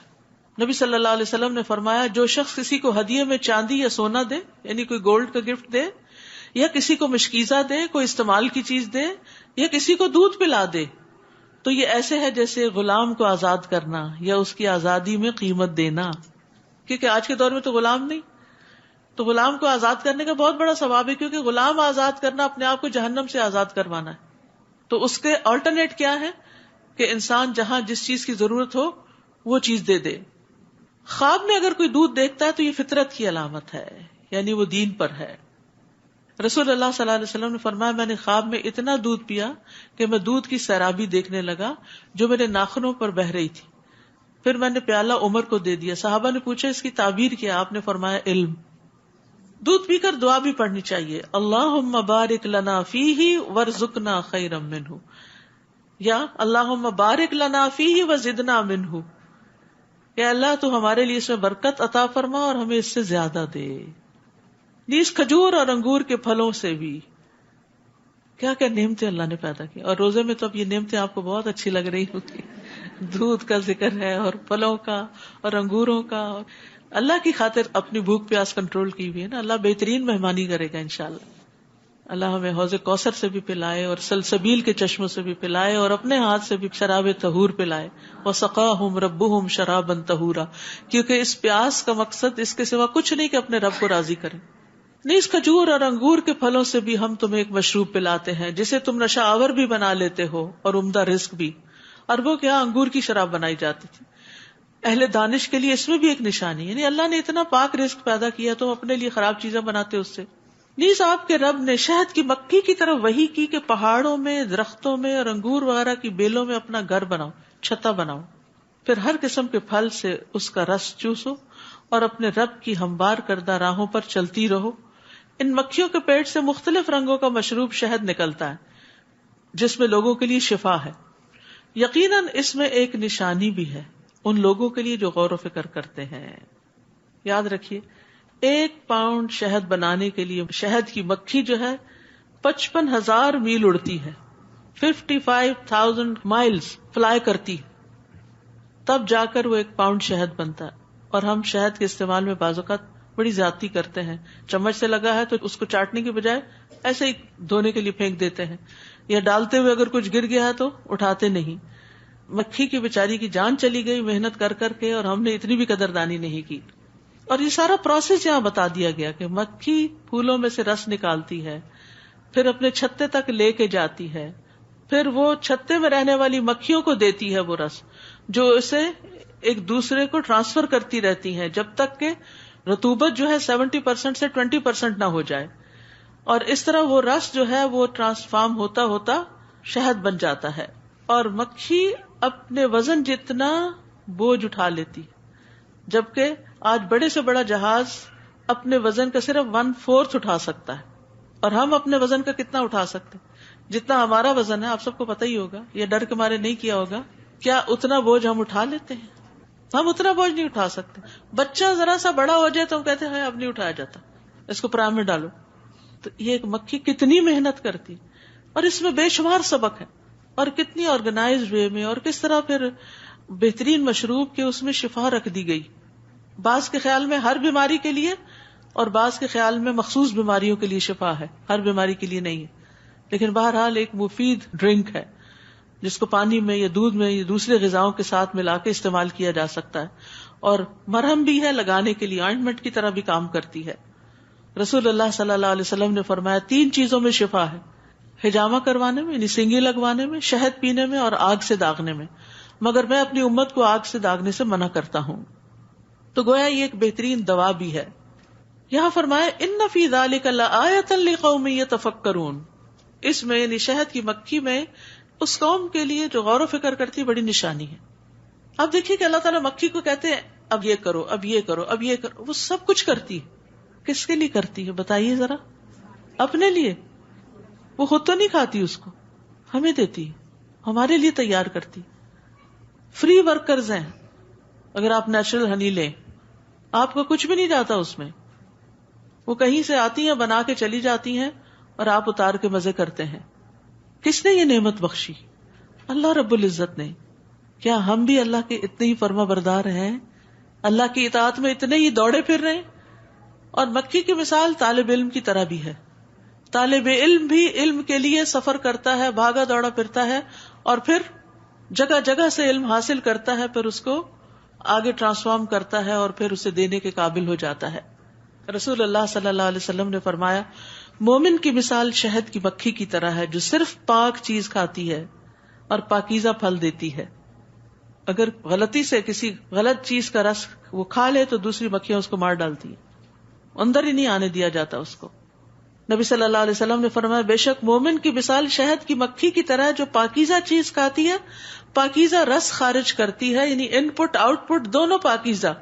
نبی صلی اللہ علیہ وسلم نے فرمایا جو شخص کسی کو ہدیے میں چاندی یا سونا دے، یعنی کوئی گولڈ کا گفٹ دے، یا کسی کو مشکیزہ دے، کوئی استعمال کی چیز دے، یا کسی کو دودھ پلا دے، تو یہ ایسے ہے جیسے غلام کو آزاد کرنا یا اس کی آزادی میں قیمت دینا. کیونکہ آج کے دور میں تو غلام نہیں، تو غلام کو آزاد کرنے کا بہت بڑا ثواب ہے، کیونکہ غلام آزاد کرنا اپنے آپ کو جہنم سے آزاد کروانا ہے. تو اس کے آلٹرنیٹ کیا ہے کہ انسان جہاں جس چیز کی ضرورت ہو وہ چیز دے دے. خواب میں اگر کوئی دودھ دیکھتا ہے تو یہ فطرت کی علامت ہے، یعنی وہ دین پر ہے. رسول اللہ صلی اللہ علیہ وسلم نے فرمایا میں نے خواب میں اتنا دودھ پیا کہ میں دودھ کی سیرابی دیکھنے لگا جو میرے ناخنوں پر بہہ رہی تھی. پھر میں نے پیالہ عمر کو دے دیا. صحابہ نے پوچھا اس کی تعبیر کیا؟ آپ نے فرمایا علم. دودھ پی کر دعا بھی پڑھنی چاہیے. اللہم بارک لنا فیہ وارزقنا خیرا منہ، یا اللہم بارک لنا فیہ وزدنا منہ، کہ اللہ تو ہمارے لیے اس میں برکت عطا فرما اور ہمیں اس سے زیادہ دے. نیز کھجور اور انگور کے پھلوں سے بھی کیا کیا نعمتیں اللہ نے پیدا کی. اور روزے میں تو اب یہ نعمتیں آپ کو بہت اچھی لگ رہی ہوگی. دودھ کا ذکر ہے اور پھلوں کا اور انگوروں کا. اللہ کی خاطر اپنی بھوک پیاس کنٹرول کی ہوئی ہے نا. اللہ بہترین مہمانی کرے گا انشاءاللہ. اللہ ہمیں حوض کوثر سے بھی پلائے اور سلسبیل کے چشموں سے بھی پلائے اور اپنے ہاتھ سے بھی شراب طہور پلائے. وسقاہم ربہم شرابا طہورا، کیونکہ اس پیاس کا مقصد اس کے سوا کچھ نہیں کہ اپنے رب کو راضی کریں. نیز کھجور اور انگور کے پھلوں سے بھی ہم تمہیں ایک مشروب پلاتے ہیں جسے تم نشہ آور بھی بنا لیتے ہو اور عمدہ رزق بھی. عربوں کے یہاں انگور کی شراب بنائی جاتی تھی. اہل دانش کے لیے اس میں بھی ایک نشانی، یعنی اللہ نے اتنا پاک رزق پیدا کیا تو اپنے لیے خراب چیزیں بناتے اس سے. نیز آپ کے رب نے شہد کی مکھی کی طرف وحی کی کہ پہاڑوں میں، درختوں میں اور انگور وغیرہ کی بیلوں میں اپنا گھر بناؤ، چھتا بناؤ. پھر ہر قسم کے پھل سے اس کا رس چوسو اور اپنے رب کی ہموار کردہ راہوں پر چلتی رہو. ان مکھیوں کے پیٹ سے مختلف رنگوں کا مشروب شہد نکلتا ہے جس میں لوگوں کے لیے شفا ہے. یقیناً اس میں ایک نشانی بھی ہے ان لوگوں کے لیے جو غور و فکر کرتے ہیں. یاد رکھیے 1 پاؤنڈ شہد بنانے کے لیے شہد کی مکھی جو ہے 55,000 میل اڑتی ہے، 55,000 مائلز فلائی کرتی، تب جا کر وہ 1 پاؤنڈ شہد بنتا ہے. اور ہم شہد کے استعمال میں بعض اوقات بڑی زیادتی کرتے ہیں. چمچ سے لگا ہے تو اس کو چاٹنے کی بجائے ایسے ہی دھونے کے لیے پھینک دیتے ہیں، یا ڈالتے ہوئے اگر کچھ گر گیا ہے تو اٹھاتے نہیں. مکھی کی بیچاری کی جان چلی گئی محنت کر کر کے، اور ہم نے اتنی بھی قدردانی نہیں کی. اور یہ سارا پروسیس یہاں بتا دیا گیا کہ مکھی پھولوں میں سے رس نکالتی ہے، پھر اپنے چھتے تک لے کے جاتی ہے، پھر وہ چھتے میں رہنے والی مکھیوں کو دیتی ہے وہ رس، جو اسے ایک دوسرے کو ٹرانسفر کرتی رہتی ہیں جب تک کہ رطوبت جو ہے 70% سے 20% نہ ہو جائے. اور اس طرح وہ رس جو ہے وہ ٹرانسفارم ہوتا ہوتا شہد بن جاتا ہے. اور مکھی اپنے وزن جتنا بوجھ اٹھا لیتی، جبکہ آج بڑے سے بڑا جہاز اپنے وزن کا صرف 1/4 اٹھا سکتا ہے. اور ہم اپنے وزن کا کتنا اٹھا سکتے؟ جتنا ہمارا وزن ہے آپ سب کو پتہ ہی ہوگا، یہ ڈر کے مارے نہیں کیا ہوگا. کیا اتنا بوجھ ہم اٹھا لیتے ہیں؟ ہم اتنا بوجھ نہیں اٹھا سکتے. بچہ ذرا سا بڑا ہو جائے تو ہم کہتے ہیں اب نہیں اٹھایا جاتا، اس کو پرام میں ڈالو. تو یہ ایک مکھی کتنی محنت کرتی، اور اس میں بے شمار سبق ہے، اور کتنی آرگنائزڈ وے میں، اور کس طرح پھر بہترین مشروب کے اس میں شفا رکھ دی گئی. بعض کے خیال میں ہر بیماری کے لیے، اور بعض کے خیال میں مخصوص بیماریوں کے لیے شفا ہے، ہر بیماری کے لیے نہیں ہے. لیکن بہرحال ایک مفید ڈرنک ہے جس کو پانی میں یا دودھ میں یا دوسرے غذاؤں کے ساتھ ملا کے استعمال کیا جا سکتا ہے، اور مرہم بھی ہے لگانے کے لیے، آئنٹمنٹ کی طرح بھی کام کرتی ہے. رسول اللہ صلی اللہ علیہ وسلم نے فرمایا 3 چیزوں میں شفا ہے، حجامہ کروانے میں یعنی سنگی لگوانے میں، شہد پینے میں، اور آگ سے داغنے میں، مگر میں اپنی امت کو آگ سے داغنے سے منع کرتا ہوں. تو گویا یہ ایک بہترین دوا بھی ہے. یہاں فرمایا ان فی ذلک لآیۃ لقوم یتفکرون، اس میں یعنی شہد کی مکھی میں اس قوم کے لیے جو غور و فکر کرتی بڑی نشانی ہے. اب دیکھیے کہ اللہ تعالیٰ مکھی کو کہتے ہیں اب یہ کرو، اب یہ کرو، اب یہ کرو، وہ سب کچھ کرتی ہے. کس کے لیے کرتی ہے بتائیے ذرا؟ اپنے لیے. وہ خود تو نہیں کھاتی، اس کو ہمیں دیتی ہے، ہمارے لیے تیار کرتی. فری ورکرز ہیں. اگر آپ نیچرل ہنی لیں، آپ کو کچھ بھی نہیں جاتا اس میں، وہ کہیں سے آتی ہیں بنا کے چلی جاتی ہیں اور آپ اتار کے مزے کرتے ہیں. کس نے یہ نعمت بخشی؟ اللہ رب العزت نے. کیا ہم بھی اللہ کے اتنے ہی فرما بردار ہیں؟ اللہ کی اطاعت میں اتنے ہی دوڑے پھر رہے ہیں؟ اور مکھی کی مثال طالب علم کی طرح بھی ہے. طالب علم بھی علم کے لیے سفر کرتا ہے، بھاگا دوڑا پھرتا ہے، اور پھر جگہ جگہ سے علم حاصل کرتا ہے، پھر اس کو آگے ٹرانسفارم کرتا ہے اور پھر اسے دینے کے قابل ہو جاتا ہے. رسول اللہ صلی اللہ علیہ وسلم نے فرمایا مومن کی مثال شہد کی مکھی کی طرح ہے جو صرف پاک چیز کھاتی ہے اور پاکیزہ پھل دیتی ہے. اگر غلطی سے کسی غلط چیز کا رس وہ کھا لے تو دوسری مکھیاں اس کو مار ڈالتی ہیں، اندر ہی نہیں آنے دیا جاتا اس کو. نبی صلی اللہ علیہ وسلم نے فرمایا بے شک مومن کی مثال شہد کی مکھی کی طرح جو پاکیزہ چیز کھاتی ہے، پاکیزہ رس خارج کرتی ہے، یعنی ان پٹ آؤٹ پٹ دونوں پاکیزہ،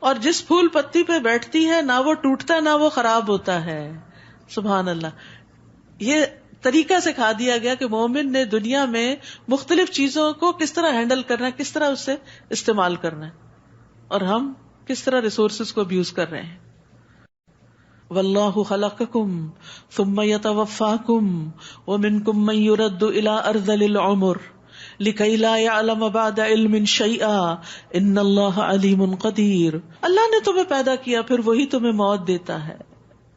اور جس پھول پتی پہ بیٹھتی ہے نہ وہ ٹوٹتا نہ وہ خراب ہوتا ہے. سبحان اللہ. یہ طریقہ سکھا دیا گیا کہ مومن نے دنیا میں مختلف چیزوں کو کس طرح ہینڈل کرنا ہے، کس طرح اس سے استعمال کرنا ہے، اور ہم کس طرح ریسورسز کو ابیوز کر رہے ہیں. واللہ خلقکم ثم یتوفاکم ومنکم من یرد الی ارذل العمر لکی لا یعلم بعد علم شیئا ان اللہ علیم قدیر. اللہ نے تمہیں پیدا کیا پھر وہی تمہیں موت دیتا ہے.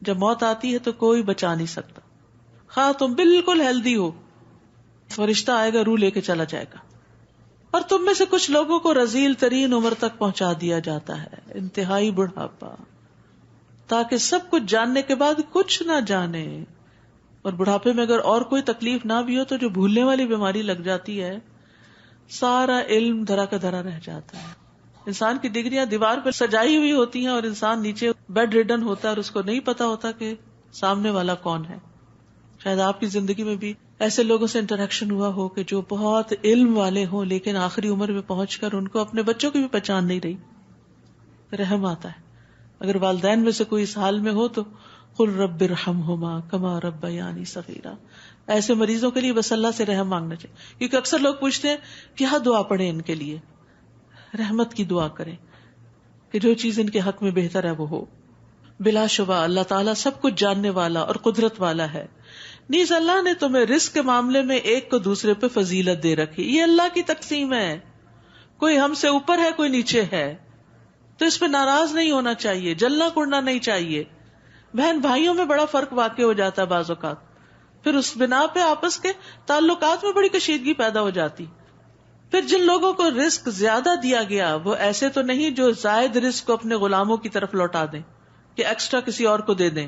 جب موت آتی ہے تو کوئی بچا نہیں سکتا، خواہ تم بالکل ہیلدی ہو، فرشتہ آئے گا روح لے کے چلا جائے گا. اور تم میں سے کچھ لوگوں کو رذیل ترین عمر تک پہنچا دیا جاتا ہے، انتہائی بڑھاپا، تاکہ سب کچھ جاننے کے بعد کچھ نہ جانے. اور بڑھاپے میں اگر اور کوئی تکلیف نہ بھی ہو تو جو بھولنے والی بیماری لگ جاتی ہے، سارا علم دھرا کا دھرا رہ جاتا ہے. انسان کی ڈگریاں دیوار پر سجائی ہوئی ہوتی ہیں اور انسان نیچے بیڈ ریڈن ہوتا ہے اور اس کو نہیں پتا ہوتا کہ سامنے والا کون ہے. شاید آپ کی زندگی میں بھی ایسے لوگوں سے انٹریکشن ہوا ہو کہ جو بہت علم والے ہوں لیکن آخری عمر میں پہنچ کر ان کو اپنے بچوں کی بھی پہچان نہیں رہی. رحم آتا ہے. اگر والدین میں سے کوئی اس حال میں ہو تو قل رب ارحمہما کما ربیانی صغیرا. ایسے مریضوں کے لیے بس اللہ سے رحم مانگنا چاہیے، کیونکہ اکثر لوگ پوچھتے ہیں کیا دعا پڑھیں ان کے لیے. رحمت کی دعا کریں کہ جو چیز ان کے حق میں بہتر ہے وہ ہو. بلا شبہ اللہ تعالیٰ سب کچھ جاننے والا اور قدرت والا ہے. نیز اللہ نے تمہیں رزق کے معاملے میں ایک کو دوسرے پہ فضیلت دے رکھی. یہ اللہ کی تقسیم ہے، کوئی ہم سے اوپر ہے کوئی نیچے ہے، تو اس پہ ناراض نہیں ہونا چاہیے، جلنا کڑنا نہیں چاہیے. بہن بھائیوں میں بڑا فرق واقع ہو جاتا ہے بعض اوقات، پھر اس بنا پہ آپس کے تعلقات میں بڑی کشیدگی پیدا ہو جاتی. پھر جن لوگوں کو رزق زیادہ دیا گیا وہ ایسے تو نہیں جو زائد رزق کو اپنے غلاموں کی طرف لوٹا دیں کہ ایکسٹرا کسی اور کو دے دیں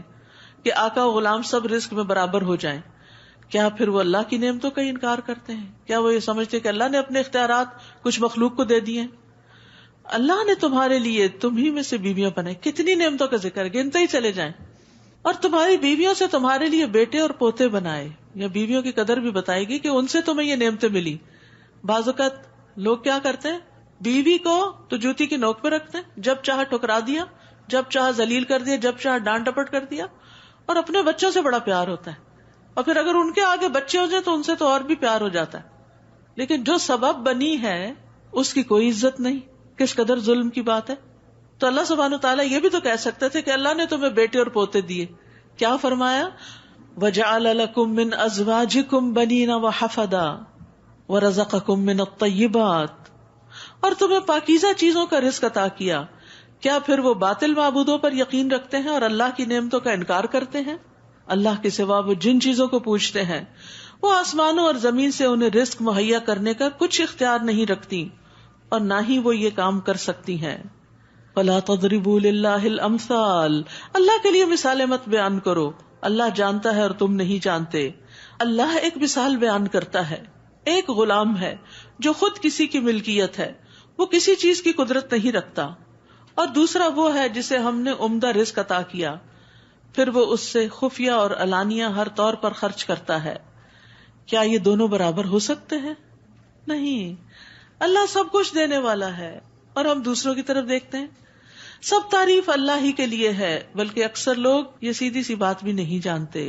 کہ آقا و غلام سب رزق میں برابر ہو جائیں. کیا پھر وہ اللہ کی نعمتوں کا انکار کرتے ہیں؟ کیا وہ یہ سمجھتے کہ اللہ نے اپنے اختیارات کچھ مخلوق کو دے دیے؟ اللہ نے تمہارے لیے تمہیں میں سے بیویاں بنائی. کتنی نعمتوں کا ذکر ہے، گنتے ہی چلے جائیں. اور تمہاری بیویوں سے تمہارے لیے بیٹے اور پوتے بنائے. یا بیویوں کی قدر بھی بتائے گی کہ ان سے تمہیں یہ نعمتیں ملی. بعض اوقات لوگ کیا کرتے ہیں، بیوی کو تو جوتی کی نوک پہ رکھتے ہیں، جب چاہا ٹھکرا دیا، جب چاہا ذلیل کر دیا، جب چاہا ڈانٹ ڈپٹ کر دیا، اور اپنے بچوں سے بڑا پیار ہوتا ہے. اور پھر اگر ان کے آگے بچے ہو جائیں تو ان سے تو اور بھی پیار ہو جاتا ہے. لیکن جو سبب بنی ہے اس کی کوئی عزت نہیں. کس قدر ظلم کی بات ہے. تو اللہ سبحانہ وتعالیٰ یہ بھی تو کہہ سکتے تھے کہ اللہ نے تمہیں بیٹے اور پوتے دیے. کیا فرمایا؟ وَجَعَلَ لَكُم مِّنْ أَزْوَاجِكُم بَنِينَ وَحَفَدًا وَرَزَقَكُم مِّنَ الطَّيِّبَاتِ. اور تمہیں پاکیزہ چیزوں کا رزق عطا کیا. کیا پھر وہ باطل معبودوں پر یقین رکھتے ہیں اور اللہ کی نعمتوں کا انکار کرتے ہیں؟ اللہ کے سوا وہ جن چیزوں کو پوجتے ہیں وہ آسمانوں اور زمین سے انہیں رزق مہیا کرنے کا کچھ اختیار نہیں رکھتی اور نہ ہی وہ یہ کام کر سکتی ہیں. فَلَا تَضْرِبُوا لِلَّهِ الْأَمْثَالَ، اللہ کے لیے مثالیں مت بیان کرو، اللہ جانتا ہے اور تم نہیں جانتے. اللہ ایک مثال بیان کرتا ہے. ایک غلام ہے جو خود کسی کی ملکیت ہے، وہ کسی چیز کی قدرت نہیں رکھتا، اور دوسرا وہ ہے جسے ہم نے عمدہ رزق عطا کیا، پھر وہ اس سے خفیہ اور علانیہ ہر طور پر خرچ کرتا ہے. کیا یہ دونوں برابر ہو سکتے ہیں؟ نہیں. اللہ سب کچھ دینے والا ہے اور ہم دوسروں کی طرف دیکھتے ہیں. سب تعریف اللہ ہی کے لیے ہے، بلکہ اکثر لوگ یہ سیدھی سی بات بھی نہیں جانتے.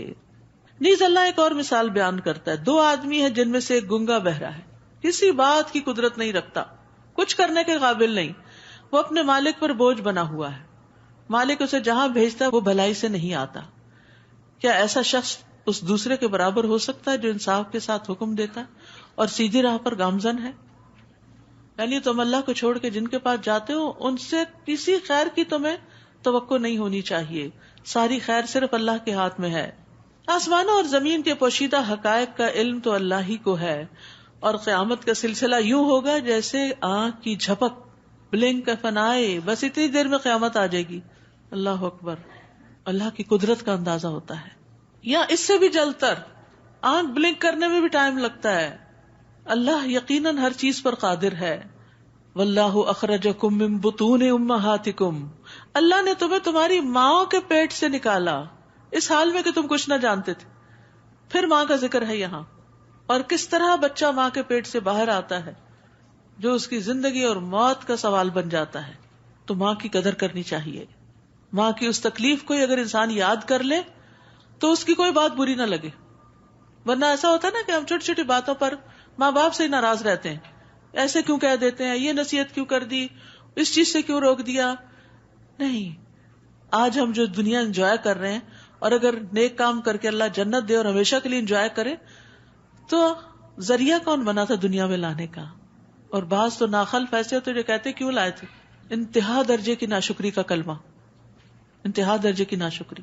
نیز اللہ ایک اور مثال بیان کرتا ہے. 2 آدمی ہیں جن میں سے ایک گنگا بہرا ہے، کسی بات کی قدرت نہیں رکھتا، کچھ کرنے کے قابل نہیں، وہ اپنے مالک پر بوجھ بنا ہوا ہے، مالک اسے جہاں بھیجتا ہے وہ بھلائی سے نہیں آتا. کیا ایسا شخص اس دوسرے کے برابر ہو سکتا ہے جو انصاف کے ساتھ حکم دیتا ہے اور سیدھی راہ پر گامزن ہے؟ یعنی تم اللہ کو چھوڑ کے جن کے پاس جاتے ہو ان سے کسی خیر کی تمہیں توقع نہیں ہونی چاہیے، ساری خیر صرف اللہ کے ہاتھ میں ہے. آسمانوں اور زمین کے پوشیدہ حقائق کا علم تو اللہ ہی کو ہے، اور قیامت کا سلسلہ یوں ہوگا جیسے آنکھ کی جھپک، بلنک آف این آئی، بس اتنی دیر میں قیامت آ جائے گی. اللہ اکبر. اللہ کی قدرت کا اندازہ ہوتا ہے. یا اس سے بھی جلتر، آنکھ بلنک کرنے میں بھی ٹائم لگتا ہے. اللہ یقیناً ہر چیز پر قادر ہے. واللہ اخرجکم من بطون امہاتکم، اللہ نے تمہیں تمہاری ماں کے پیٹ سے نکالا اس حال میں کہ تم کچھ نہ جانتے تھے. پھر ماں کا ذکر ہے یہاں، اور کس طرح بچہ ماں کے پیٹ سے باہر آتا ہے جو اس کی زندگی اور موت کا سوال بن جاتا ہے. تو ماں کی قدر کرنی چاہیے. ماں کی اس تکلیف کو اگر انسان یاد کر لے تو اس کی کوئی بات بری نہ لگے. ورنہ ایسا ہوتا ہے نا کہ ہم چھوٹی چھوٹی باتوں پر ماں باپ سے ناراض رہتے ہیں، ایسے کیوں کہہ دیتے ہیں، یہ نصیحت کیوں کر دی، اس چیز سے کیوں روک دیا. نہیں، آج ہم جو دنیا انجوائے کر رہے ہیں، اور اگر نیک کام کر کے اللہ جنت دے اور ہمیشہ کے لیے انجوائے کرے تو ذریعہ کون بنا تھا دنیا میں لانے کا. اور بعض تو ناخلف ایسے ہوتے جو کہتے کیوں لائے تھے. انتہا درجے کی ناشکری کا کلمہ، انتہا درجے کی ناشکری.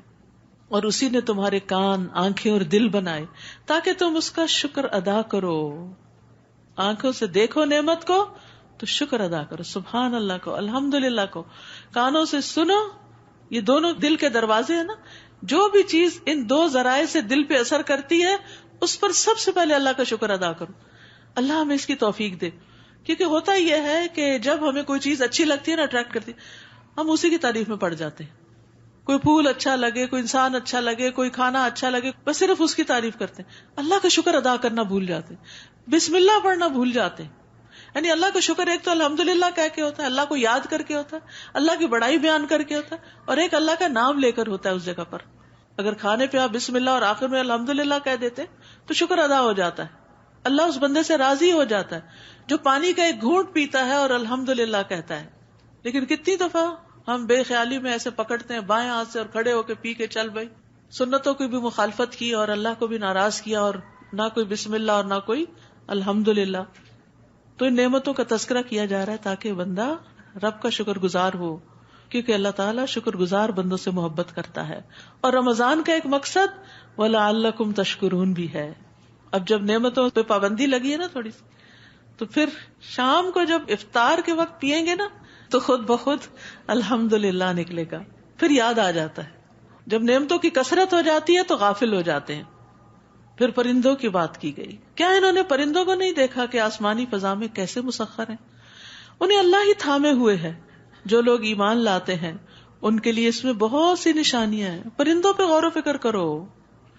اور اسی نے تمہارے کان، آنکھیں اور دل بنائے تاکہ تم اس کا شکر ادا کرو. آنکھوں سے دیکھو نعمت کو تو شکر ادا کرو، سبحان اللہ کو، الحمدللہ کو. کانوں سے سنو، یہ دونوں دل کے دروازے ہیں نا. جو بھی چیز ان 2 ذرائع سے دل پہ اثر کرتی ہے اس پر سب سے پہلے اللہ کا شکر ادا کرو. اللہ ہمیں اس کی توفیق دے. کیونکہ ہوتا یہ ہے کہ جب ہمیں کوئی چیز اچھی لگتی ہے نا، اٹریکٹ کرتی، ہم اسی کی تعریف میں پڑ جاتے ہیں. کوئی پھول اچھا لگے، کوئی انسان اچھا لگے، کوئی کھانا اچھا لگے، بس صرف اس کی تعریف کرتے ہیں. اللہ کا شکر ادا کرنا بھول جاتے ہیں، بسم اللہ پڑھنا بھول جاتے ہیں. یعنی اللہ کا شکر ایک تو الحمدللہ کہہ کے ہوتا ہے، اللہ کو یاد کر کے ہوتا ہے، اللہ کی بڑائی بیان کر کے ہوتا ہے، اور ایک اللہ کا نام لے کر ہوتا ہے اس جگہ پر. اگر کھانے پہ آپ بسم اللہ اور آخر میں الحمدللہ کہہ دیتے تو شکر ادا ہو جاتا ہے. اللہ اس بندے سے راضی ہو جاتا ہے جو پانی کا ایک گھونٹ پیتا ہے اور الحمدللہ کہتا ہے. لیکن کتنی دفعہ ہم بے خیالی میں ایسے پکڑتے ہیں بائیں ہاتھ سے اور کھڑے ہو کے پی کے چل بھائی، سنتوں کی بھی مخالفت کی اور اللہ کو بھی ناراض کیا، اور نہ کوئی بسم اللہ اور نہ کوئی الحمدللہ. تو ان نعمتوں کا تذکرہ کیا جا رہا ہے تاکہ بندہ رب کا شکر گزار ہو، کیونکہ اللہ تعالیٰ شکر گزار بندوں سے محبت کرتا ہے. اور رمضان کا ایک مقصد وَلَعَلَّكُمْ تَشْكُرُونَ بھی ہے. اب جب نعمتوں پہ پابندی لگی ہے نا تھوڑی سی، تو پھر شام کو جب افطار کے وقت پیئیں گے نا تو خود بخود الحمدللہ نکلے گا. پھر یاد آ جاتا ہے. جب نعمتوں کی کثرت ہو جاتی ہے تو غافل ہو جاتے ہیں. پھر پرندوں کی بات کی گئی. کیا انہوں نے پرندوں کو نہیں دیکھا کہ آسمانی فضا میں کیسے مسخر ہیں؟ انہیں اللہ ہی تھامے ہوئے ہے. جو لوگ ایمان لاتے ہیں ان کے لیے اس میں بہت سی نشانیاں ہیں. پرندوں پہ غور و فکر کرو.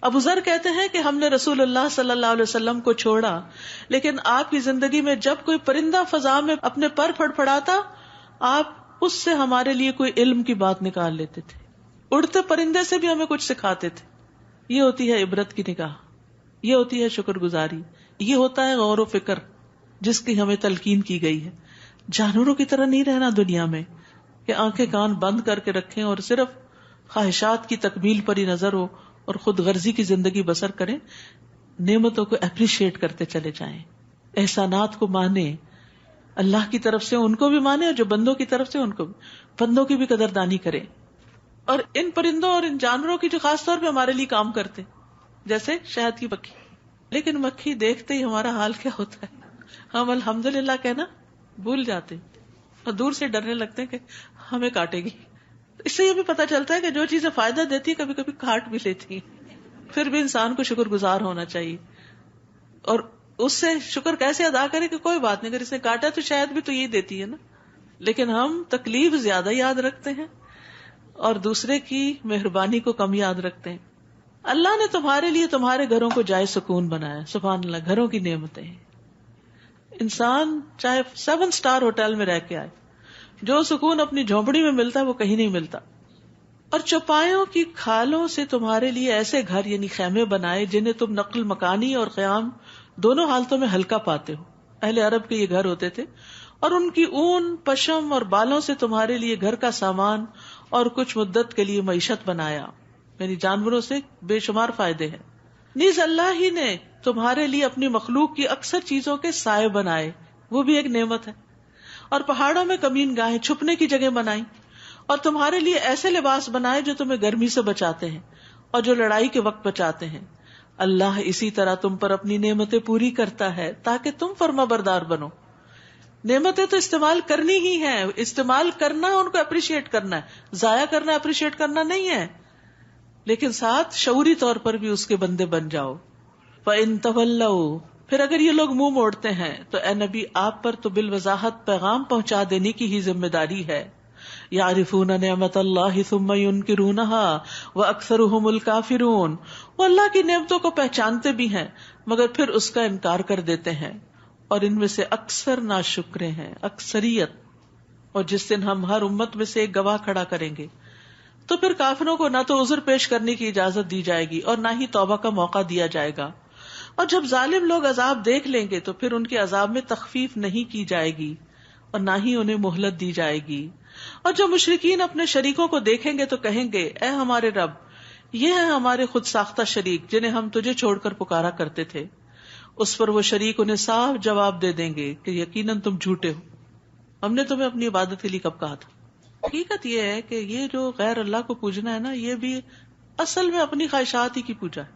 ابو ذر کہتے ہیں کہ ہم نے رسول اللہ صلی اللہ علیہ وسلم کو چھوڑا، لیکن آپ کی زندگی میں جب کوئی پرندہ فضا میں اپنے پر پھڑپھڑاتا آپ اس سے ہمارے لیے کوئی علم کی بات نکال لیتے تھے. اڑتے پرندے سے بھی ہمیں کچھ سکھاتے تھے. یہ ہوتی ہے عبرت کی نگاہ، یہ ہوتی ہے شکر گزاری، یہ ہوتا ہے غور و فکر جس کی ہمیں تلقین کی گئی ہے. جانوروں کی طرح نہیں رہنا دنیا میں کہ آنکھیں کان بند کر کے رکھیں اور صرف خواہشات کی تکمیل پر ہی نظر ہو اور خود غرضی کی زندگی بسر کریں. نعمتوں کو اپریشیٹ کرتے چلے جائیں، احسانات کو مانیں، اللہ کی طرف سے ان کو بھی مانے اور جو بندوں کی طرف سے ان کو بھی، بندوں کی بھی قدردانی کریں. اور ان پرندوں اور ان جانوروں کی جو خاص طور پہ ہمارے لیے کام کرتے، جیسے شہد کی مکھی. لیکن مکھی دیکھتے ہی ہمارا حال کیا ہوتا ہے، ہم الحمدللہ کہنا بھول جاتے ہیں اور دور سے ڈرنے لگتے ہیں کہ ہمیں کاٹے گی. اس سے یہ بھی پتا چلتا ہے کہ جو چیزیں فائدہ دیتی ہے کبھی کبھی کاٹ بھی لیتی ہیں. پھر بھی انسان کو شکر گزار ہونا چاہیے، اور اس سے شکر کیسے ادا کرے کہ کوئی بات نہیں، اگر اس نے کاٹا تو شاید بھی تو یہ دیتی ہے نا. لیکن ہم تکلیف زیادہ یاد رکھتے ہیں اور دوسرے کی مہربانی کو کم یاد رکھتے ہیں. اللہ نے تمہارے لیے تمہارے گھروں کو جائے سکون بنایا. سبحان اللہ، گھروں کی نعمتیں. انسان چاہے 7 اسٹار ہوٹل میں رہ کے آئے، جو سکون اپنی جھونپڑی میں ملتا ہے وہ کہیں نہیں ملتا. اور چوپایوں کی کھالوں سے تمہارے لیے ایسے گھر یعنی خیمے بنائے جنہیں تم نقل مکانی اور قیام دونوں حالتوں میں ہلکا پاتے ہو. اہل عرب کے یہ گھر ہوتے تھے، اور ان کی اون، پشم اور بالوں سے تمہارے لیے گھر کا سامان اور کچھ مدت کے لیے معیشت بنایا. یعنی جانوروں سے بے شمار فائدے ہیں. نیز اللہ ہی نے تمہارے لیے اپنی مخلوق کی اکثر چیزوں کے سائے بنائے، وہ بھی ایک نعمت ہے. اور پہاڑوں میں کمین گاہیں چھپنے کی جگہ بنائی، اور تمہارے لیے ایسے لباس بنائے جو تمہیں گرمی سے بچاتے ہیں اور جو لڑائی کے وقت بچاتے ہیں. اللہ اسی طرح تم پر اپنی نعمتیں پوری کرتا ہے تاکہ تم فرما بردار بنو. نعمتیں تو استعمال کرنی ہی ہیں، استعمال کرنا ان کو اپریشیٹ کرنا ہے، ضائع کرنا اپریشیٹ کرنا نہیں ہے، لیکن ساتھ شعوری طور پر بھی اس کے بندے بن جاؤ. فَإِن تَوَلَّوْا، پھر اگر یہ لوگ منہ موڑتے ہیں تو اے نبی آپ پر تو بالوضاحت پیغام پہنچا دینے کی ہی ذمہ داری ہے. یعرفون نعمت اللہ ثم ینکرونها واکثرهم الکافرون، وہ اللہ کی نعمتوں کو پہچانتے بھی ہیں مگر پھر اس کا انکار کر دیتے ہیں، اور ان میں سے اکثر ناشکرے ہیں، اکثریت. اور جس دن ہم ہر امت میں سے ایک گواہ کھڑا کریں گے تو پھر کافروں کو نہ تو عذر پیش کرنے کی اجازت دی جائے گی اور نہ ہی توبہ کا موقع دیا جائے گا. اور جب ظالم لوگ عذاب دیکھ لیں گے تو پھر ان کے عذاب میں تخفیف نہیں کی جائے گی اور نہ ہی انہیں مہلت دی جائے گی. اور جب مشرکین اپنے شریکوں کو دیکھیں گے تو کہیں گے اے ہمارے رب، یہ ہیں ہمارے خود ساختہ شریک جنہیں ہم تجھے چھوڑ کر پکارا کرتے تھے. اس پر وہ شریک انہیں صاف جواب دے دیں گے کہ یقیناً تم جھوٹے ہو، ہم نے تمہیں اپنی عبادت کے لیے کب کہا تھا. حقیقت یہ ہے کہ یہ جو غیر اللہ کو پوجنا ہے نا، یہ بھی اصل میں اپنی خواہشات ہی کی پوجا ہے،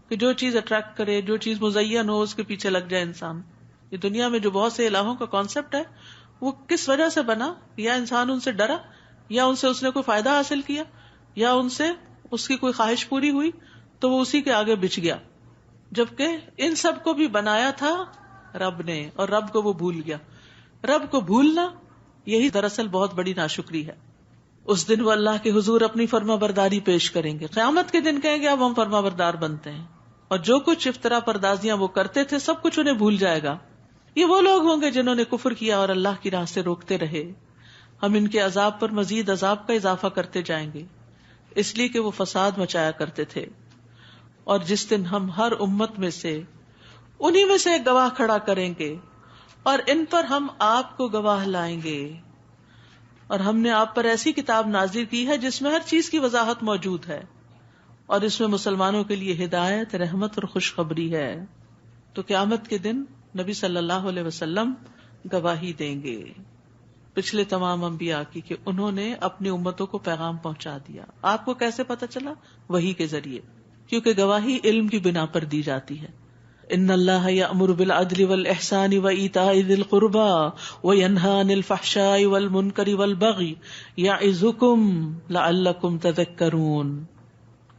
کہ جو چیز اٹریکٹ کرے، جو چیز مزین ہو، اس کے پیچھے لگ جائے انسان. یہ دنیا میں جو بہت سے الہوں کا کانسیپٹ ہے وہ کس وجہ سے بنا؟ یا انسان ان سے ڈرا، یا ان سے اس نے کوئی فائدہ حاصل کیا، یا ان سے اس کی کوئی خواہش پوری ہوئی تو وہ اسی کے آگے بچ گیا. جبکہ ان سب کو بھی بنایا تھا رب نے، اور رب کو وہ بھول گیا. رب کو بھولنا یہی دراصل بہت بڑی ناشکری ہے. اس دن وہ اللہ کے حضور اپنی فرما برداری پیش کریں گے. قیامت کے دن کہیں گے اب ہم فرما بردار بنتے ہیں، اور جو کچھ افطرا پردازیاں وہ کرتے تھے سب کچھ انہیں بھول جائے گا. یہ وہ لوگ ہوں گے جنہوں نے کفر کیا اور اللہ کی راہ سے روکتے رہے. ہم ان کے عذاب پر مزید عذاب کا اضافہ کرتے جائیں گے، اس لیے کہ وہ فساد مچایا کرتے تھے. اور جس دن ہم ہر امت میں سے انہی میں سے ایک گواہ کھڑا کریں گے، اور ان پر ہم آپ کو گواہ لائیں گے. اور ہم نے آپ پر ایسی کتاب نازل کی ہے جس میں ہر چیز کی وضاحت موجود ہے، اور اس میں مسلمانوں کے لیے ہدایت، رحمت اور خوشخبری ہے. تو قیامت کے دن نبی صلی اللہ علیہ وسلم گواہی دیں گے پچھلے تمام انبیاء کی کہ انہوں نے اپنی امتوں کو پیغام پہنچا دیا. آپ کو کیسے پتا چلا؟ وحی کے ذریعے، کیونکہ گواہی علم کی بنا پر دی جاتی ہے. ان اللہ یأمر بالعدل والاحسان وایتاء ذی القربى وینہی عن الفحشاء والمنکر والبغی یعظکم لعلکم تذکرون.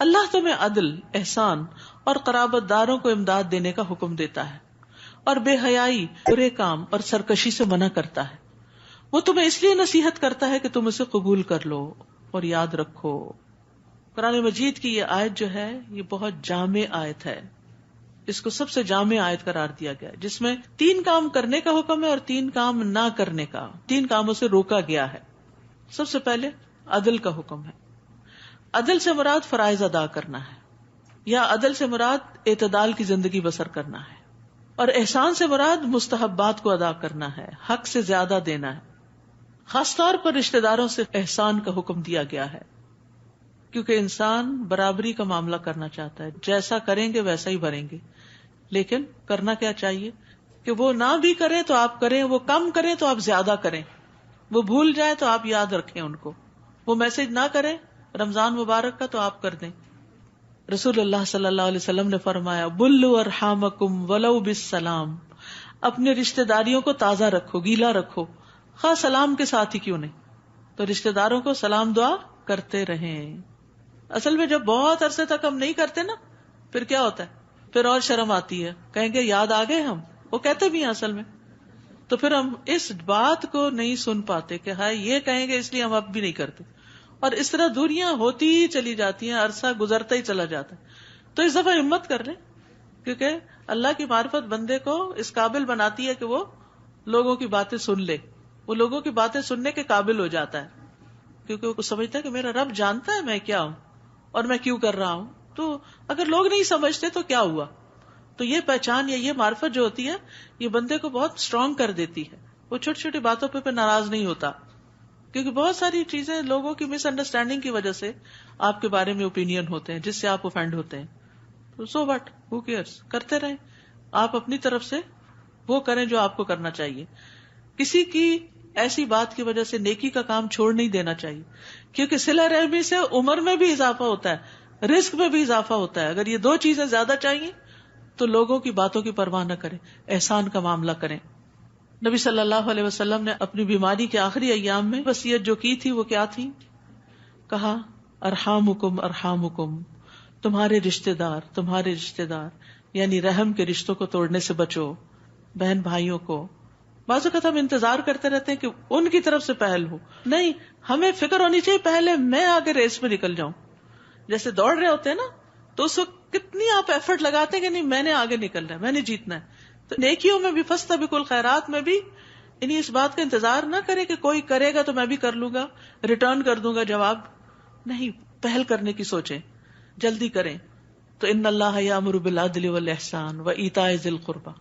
اللہ تمہیں عدل، احسان اور قرابت داروں کو امداد دینے کا حکم دیتا ہے، اور بے حیائی، برے کام اور سرکشی سے منع کرتا ہے. وہ تمہیں اس لیے نصیحت کرتا ہے کہ تم اسے قبول کر لو اور یاد رکھو. قرآن مجید کی یہ آیت جو ہے یہ بہت جامع آیت ہے. اس کو سب سے جامع آیت قرار دیا گیا، جس میں 3 کام کرنے کا حکم ہے اور 3 کام نہ کرنے کا، 3 کاموں سے روکا گیا ہے. سب سے پہلے عدل کا حکم ہے. عدل سے مراد فرائض ادا کرنا ہے، یا عدل سے مراد اعتدال کی زندگی بسر کرنا ہے. اور احسان سے مراد مستحبات کو ادا کرنا ہے، حق سے زیادہ دینا ہے. خاص طور پر رشتہ داروں سے احسان کا حکم دیا گیا ہے، کیونکہ انسان برابری کا معاملہ کرنا چاہتا ہے. جیسا کریں گے ویسا ہی بھریں گے، لیکن کرنا کیا چاہیے کہ وہ نہ بھی کریں تو آپ کریں، وہ کم کریں تو آپ زیادہ کریں، وہ بھول جائیں تو آپ یاد رکھیں ان کو، وہ میسج نہ کریں رمضان مبارک کا تو آپ کر دیں. رسول اللہ صلی اللہ علیہ وسلم نے فرمایا بلوا ارحامکم ولو بالسلام، اپنے رشتہ داریوں کو تازہ رکھو، گیلا رکھو، خواہ سلام کے ساتھ ہی کیوں نہیں. تو رشتہ داروں کو سلام دعا کرتے رہیں. اصل میں جب بہت عرصے تک ہم نہیں کرتے نا، پھر کیا ہوتا ہے، پھر اور شرم آتی ہے، کہیں گے یاد آ گئے ہم، وہ کہتے بھی ہیں اصل میں. تو پھر ہم اس بات کو نہیں سن پاتے کہ ہائے یہ کہیں گے اس لیے ہم اب بھی نہیں کرتے، اور اس طرح دوریاں ہوتی ہی چلی جاتی ہیں، عرصہ گزرتا ہی چلا جاتا ہے. تو اس دفعہ ہمت کر لیں، کیونکہ اللہ کی معرفت بندے کو اس قابل بناتی ہے کہ وہ لوگوں کی باتیں سن لے، وہ لوگوں کی باتیں سننے کے قابل ہو جاتا ہے، کیونکہ وہ سمجھتا ہے کہ میرا رب جانتا ہے میں کیا ہوں اور میں کیوں کر رہا ہوں. تو اگر لوگ نہیں سمجھتے تو کیا ہوا. تو یہ پہچان یا یہ معرفت جو ہوتی ہے یہ بندے کو بہت اسٹرانگ کر دیتی ہے. وہ چھوٹی چھوٹی باتوں پہ ناراض نہیں ہوتا، کیونکہ بہت ساری چیزیں لوگوں کی مس انڈرسٹینڈنگ کی وجہ سے آپ کے بارے میں اوپینین ہوتے ہیں جس سے آپ اوفینڈ ہوتے ہیں. تو سو وٹ، ہو کیئرس، کرتے رہیں. آپ اپنی طرف سے وہ کریں جو آپ کو کرنا چاہیے. کسی کی ایسی بات کی وجہ سے نیکی کا کام چھوڑ نہیں دینا چاہیے، کیونکہ صلہ رحمی سے عمر میں بھی اضافہ ہوتا ہے، رزق میں بھی اضافہ ہوتا ہے. اگر یہ دو چیزیں زیادہ چاہیے تو لوگوں کی باتوں کی پرواہ نہ کریں، احسان کا معاملہ کریں. نبی صلی اللہ علیہ وسلم نے اپنی بیماری کے آخری ایام میں وصیت جو کی تھی وہ کیا تھی؟ کہا ارحامکم ارحامکم، تمہارے رشتہ دار یعنی رحم کے رشتوں کو توڑنے سے بچو. بہن بھائیوں کو بعض اوقات ہم انتظار کرتے رہتے ہیں کہ ان کی طرف سے پہل ہو. نہیں، ہمیں فکر ہونی چاہیے پہلے میں آگے ریس میں نکل جاؤں. جیسے دوڑ رہے ہوتے ہیں نا، تو اس وقت کتنی آپ ایفرٹ لگاتے ہیں کہ نہیں میں نے آگے نکلنا ہے، میں نے جیتنا ہے. تو نیکیوں میں بھی فاستبقوا الخیرات میں بھی یعنی اس بات کا انتظار نہ کرے کہ کوئی کرے گا تو میں بھی کر لوں گا، ریٹرن کر دوں گا جواب. نہیں، پہل کرنے کی سوچیں، جلدی کریں. تو ان اللہ یامر بالعدل والاحسان وایتاء ذی القربى،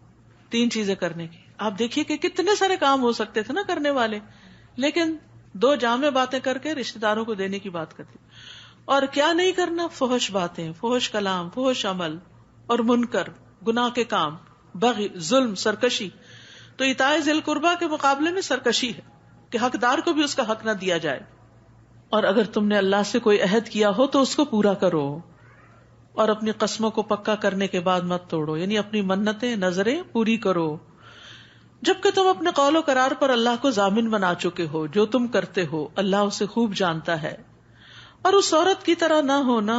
3 چیزیں کرنے کی. آپ دیکھیے کہ کتنے سارے کام ہو سکتے تھے نا کرنے والے، لیکن 2 جامع باتیں کر کے رشتہ داروں کو دینے کی بات کرتی. اور کیا نہیں کرنا؟ فحش باتیں، فحش کلام، فحش عمل اور منکر، گناہ کے کام، بغی، ظلم، سرکشی. تو ایتاء ذی القربى کے مقابلے میں سرکشی ہے کہ حقدار کو بھی اس کا حق نہ دیا جائے. اور اگر تم نے اللہ سے کوئی عہد کیا ہو تو اس کو پورا کرو، اور اپنی قسموں کو پکا کرنے کے بعد مت توڑو، یعنی اپنی منتیں نظریں پوری کرو. جبکہ تم اپنے قول و قرار پر اللہ کو ضامن بنا چکے ہو، جو تم کرتے ہو اللہ اسے خوب جانتا ہے. اور اس عورت کی طرح نہ ہونا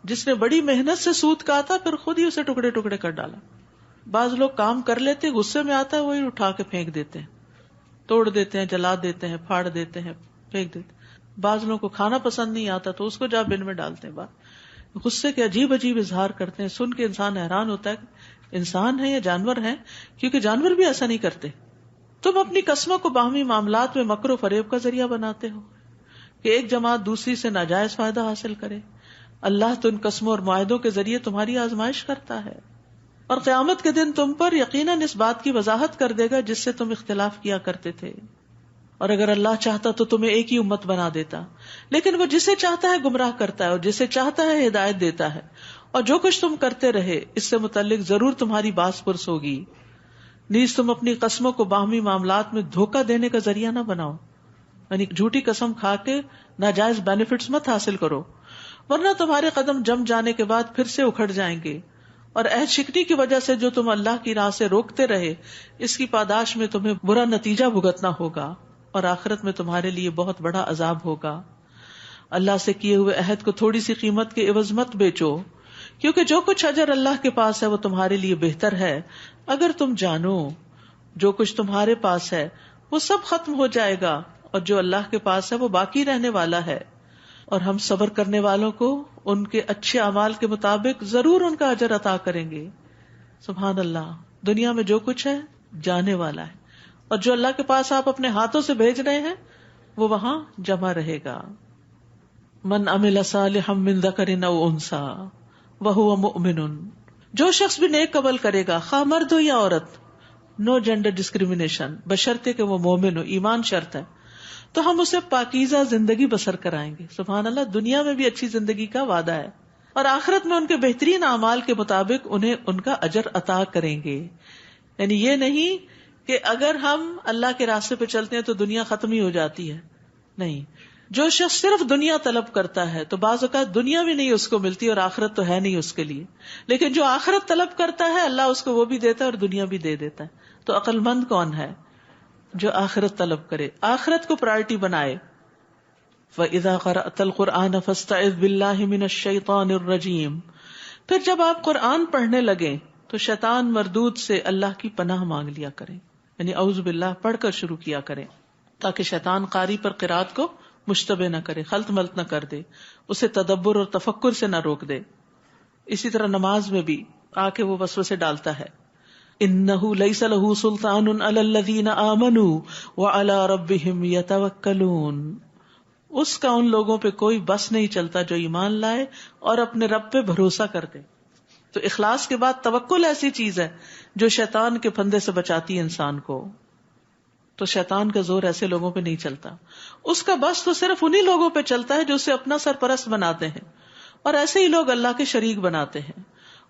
جس نے بڑی محنت سے سود کاتا پھر خود ہی اسے ٹکڑے ٹکڑے کر ڈالا. بعض لوگ کام کر لیتے، غصے میں آتا ہے وہی اٹھا کے پھینک دیتے ہیں، توڑ دیتے ہیں، جلا دیتے ہیں، پھاڑ دیتے ہیں، پھینک دیتے. بعض لوگوں کو کھانا پسند نہیں آتا تو اس کو جا بن میں ڈالتے ہیں. غصے کے عجیب عجیب اظہار کرتے ہیں، سن کے انسان حیران ہوتا ہے کہ انسان ہے یا جانور ہیں، کیونکہ جانور بھی ایسا نہیں کرتے. تم اپنی قسموں کو باہمی معاملات میں مکر و فریب کا ذریعہ بناتے ہو کہ ایک جماعت دوسری سے ناجائز فائدہ حاصل کرے. اللہ تو ان قسموں اور معاہدوں کے ذریعے تمہاری آزمائش کرتا ہے، اور قیامت کے دن تم پر یقیناً اس بات کی وضاحت کر دے گا جس سے تم اختلاف کیا کرتے تھے. اور اگر اللہ چاہتا تو تمہیں ایک ہی امت بنا دیتا، لیکن وہ جسے چاہتا ہے گمراہ کرتا ہے اور جسے چاہتا ہے ہدایت دیتا ہے. اور جو کچھ تم کرتے رہے اس سے متعلق ضرور تمہاری باز پرس ہوگی. نیز تم اپنی قسموں کو باہمی معاملات میں دھوکہ دینے کا ذریعہ نہ بناؤ، یعنی جھوٹی قسم کھا کے ناجائز بینیفٹس مت حاصل کرو، ورنہ تمہارے قدم جم جانے کے بعد پھر سے اکھڑ جائیں گے. اور عہد شکنی کی وجہ سے جو تم اللہ کی راہ سے روکتے رہے اس کی پاداش میں تمہیں برا نتیجہ بھگتنا ہوگا، اور آخرت میں تمہارے لیے بہت بڑا عذاب ہوگا. اللہ سے کیے ہوئے عہد کو تھوڑی سی قیمت کے عوض مت بیچو، کیونکہ جو کچھ اجر اللہ کے پاس ہے وہ تمہارے لیے بہتر ہے. اگر تم جانو جو کچھ تمہارے پاس ہے وہ سب ختم ہو جائے گا، اور جو اللہ کے پاس ہے وہ باقی رہنے والا ہے. اور ہم صبر کرنے والوں کو ان کے اچھے اعمال کے مطابق ضرور ان کا اجر عطا کریں گے. سبحان اللہ. دنیا میں جو کچھ ہے جانے والا ہے، اور جو اللہ کے پاس آپ اپنے ہاتھوں سے بھیج رہے ہیں وہ وہاں جمع رہے گا. من عمل صالحا من ذکر او انثی وہو مؤمن، جو شخص بھی نیک عمل کرے گا خواہ مرد ہو یا عورت، نو جینڈر ڈسکریمنیشن، بشرطے کہ وہ مومن ہو، ایمان شرط ہے، تو ہم اسے پاکیزہ زندگی بسر کرائیں گے. سبحان اللہ. دنیا میں بھی اچھی زندگی کا وعدہ ہے، اور آخرت میں ان کے بہترین اعمال کے مطابق انہیں ان کا اجر عطا کریں گے. یعنی یہ نہیں کہ اگر ہم اللہ کے راستے پہ چلتے ہیں تو دنیا ختم ہی ہو جاتی ہے، نہیں. جو شخص صرف دنیا طلب کرتا ہے تو بعض اوقات دنیا بھی نہیں اس کو ملتی اور آخرت تو ہے نہیں اس کے لیے، لیکن جو آخرت طلب کرتا ہے اللہ اس کو وہ بھی دیتا ہے اور دنیا بھی دے دیتا ہے. تو عقل مند کون ہے؟ جو آخرت طلب کرے، آخرت کو پرائرٹی بنائے. وَإِذَا قَرَأْتَ الْقُرْآنَ فَاسْتَعِذْ بِاللَّهِ مِنَ الشَّيْطَانِ الرَّجِيمِ. پھر جب آپ قرآن پڑھنے لگیں تو شیطان مردود سے اللہ کی پناہ مانگ لیا کریں، یعنی اعوذ باللہ پڑھ کر شروع کیا کریں، تاکہ شیطان قاری پر قرات کو مشتبہ نہ کرے، خلط ملط نہ کر دے، اسے تدبر اور تفکر سے نہ روک دے. اسی طرح نماز میں بھی آ کے وہ وسوسے ڈالتا ہے. انہ لیس لہ سلطان علی الذین آمنوا وعلی ربہم یتوکلون. اس کا ان لوگوں پہ کوئی بس نہیں چلتا جو ایمان لائے اور اپنے رب پہ بھروسہ کرتے. تو اخلاص کے بعد توکل ایسی چیز ہے جو شیطان کے پھندے سے بچاتی ہے انسان کو. تو شیطان کا زور ایسے لوگوں پہ نہیں چلتا، اس کا بس تو صرف انہی لوگوں پہ چلتا ہے جو اسے اپنا سرپرست بناتے ہیں، اور ایسے ہی لوگ اللہ کے شریک بناتے ہیں.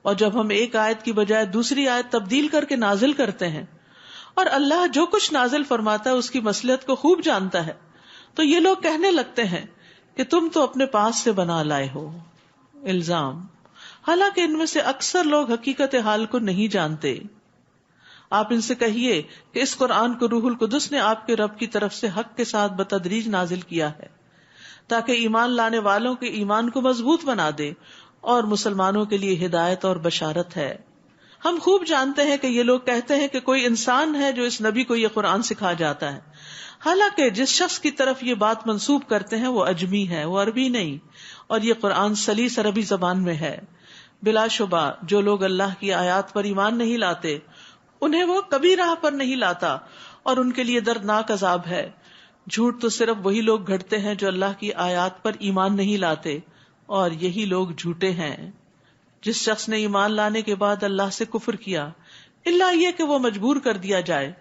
اور جب ہم ایک آیت کی بجائے دوسری آیت تبدیل کر کے نازل کرتے ہیں، اور اللہ جو کچھ نازل فرماتا ہے اس کی مصلحت کو خوب جانتا ہے، تو یہ لوگ کہنے لگتے ہیں کہ تم تو اپنے پاس سے بنا لائے ہو. الزام. حالانکہ ان میں سے اکثر لوگ حقیقت حال کو نہیں جانتے. آپ ان سے کہیے کہ اس قرآن کو روح القدس نے آپ کے رب کی طرف سے حق کے ساتھ بتدریج نازل کیا ہے تاکہ ایمان لانے والوں کے ایمان کو مضبوط بنا دے اور مسلمانوں کے لیے ہدایت اور بشارت ہے. ہم خوب جانتے ہیں کہ یہ لوگ کہتے ہیں کہ کوئی انسان ہے جو اس نبی کو یہ قرآن سکھا جاتا ہے، حالانکہ جس شخص کی طرف یہ بات منسوب کرتے ہیں وہ اجمی ہے، وہ عربی نہیں، اور یہ قرآن سلیس عربی زبان میں ہے. بلا شبہ جو لوگ اللہ کی آیات پر ایمان نہیں لاتے انہیں وہ کبھی راہ پر نہیں لاتا اور ان کے لیے دردناک عذاب ہے. جھوٹ تو صرف وہی لوگ گھڑتے ہیں جو اللہ کی آیات پر ایمان نہیں لاتے، اور یہی لوگ جھوٹے ہیں. جس شخص نے ایمان لانے کے بعد اللہ سے کفر کیا، الا یہ کہ وہ مجبور کر دیا جائے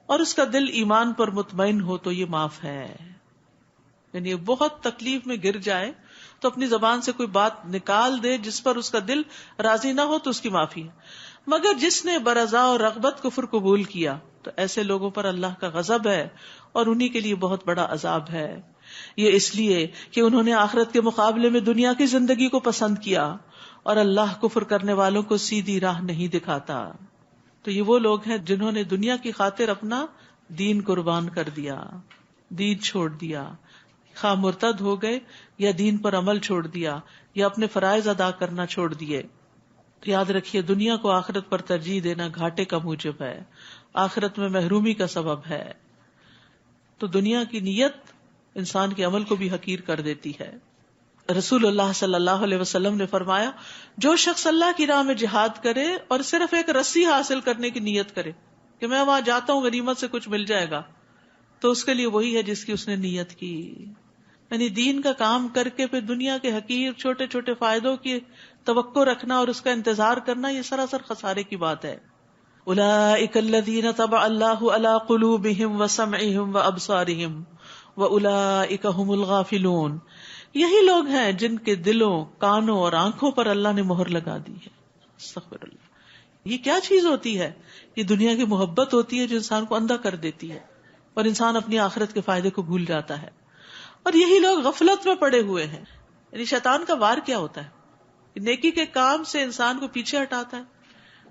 اور اس کا دل ایمان پر مطمئن ہو تو یہ معاف ہے. یعنی بہت تکلیف میں گر جائے تو اپنی زبان سے کوئی بات نکال دے جس پر اس کا دل راضی نہ ہو تو اس کی معافی ہے. مگر جس نے برضا اور رغبت کفر قبول کیا تو ایسے لوگوں پر اللہ کا غضب ہے اور انہی کے لیے بہت بڑا عذاب ہے. یہ اس لیے کہ انہوں نے آخرت کے مقابلے میں دنیا کی زندگی کو پسند کیا اور اللہ کفر کرنے والوں کو سیدھی راہ نہیں دکھاتا. تو یہ وہ لوگ ہیں جنہوں نے دنیا کی خاطر اپنا دین قربان کر دیا، دین چھوڑ دیا، خواہ مرتد ہو گئے یا دین پر عمل چھوڑ دیا یا اپنے فرائض ادا کرنا چھوڑ دیے. تو یاد رکھیے دنیا کو آخرت پر ترجیح دینا گھاٹے کا موجب ہے، آخرت میں محرومی کا سبب ہے. تو دنیا کی نیت انسان کے عمل کو بھی حقیر کر دیتی ہے. رسول اللہ صلی اللہ علیہ وسلم نے فرمایا جو شخص اللہ کی راہ میں جہاد کرے اور صرف ایک رسی حاصل کرنے کی نیت کرے کہ میں وہاں جاتا ہوں غنیمت سے کچھ مل جائے گا، تو اس کے لیے وہی ہے جس کی اس نے نیت کی. یعنی دین کا کام کر کے پھر دنیا کے حقیر چھوٹے چھوٹے فائدوں کی توقع رکھنا اور اس کا انتظار کرنا یہ سراسر خسارے کی بات ہے. اولئک الذین طبع اللہ علی قلوبہم وسمعہم وابصارہم واولئک ھم الغافلون. یہی لوگ ہیں جن کے دلوں، کانوں اور آنکھوں پر اللہ نے مہر لگا دی ہے. استغفر اللہ. یہ کیا چیز ہوتی ہے؟ یہ دنیا کی محبت ہوتی ہے جو انسان کو اندھا کر دیتی ہے اور انسان اپنی آخرت کے فائدے کو بھول جاتا ہے. اور یہی لوگ غفلت میں پڑے ہوئے ہیں. یعنی شیطان کا وار کیا ہوتا ہے؟ نیکی کے کام سے انسان کو پیچھے ہٹاتا ہے،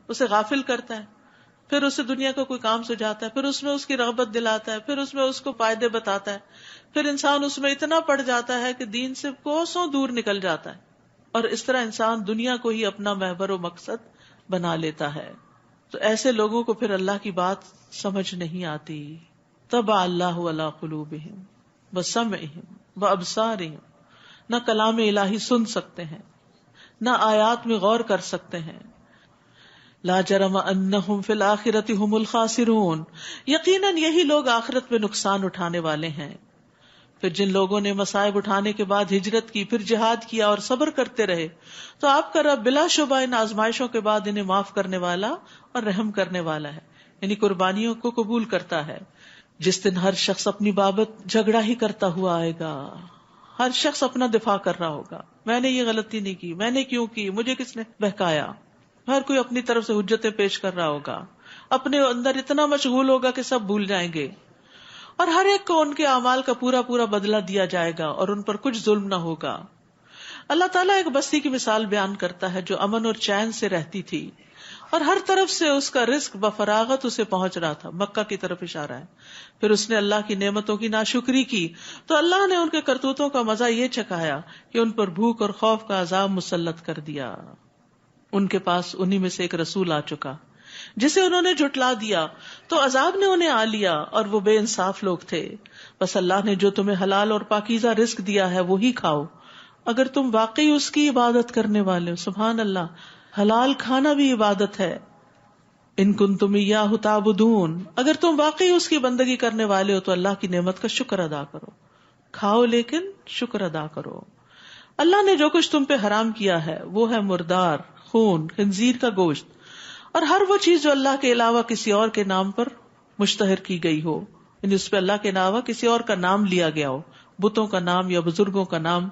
اسے غافل کرتا ہے، پھر اسے دنیا کا کوئی کام سجاتا ہے، پھر اس میں اس کی رغبت دلاتا ہے، پھر اس میں اس کو فائدے بتاتا ہے، پھر انسان اس میں اتنا پڑ جاتا ہے کہ دین سے کوسوں دور نکل جاتا ہے، اور اس طرح انسان دنیا کو ہی اپنا محور و مقصد بنا لیتا ہے. تو ایسے لوگوں کو پھر اللہ کی بات سمجھ نہیں آتی. طبع اللہ علی قلوبہم وسمعہم وابصارہم. نہ کلام الہی سن سکتے ہیں، نہ آیات میں غور کر سکتے ہیں. لا جرم انہم فی الآخرۃ ھم الخاسرون. یقیناً یہی لوگ آخرت میں نقصان اٹھانے والے ہیں. پھر جن لوگوں نے مصائب اٹھانے کے بعد ہجرت کی، پھر جہاد کیا اور صبر کرتے رہے، تو آپ کا رب بلا شبہ ان آزمائشوں کے بعد انہیں معاف کرنے والا اور رحم کرنے والا ہے. یعنی قربانیوں کو قبول کرتا ہے. جس دن ہر شخص اپنی بابت جھگڑا ہی کرتا ہوا آئے گا، ہر شخص اپنا دفاع کر رہا ہوگا، میں نے یہ غلطی نہیں کی، میں نے کیوں کی، مجھے کس نے بہکایا. ہر کوئی اپنی طرف سے حجتیں پیش کر رہا ہوگا، اپنے اندر اتنا مشغول ہوگا کہ سب بھول جائیں گے. اور ہر ایک کو ان کے اعمال کا پورا پورا بدلہ دیا جائے گا اور ان پر کچھ ظلم نہ ہوگا. اللہ تعالیٰ ایک بستی کی مثال بیان کرتا ہے جو امن اور چین سے رہتی تھی اور ہر طرف سے اس کا رزق بفراغت اسے پہنچ رہا تھا. مکہ کی طرف اشارہ ہے. پھر اس نے اللہ کی نعمتوں کی ناشکری کی تو اللہ نے ان کے کرتوتوں کا مزہ یہ چکھایا کہ ان پر بھوک اور خوف کا عذاب مسلط کر دیا. ان کے پاس انہی میں سے ایک رسول آ چکا جسے انہوں نے جھٹلا دیا تو عذاب نے انہیں آ لیا اور وہ بے انصاف لوگ تھے. بس اللہ نے جو تمہیں حلال اور پاکیزہ رزق دیا ہے وہی کھاؤ اگر تم واقعی اس کی عبادت کرنے والے ہو. سبحان اللہ، حلال کھانا بھی عبادت ہے. ان کنتم ایاہ تعبدون، اگر تم واقعی اس کی بندگی کرنے والے ہو تو اللہ کی نعمت کا شکر ادا کرو. کھاؤ لیکن شکر ادا کرو. اللہ نے جو کچھ تم پہ حرام کیا ہے وہ ہے مردار، خون، خنزیر کا گوشت اور ہر وہ چیز جو اللہ کے علاوہ کسی اور کے نام پر مشتہر کی گئی ہو، یعنی اس پہ اللہ کے علاوہ کسی اور کا نام لیا گیا ہو، بتوں کا نام یا بزرگوں کا نام.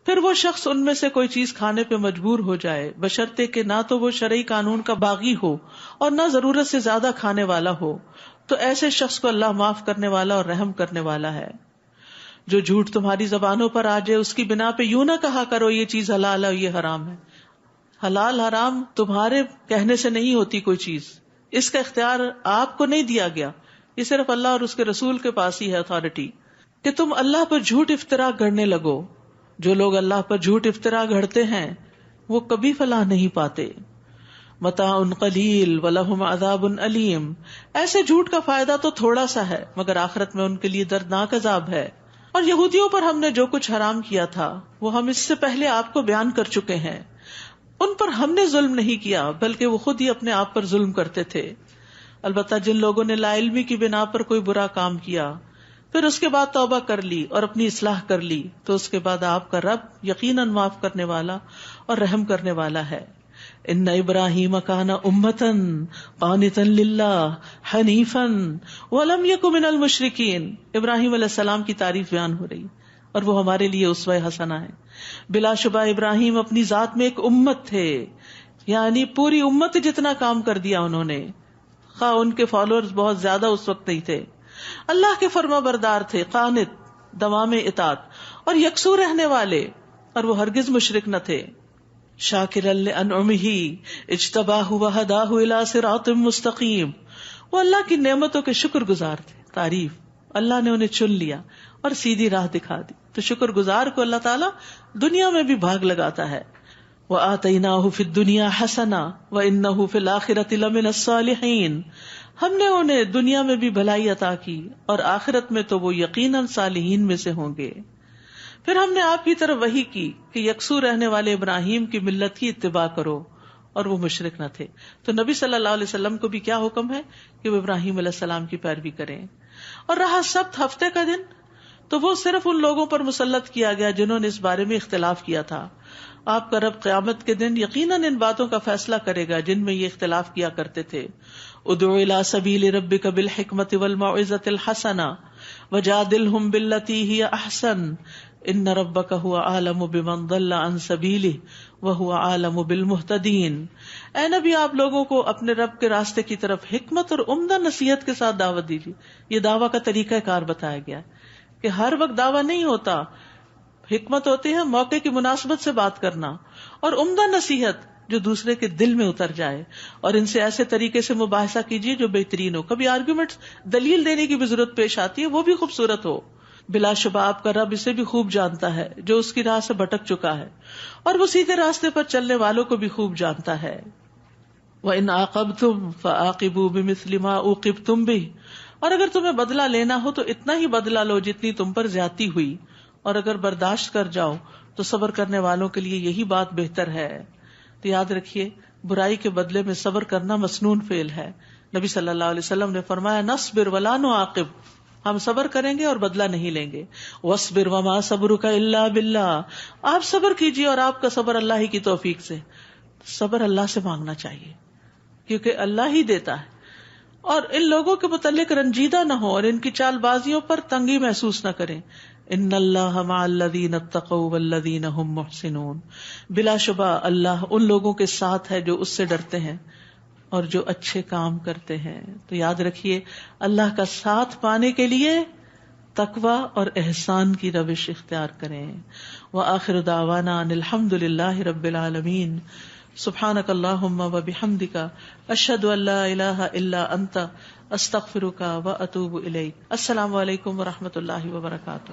پھر وہ شخص ان میں سے کوئی چیز کھانے پہ مجبور ہو جائے بشرطے کہ نہ تو وہ شرعی قانون کا باغی ہو اور نہ ضرورت سے زیادہ کھانے والا ہو، تو ایسے شخص کو اللہ معاف کرنے والا اور رحم کرنے والا ہے. جو جھوٹ تمہاری زبانوں پر آ جائے اس کی بنا پہ یوں نہ کہا کرو یہ چیز حلال ہے یہ حرام ہے. حلال حرام تمہارے کہنے سے نہیں ہوتی کوئی چیز، اس کا اختیار آپ کو نہیں دیا گیا، یہ صرف اللہ اور اس کے رسول کے پاس ہی ہے اتھارٹی کہ تم اللہ پر جھوٹ افطرا گھڑنے لگو. جو لوگ اللہ پر جھوٹ افطرا گھڑتے ہیں وہ کبھی فلاح نہیں پاتے. متاع قلیل ولہم عذاب علیم، ایسے جھوٹ کا فائدہ تو تھوڑا سا ہے مگر آخرت میں ان کے لیے دردناک عذاب ہے. اور یہودیوں پر ہم نے جو کچھ حرام کیا تھا وہ ہم اس سے پہلے آپ کو بیان کر چکے ہیں. ان پر ہم نے ظلم نہیں کیا بلکہ وہ خود ہی اپنے آپ پر ظلم کرتے تھے. البتہ جن لوگوں نے لا علمی کی بنا پر کوئی برا کام کیا پھر اس کے بعد توبہ کر لی اور اپنی اصلاح کر لی تو اس کے بعد آپ کا رب یقیناً معاف کرنے والا اور رحم کرنے والا ہے. ان ابراہیم کان امۃ قانتا للہ حنیفا ولم یک من المشرکین. ابراہیم علیہ السلام کی تعریف بیان ہو رہی اور وہ ہمارے لیے اسوہ حسنہ ہے. بلا شبہ ابراہیم اپنی ذات میں ایک امت تھے، یعنی پوری امت جتنا کام کر دیا انہوں نے، خواہ ان کے فالوورز بہت زیادہ اس وقت نہیں تھے. اللہ کے فرما بردار تھے، قانت دوام اطاعت اور یکسو رہنے والے، اور وہ ہرگز مشرک نہ تھے. شاکرا لانعمہ اجتباہ وہداہ الی صراط مستقیم، وہ اللہ کی نعمتوں کے شکر گزار تھے. تعریف، اللہ نے انہیں چن لیا اور سیدھی راہ دکھا دی. تو شکر گزار کو اللہ تعالیٰ دنیا میں بھی بھاگ لگاتا ہے. وآتیناہ فی الدنیا حسنہ وانہ فی الآخرۃ لمن الصالحین، ہم نے انہیں دنیا میں بھی بھلائی عطا کی اور آخرت میں تو وہ یقیناً صالحین میں سے ہوں گے. پھر ہم نے آپ کی طرف وحی کی کہ یکسو رہنے والے ابراہیم کی ملت کی اتباع کرو، اور وہ مشرک نہ تھے. تو نبی صلی اللہ علیہ وسلم کو بھی کیا حکم ہے کہ وہ ابراہیم علیہ السلام کی پیروی کریں. اور رہا سبت ہفتے کا دن، تو وہ صرف ان لوگوں پر مسلط کیا گیا جنہوں نے اس بارے میں اختلاف کیا تھا. آپ کا رب قیامت کے دن یقیناً ان باتوں کا فیصلہ کرے گا جن میں یہ اختلاف کیا کرتے تھے. ادعو الی سبیل ربک بالحکمۃ والموعظۃ الحسنہ وجادلہم باللتی ہی احسن ان ربک هو اعلم بمن ضل عن سبیلہ وهو اعلم بالمہتدین. اے نبی، آپ لوگوں کو اپنے رب کے راستے کی طرف حکمت اور عمدہ نصیحت کے ساتھ دعوت دیجیے. یہ دعویٰ کا طریقہ کار بتایا گیا کہ ہر وقت دعویٰ نہیں ہوتا. حکمت ہوتی ہے موقع کی مناسبت سے بات کرنا، اور عمدہ نصیحت جو دوسرے کے دل میں اتر جائے. اور ان سے ایسے طریقے سے مباحثہ کیجیے جو بہترین ہو. کبھی آرگومنٹ دلیل دینے کی بھی ضرورت پیش آتی ہے، وہ بھی خوبصورت ہو. بلا شبہ آپ کا رب اسے بھی خوب جانتا ہے جو اس کی راہ سے بھٹک چکا ہے، اور وہ سیدھے راستے پر چلنے والوں کو بھی خوب جانتا ہے. وَإِنْ عَاقَبْتُمْ فَعَاقِبُوا بِمِثْلِ مَا عُوقِبْتُمْ بِهِ، اور اگر تمہیں بدلہ لینا ہو تو اتنا ہی بدلہ لو جتنی تم پر زیادتی ہوئی، اور اگر برداشت کر جاؤ تو صبر کرنے والوں کے لیے یہی بات بہتر ہے. تو یاد رکھیے، برائی کے بدلے میں صبر کرنا مسنون فعل ہے. نبی صلی اللہ علیہ وسلم نے فرمایا نصبر ولا نعاقب، ہم صبر کریں گے اور بدلہ نہیں لیں گے. وَاصْبِرْ وَمَا صَبْرُكَ إِلَّا بِاللَّهِ، آپ صبر کیجیے اور آپ کا صبر اللہ ہی کی توفیق سے. صبر اللہ سے مانگنا چاہیے کیونکہ اللہ ہی دیتا ہے. اور ان لوگوں کے متعلق رنجیدہ نہ ہو اور ان کی چال بازیوں پر تنگی محسوس نہ کریں. ان اللہ مع الذین اتقوا والذین هم محسنون، بلا شبہ اللہ ان لوگوں کے ساتھ ہے جو اس سے ڈرتے ہیں اور جو اچھے کام کرتے ہیں. تو یاد رکھیے، اللہ کا ساتھ پانے کے لیے تقوی اور احسان کی روش اختیار کریں. وآخر دعوانا ان الحمد للہ رب العالمین. سبحانک اللہم وبحمدک اشہد ان لا الہ الا انت استغفرک واتوب الیک. السلام علیکم ورحمۃ اللہ وبرکاتہ.